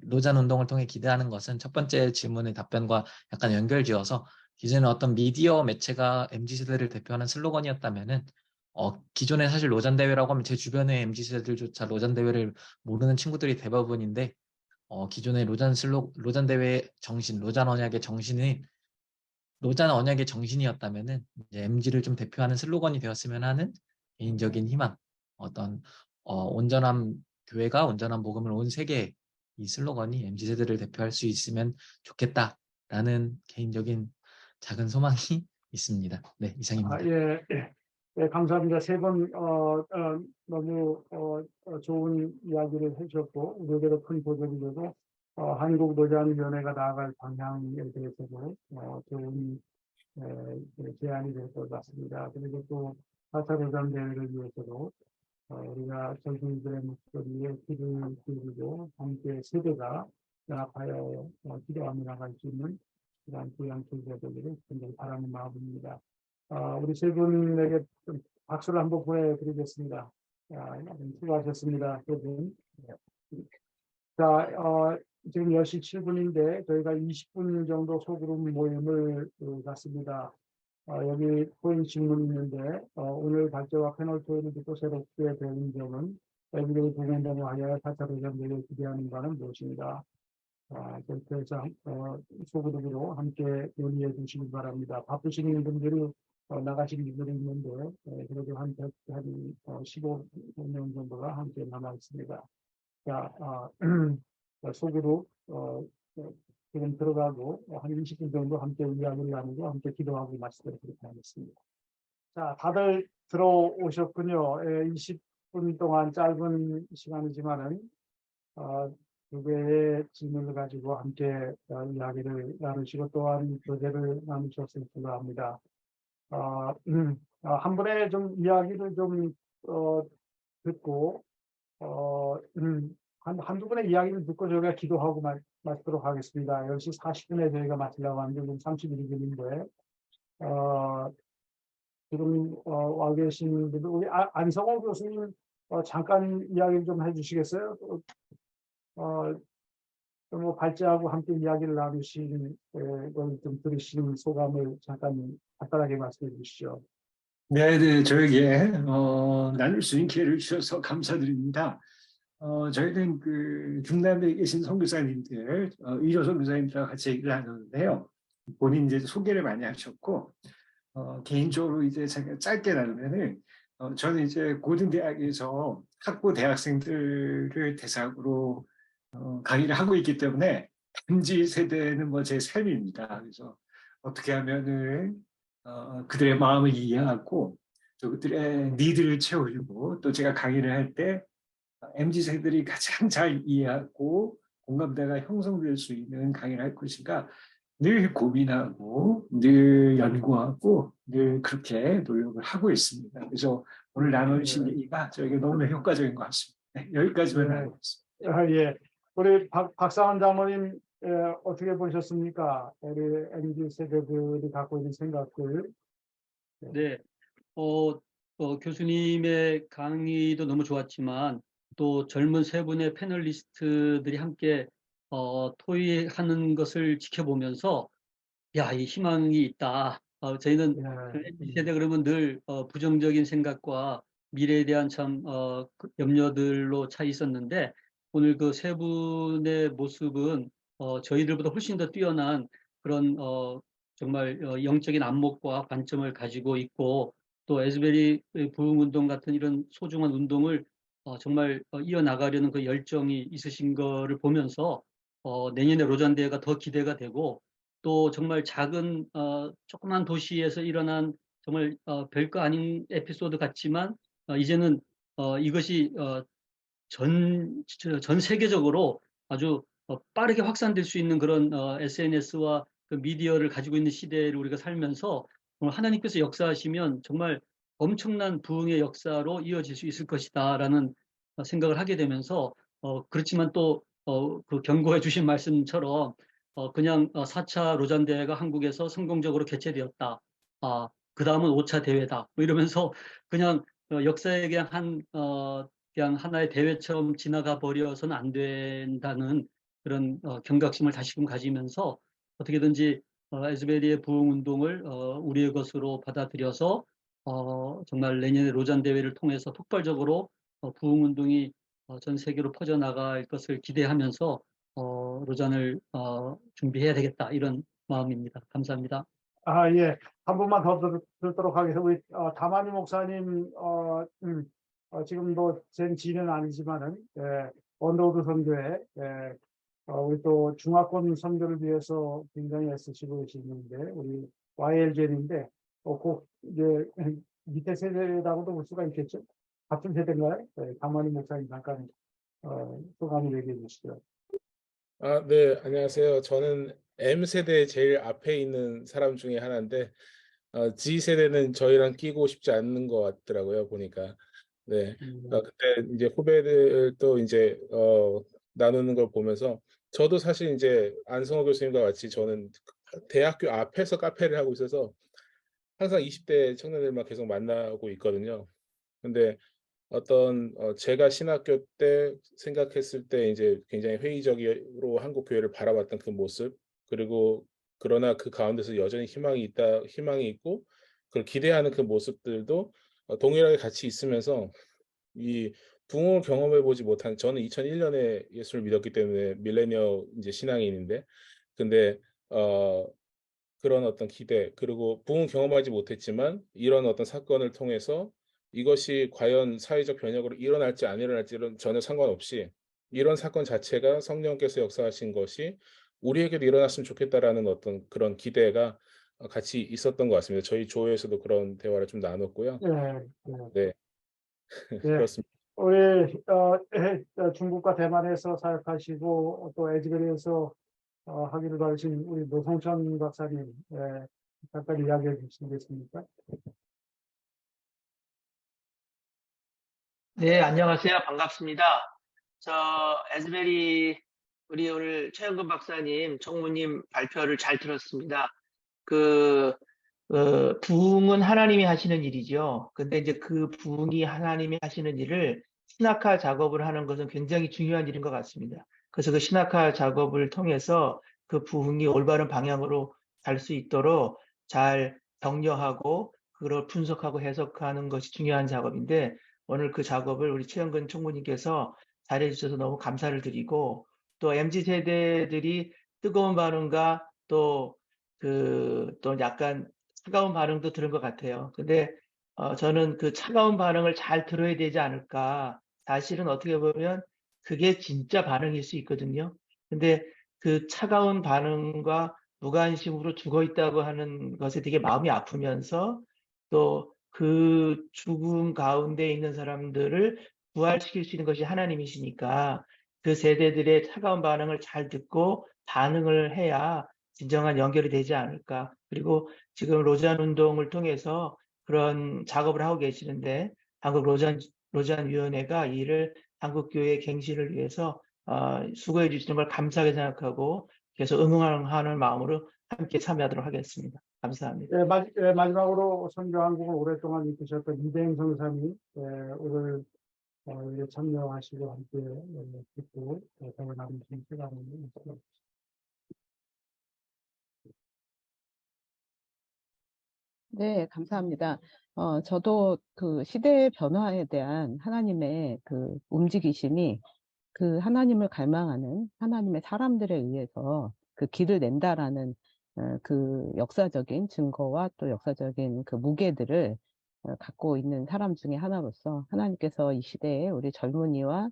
로잔 운동을 통해 기대하는 것은 첫 번째 질문의 답변과 약간 연결지어서 기존에 어떤 미디어 매체가 MZ세대를 대표하는 슬로건이었다면은 기존에 사실 로잔 대회라고 하면 제 주변의 MZ세대들조차 로잔 대회를 모르는 친구들이 대부분인데 기존의 로잔 대회의 정신, 로잔 언약의 정신이었다면은 이제 MZ를 좀 대표하는 슬로건이 되었으면 하는 개인적인 희망, 어떤 온전한 교회가 온전한 복음을 온 세계에 이 슬로건이 MZ세대를 대표할 수 있으면 좋겠다라는 개인적인 작은 소망이 있습니다. 네, 이상입니다. 예, 감사합니다. 세 분 너무 좋은 이야기를 해주셨고 우리대로 큰 도전이 되고 한국 로잔위원회가 나아갈 방향에 대해서도 좋은 제안이 될 것 같습니다. 그리고 또 4차 로잔 대회를 위해서도 우리가 젊은이들의 목소리에 귀를 기울이고 함께 세대가 연합하여 기도하며 나갈 수 있는 그런 귀한 계기가 되기를 굉장히 바라는 마음입니다. 우리 세 분에게 좀 박수를 한번 보내드리겠습니다. 수고하셨습니다. 세 분. 자, 지금 10시 7분인데 저희가 20분 정도 소그룹 모임을 갖습니다. 여기 포인 질문이 있는데 오늘 발제와 패널 토의를 듣고 새롭게 배운 점은 에브리데이 부흥운동을 하여 4차 로잔 대회를 기대하는 바는 무엇입니다. 그렇게 해서 소그룹으로 함께 논의해 주시기 바랍니다. 바쁘신 분들이 나가시는 분들이 있는데 그래도 한 15명 정도가 함께 남아 있습니다. 자, 소그룹 지금 들어가고 한 20분 정도 함께 이야기를 나누고 함께 기도하고 말씀을 그렇게 하겠습니다. 자, 다들 들어오셨군요. 20분 동안 짧은 시간이지만은 두 개의 질문을 가지고 함께 이야기를 나누시고 또한 교제를 나누셨을 줄 압니다. 한 번에 좀 이야기를 좀 듣고 한두 번의 이야기를 듣고 저희가 기도하고 마치도록 하겠습니다. 10시 40분에 저희가 마치려고 하는데 지금 31분인데 지금 와 계신 분들 우리 안성호 교수님 잠깐 이야기 좀 해주시겠어요? 뭐 발제하고 함께 이야기를 나누신 걸 좀 들으신 소감을 잠깐 간단하게 말씀해 주시죠. 네, 저에게 나눌 수 있는 기회를 주셔서 감사드립니다. 저희는 그 중남미에 계신 선교사님들, 이조 선교사님들과 같이 얘기를 하는데요. 본인 이제 소개를 많이 하셨고, 개인적으로 이제 제가 짧게 나누면은, 저는 이제 고등대학에서 학부 대학생들을 대상으로 강의를 하고 있기 때문에 MZ 세대는 뭐 제 삶입니다. 그래서 어떻게 하면은 그들의 마음을 이해하고 또 그들의 니드를 채우고 또 제가 강의를 할 때 MZ세들이 가장 잘 이해하고 공감대가 형성될 수 있는 강의를 할 것인가 늘 고민하고 늘 연구하고 늘 그렇게 노력을 하고 있습니다. 그래서 오늘 나누신 얘기가 저에게 너무나 효과적인 것 같습니다. 네, 여기까지만 네. 나누겠습니다. 예. 우리 박상환 장로님 어떻게 보셨습니까? 우리 MZ 세대들이 갖고 있는 생각들. 네, 교수님의 강의도 너무 좋았지만 또 젊은 세 분의 패널리스트들이 함께 토의하는 것을 지켜보면서 야, 이 희망이 있다. 저희는 이 세대 그러면 늘 부정적인 생각과 미래에 대한 참 그 염려들로 차 있었는데 오늘 그 세 분의 모습은 저희들보다 훨씬 더 뛰어난 그런 정말 영적인 안목과 관점을 가지고 있고 또 에즈베리 부흥운동 같은 이런 소중한 운동을 정말 이어나가려는 그 열정이 있으신 거를 보면서 내년에 로잔 대회가 더 기대가 되고 또 정말 작은 조그만 도시에서 일어난 정말 별거 아닌 에피소드 같지만 이제는 이것이 전 세계적으로 아주 빠르게 확산될 수 있는 그런 SNS와 그 미디어를 가지고 있는 시대를 우리가 살면서 오늘 하나님께서 역사하시면 정말 엄청난 부흥의 역사로 이어질 수 있을 것이다라는 생각을 하게 되면서 그렇지만 또 그 경고해 주신 말씀처럼 그냥 4차 로잔 대회가 한국에서 성공적으로 개최되었다. 그 다음은 5차 대회다. 뭐 이러면서 그냥 역사에 그냥 하나의 대회처럼 지나가 버려서는 안 된다는 그런 경각심을 다시금 가지면서 어떻게든지 에즈베리의 부흥운동을 우리의 것으로 받아들여서 정말 내년에 로잔 대회를 통해서 폭발적으로 부흥운동이 전 세계로 퍼져나갈 것을 기대하면서 로잔을 준비해야 되겠다 이런 마음입니다. 감사합니다. 예. 한 분만 더 듣도록 하겠습니다. 우리 다마니 목사님 지금도 제 지는 아니지만은 언더우드 선교회 우리 또 중화권 선교를 위해서 굉장히 애쓰시고 계시는데 우리 YLGN인데 꼭 이제 밑에 세대라고도 볼 수가 있겠죠. 같은 세대인가요? 다마니 목사님 잠깐 소감을 얘기해 주시죠. 네, 안녕하세요. 저는 M세대 제일 앞에 있는 사람 중에 하나인데 G세대는 저희랑 끼고 싶지 않는 것 같더라고요, 보니까. 네. 그때 이제 후배들도 이제 나누는 걸 보면서 저도 사실 이제 안성호 교수님과 같이 저는 대학교 앞에서 카페를 하고 있어서 항상 20대 청년들만 계속 만나고 있거든요. 근데 어떤 제가 신학교 때 생각했을 때 이제 굉장히 회의적으로 한국 교회를 바라봤던 그 모습, 그리고 그러나 그 가운데서 여전히 희망이 있고 그걸 기대하는 그 모습들도 동일하게 같이 있으면서 이 부흥을 경험해 보지 못한, 저는 2001년에 예수를 믿었기 때문에 밀레니얼 이제 신앙인인데, 근데 그런 어떤 기대, 그리고 부흥 경험하지 못했지만 이런 어떤 사건을 통해서 이것이 과연 사회적 변혁으로 일어날지 안 일어날지는 전혀 상관없이 이런 사건 자체가 성령께서 역사하신 것이 우리에게도 일어났으면 좋겠다라는 어떤 그런 기대가 같이 있었던 것 같습니다. 저희 조회에서도 그런 대화를 좀 나눴고요. 네. 그렇습니다. 우리 중국과 대만에서 사역하시고 또 에즈베리에서 하기를 바라신 우리 노성천 박사님 잠깐 이야기해 주시겠습니까? 네, 안녕하세요. 반갑습니다. 에즈베리 우리 오늘 최영근 박사님, 총무님 발표를 잘 들었습니다. 부흥은 하나님이 하시는 일이죠. 근데 이제 그 부흥이 하나님이 하시는 일을 신학화 작업을 하는 것은 굉장히 중요한 일인 것 같습니다. 그래서 그 신학화 작업을 통해서 그 부흥이 올바른 방향으로 갈 수 있도록 잘 격려하고 그걸 분석하고 해석하는 것이 중요한 작업인데, 오늘 그 작업을 우리 최영근 총무님께서 잘해 주셔서 너무 감사를 드리고, 또 MZ세대들이 뜨거운 반응과 또 약간 차가운 반응도 들은 것 같아요. 근데 저는 그 차가운 반응을 잘 들어야 되지 않을까. 사실은 어떻게 보면 그게 진짜 반응일 수 있거든요. 근데 그 차가운 반응과 무관심으로 죽어 있다고 하는 것에 되게 마음이 아프면서 또 그 죽음 가운데 있는 사람들을 부활시킬 수 있는 것이 하나님이시니까 그 세대들의 차가운 반응을 잘 듣고 반응을 해야 진정한 연결이 되지 않을까. 그리고 지금 로잔 운동을 통해서 그런 작업을 하고 계시는데 한국 로잔 위원회가 이 일을 한국 교회의 갱신을 위해서 수고해 주시는 걸 감사하게 생각하고 계속 응원하는 마음으로 함께 참여하도록 하겠습니다. 감사합니다. 마지막으로 선교 한국을 오랫동안 이끄셨던 이대행 선사님 오늘 참여하시고 함께 듣고 대화 나누신 시간을 주셨습니다. 네, 감사합니다. 저도 그 시대의 변화에 대한 하나님의 그 움직이심이 그 하나님을 갈망하는 하나님의 사람들에 의해서 그 길을 낸다라는 그 역사적인 증거와 또 역사적인 그 무게들을 갖고 있는 사람 중에 하나로서 하나님께서 이 시대에 우리 젊은이와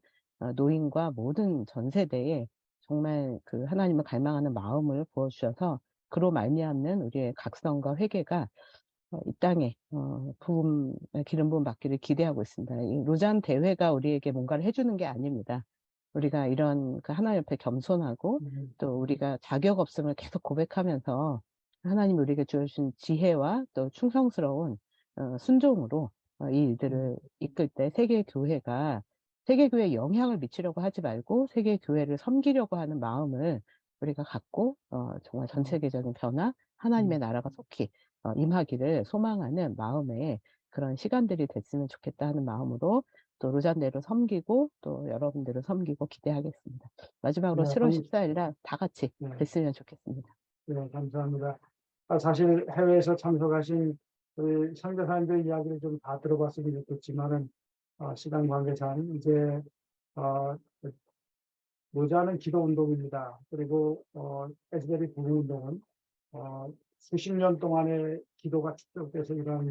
노인과 모든 전 세대에 정말 그 하나님을 갈망하는 마음을 부어주셔서 그로 말미암는 우리의 각성과 회개가 이 땅에 기름 부음 받기를 기대하고 있습니다. 이 로잔 대회가 우리에게 뭔가를 해주는 게 아닙니다. 우리가 이런 그 하나님 옆에 겸손하고 또 우리가 자격 없음을 계속 고백하면서 하나님 우리에게 주신 지혜와 또 충성스러운 순종으로 이 일들을 이끌 때 세계교회에 영향을 미치려고 하지 말고 세계교회를 섬기려고 하는 마음을 우리가 갖고 정말 전 세계적인 변화, 하나님의 나라가 속히 임하기를 소망하는 마음에 그런 시간들이 됐으면 좋겠다 하는 마음으로 또 로잔대로 섬기고 또 여러분들을 섬기고 기대하겠습니다. 마지막으로 7월 14일 날 다 같이 됐으면 좋겠습니다. 네, 감사합니다. 사실 해외에서 참석하신 우리 선교사님들 이야기를 좀 다 들어봤으면 좋겠지만은 시간 관계상 이제 로잔은 기도 운동입니다. 그리고 에즈베리 부흥 운동은 수십 년 동안의 기도가 축적돼서 이러한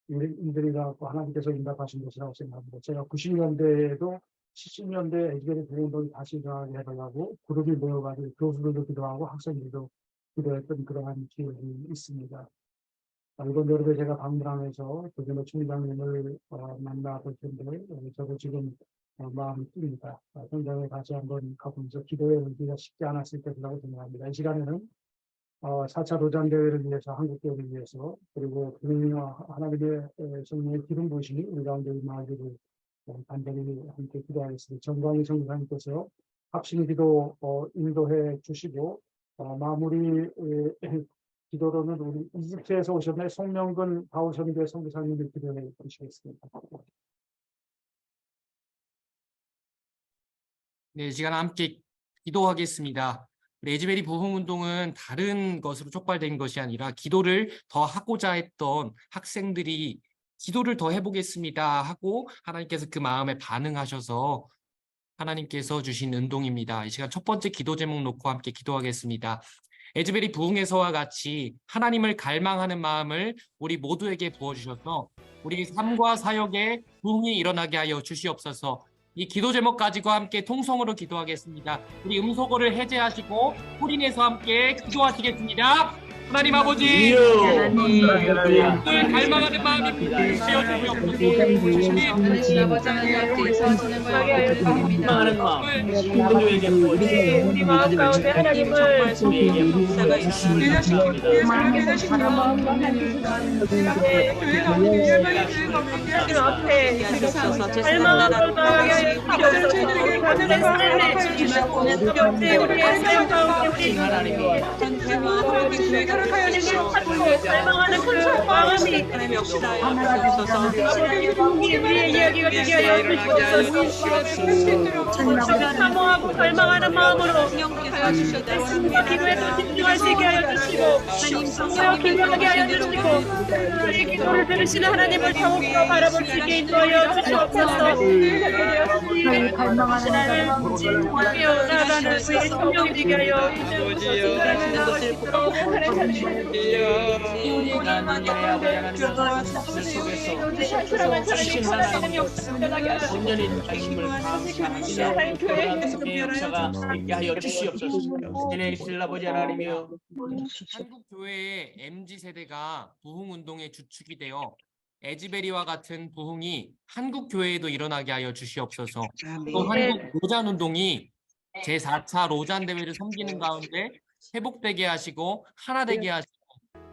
일들이 갖고 하나님께서 응답하신 것이라고 생각합니다. 제가 90년대에도 70년대 에즈베리 부흥 운동이 다시 일어나게 해달라고 그룹이 모여가지고 교수들도 기도하고 학생들도 기도했던 그러한 기억이 있습니다. 이번 여름에 제가 방문하면서 조준호 총장님을 만나볼 텐데 저도 지금 마음이 뜹니다. 현장에 다시 한번 가보면서 기도의 의지가 쉽지 않았을 때라고 생각합니다. 이 시간에는 4차 로잔 대회를 위해서 한국교회를 위해서 그리고 하나님의 성령의 기름 부으심이 우리 가운데 임하기를 간절히 함께 기도하겠습니다. 정광희 성교사님께서 합심 기도 인도해 주시고 마무리 기도로는 우리 이집트에서 오셨는 송명근 바오선교회 선교사님을 기도해 주시겠습니다. 네, 이 시간 함께 기도하겠습니다. 에즈베리 부흥 운동은 다른 것으로 촉발된 것이 아니라 기도를 더 하고자 했던 학생들이 기도를 더 해보겠습니다 하고 하나님께서 그 마음에 반응하셔서 하나님께서 주신 운동입니다. 이 시간 첫 번째 기도 제목 놓고 함께 기도하겠습니다. 에즈베리 부흥에서와 같이 하나님을 갈망하는 마음을 우리 모두에게 부어주셔서 우리 삶과 사역에 부흥이 일어나게 하여 주시옵소서. 이 기도 제목 가지고 함께 통성으로 기도하겠습니다. 우리 음소거를 해제하시고 소리내서 함께 기도하시겠습니다. 하나님 아버지, 하나님 갈망하는 마음이 부어주시옵소서. 하나님 아버지 하나님께서 진행하여 갈망하는 마음 우리 마음 가운데 하나님을 하나님 앞에 갈망하는 마음이 저희들에게 가능한 우리의 사역 가운데 우리 갈망하는 그 마음이 우리의 이야기가 되게 하여 주시옵소서. 사모하고 갈망하는 마음으로 말씀과 기도에서 집중할 수 있게 하여 주시고 성령을 기도하게 하여 주시고 우리의 기도를 들으시는 하나님을 더욱더 바라볼 수 있게 인도하여 주시옵소서. 하나님을 진정하며 나아가는 우리의 성령이 되게 하여 주시옵소서. 온전히 말씀을 감사하며 하나님의 역사가 있게 하여 주시옵소서. 진행하실 아버지 하나님이여, 한국 교회의 MZ 세대가 부흥 운동의 주축이 되어 에즈베리와 같은 부흥이 한국 교회에도 일어나게 하여 주시옵소서. 또 한국 로잔 운동이 제4차 로잔 대회를 섬기는 가운데 회복되게 하시고 하나 되게 하시고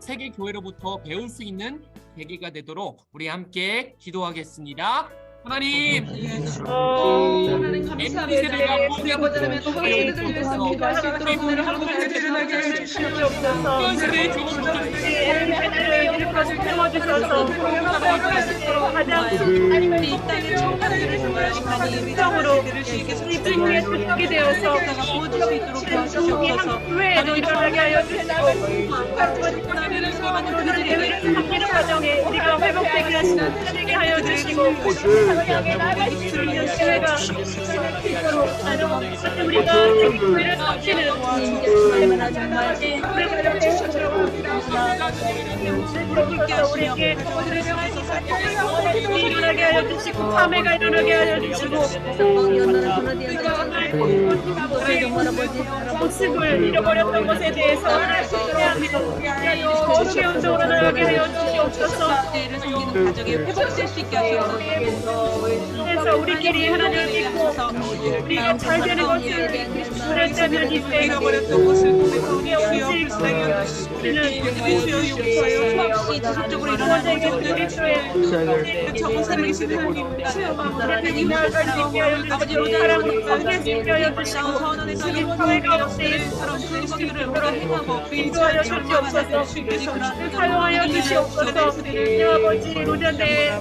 세계 교회로부터 배울 수 있는 계기가 되도록 우리 함께 기도하겠습니다. 하나님, 하나님 감사합니다. 우리 아버지 하나님 세대를 위해서 기도하실 분들을 한국에 드러나게 하여 주시옵소서. 세대를 여기까지 태워주셔서 가장 이 땅의 청년들을 성으로 이 분위기에 주축이 되어서 우리 한 교회에도 일어나게 하여 주시고 아버지 성으로 대회를 섬기는 과정에 우리가 회복되게 하시게 하여 주시고 향해 나갈 수 있는 교회가 우리가 교회를 섬기는 우리에게 일어나게 하여 주시고 화매가 일어나게 하여 주시고 모습을 잃어버렸던 것에 대해서 어떻게 운동으로 나가게 하여 주시옵소서. 회복될 수 있게 하시옵소서. 그래서 우리끼리 하나님을 믿고 우리가 잘 되는 것을 그랬다면 이때 잃어버렸던 것을 우리의 오직 우리는 수없이 지속적으로 일어나는 그리스도의 적은 삶을 시대합니다. 아버지 사랑으로 함께 하여 주시고 사원원에서 우리 사회가 없이 그런 것들을 행하고 인도하여 주시옵소서. 사용하여 주시옵소서. 아버지 로잔대에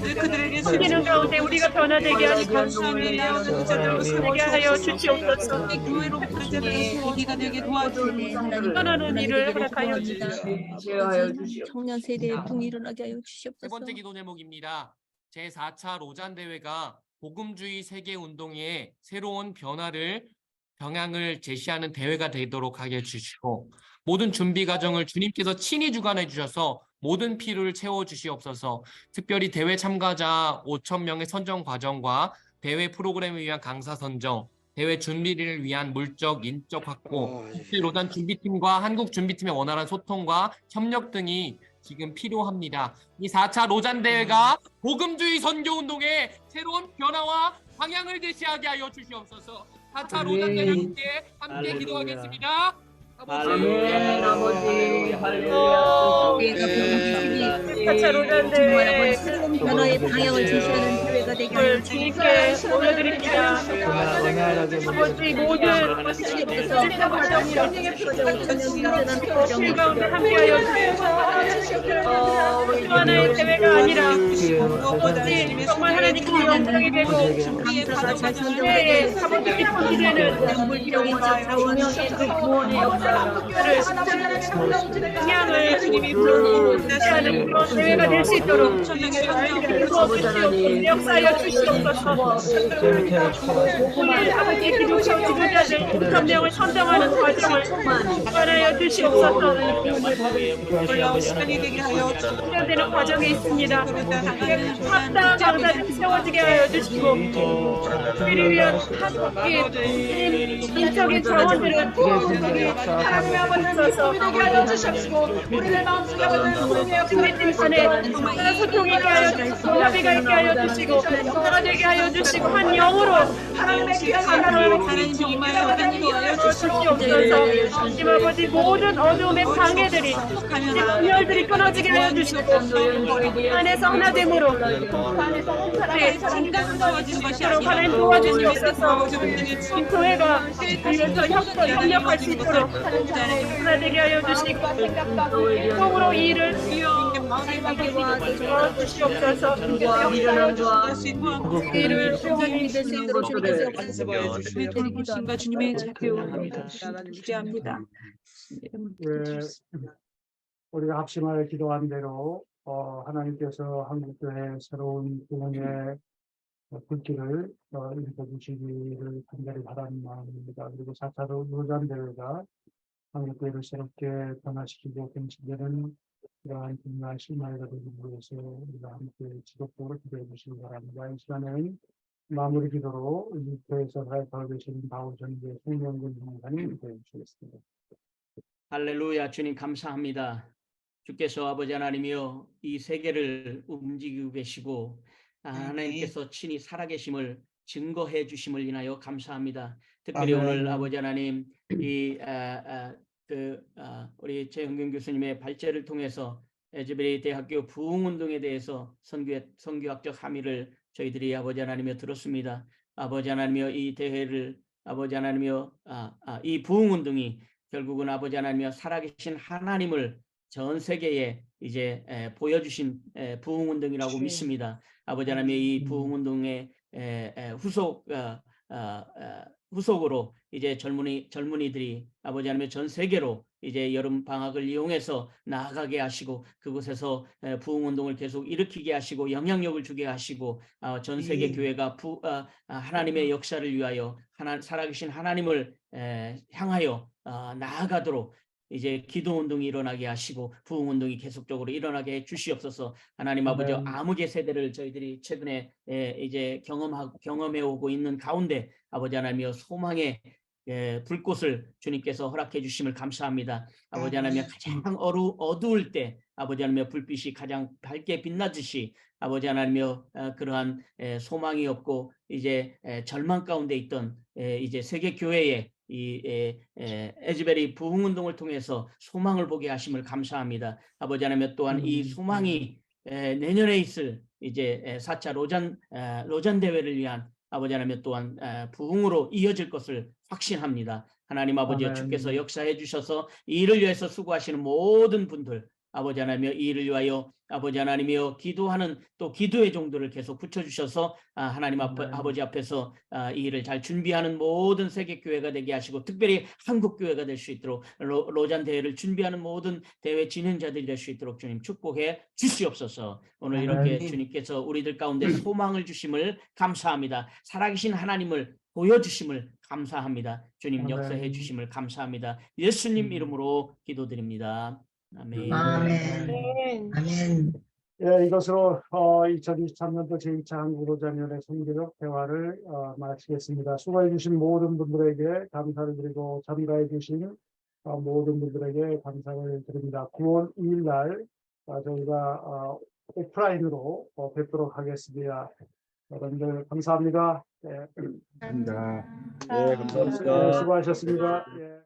숨기는 가운데 우리가 변화되게 하시고 되게 하여 주시옵소서. 교회로 계기가 되게 도와주시옵소서. 떠나는 일을 허락하여 주시옵소서. 청년 세대의 붕이 일어나게 하여 세 주시옵소서. 번째 기도 제목입니다. 제4차 로잔 대회가 복음주의 세계 운동의 새로운 방향을 제시하는 대회가 되도록 하게 해주시고 모든 준비 과정을 주님께서 친히 주관해 주셔서 모든 필요를 채워 주시옵소서. 특별히 대회 참가자 5,000명의 선정 과정과 대회 프로그램을 위한 강사 선정, 대회 준비를 위한 물적, 인적 확보, 국제 로잔 준비팀과 한국 준비팀의 원활한 소통과 협력 등이 지금 필요합니다. 이 4차 로잔 대회가 복음주의 선교 운동의 새로운 변화와 방향을 제시하게 하여 주시옵소서. 4차 로잔 대회와 함께 기도하겠습니다. 아버지, 새로운 변화의 방향을 제시하는 대회가 되게 하여 주님께 올려드립니다. 아버지 모든 실패 과정이라 가운데 함께하여 주시옵소서. 또 하나의 대회가 아니라 아버지 정말 하나님께 영광이 되고 새해 아버지 기쁨이 되는 물질적인 자원의 구원의 역사를 향을 주님이 불러주시는 그런 대회가 될 수 있도록 역사하여 주시옵소서. 오늘 아버지 기독교 지도자들 5,000명을 선정하는 과정을 주관하여 주시옵소서. 진행되는 과정에 있습니다. 합당한 강사를 세워지게 하여 주시고 우리를 위한 인적인 자원들은 하나님의 아버지로서 되게 하여 주시옵시고 우리들 마음속에 주님의 안에 소통이 있게 하여 주시고 협의가 있게 하여 주시고 하나 되게 하여 주시고 한 영으로 하나님의 귀한 하나님 정말 하나님이 하여 주시옵소서. 하나님 아버지 모든 어둠의 방해들이 분열들이 끊어지게 하여 주시고 안에서 하나됨으로 하나님 도와주시옵소서. 이 교회가 협력할 수 있도록 하나 되게 하여 주시고 통으로 이 일을 도와주시옵소서. 이를 공장이 될 수 있도록 주님께서 주님의 자비를 기대합니다. 우리가 합심하여 기도한 대로 하나님께서 한국교회 새로운 부흥의 불길을 일으켜주시기를 간절히 바라는 마음입니다. 그리고 4차 로잔 대회가 한국교회를 새롭게 변화시키고 경신되는 그러한 분야의 실마리가 되기 위해서 우리가 함께 지속적으로 기도해 주시기 바랍니다. 이 시간에는 마무리 기도로 이 교회에서 활동하고 계시는 바울전교회 송명근 목사님 기도해 주시겠습니다. 할렐루야. 주님 감사합니다. 주께서 아버지 하나님이여 이 세계를 움직이고 계시고 하나님께서 친히 살아계심을 증거해 주심을 인하여 감사합니다. 특별히 아멘. 오늘 아버지 하나님 우리 최영균 교수님의 발제를 통해서 에즈베리 대학교 부흥운동에 대해서 선교학적 함의를 저희들이 아버지 하나님이여 들었습니다. 아버지 하나님이여 이 대회를 아버지 하나님이여 이 부흥운동이 결국은 아버지 하나님이여 살아계신 하나님을 전 세계에 이제 보여주신 부흥운동이라고 믿습니다. 아버지 하나님의 이 부흥운동의 후속으로 이제 젊은이들이 아버지 하나님의 전 세계로 이제 여름 방학을 이용해서 나아가게 하시고 그곳에서 부흥운동을 계속 일으키게 하시고 영향력을 주게 하시고 전 세계 교회가 하나님의 역사를 위하여 살아계신 하나님을 향하여 나아가도록 이제 기도운동이 일어나게 하시고 부흥운동이 계속적으로 일어나게 해 주시옵소서. 하나님 아버지 암흑의 세대를 저희들이 최근에 이제 경험해 오고 있는 가운데 아버지 하나님이여 소망의 불꽃을 주님께서 허락해 주심을 감사합니다. 아버지 하나님 가장 어두울 때 아버지 하나님 불빛이 가장 밝게 빛나듯이 아버지 하나님이여 그러한 소망이 없고 이제 절망 가운데 있던 이제 세계 교회에 이 에즈베리 부흥운동을 통해서 소망을 보게 하심을 감사합니다. 아버지 하나님 또한 이 소망이 내년에 있을 이제 4차 로잔 대회를 위한 아버지 하나님 또한 부흥으로 이어질 것을 확신합니다. 하나님 아버지 주께서 역사해 주셔서 이 일을 위해서 수고하시는 모든 분들 아버지 하나님이여 이 일을 위하여 아버지 하나님이여 기도하는 또 기도의 종들을 계속 붙여주셔서 하나님 아버지 앞에서 이 일을 잘 준비하는 모든 세계교회가 되게 하시고 특별히 한국교회가 될 수 있도록 로잔 대회를 준비하는 모든 대회 진행자들이 될 수 있도록 주님 축복해 주시옵소서. 오늘 이렇게 주님께서 우리들 가운데 소망을 주심을 감사합니다. 살아계신 하나님을 보여주심을 감사합니다. 주님 역사해 주심을 감사합니다. 예수님 이름으로 기도드립니다. 아멘. 아멘. 예, 이것으로 2023년도 제2차 한국로잔연의 선교적 대화를 마치겠습니다. 수고해 주신 모든 분들에게 감사를 드리고 참가해 주신 모든 분들에게 감사를 드립니다. 9월 2일 날 저희가 오프라인으로 뵙도록 하겠습니다. 여러분들 감사합니다. 네. 감사합니다. 네, 감사합니다. 수고하셨습니다. 예.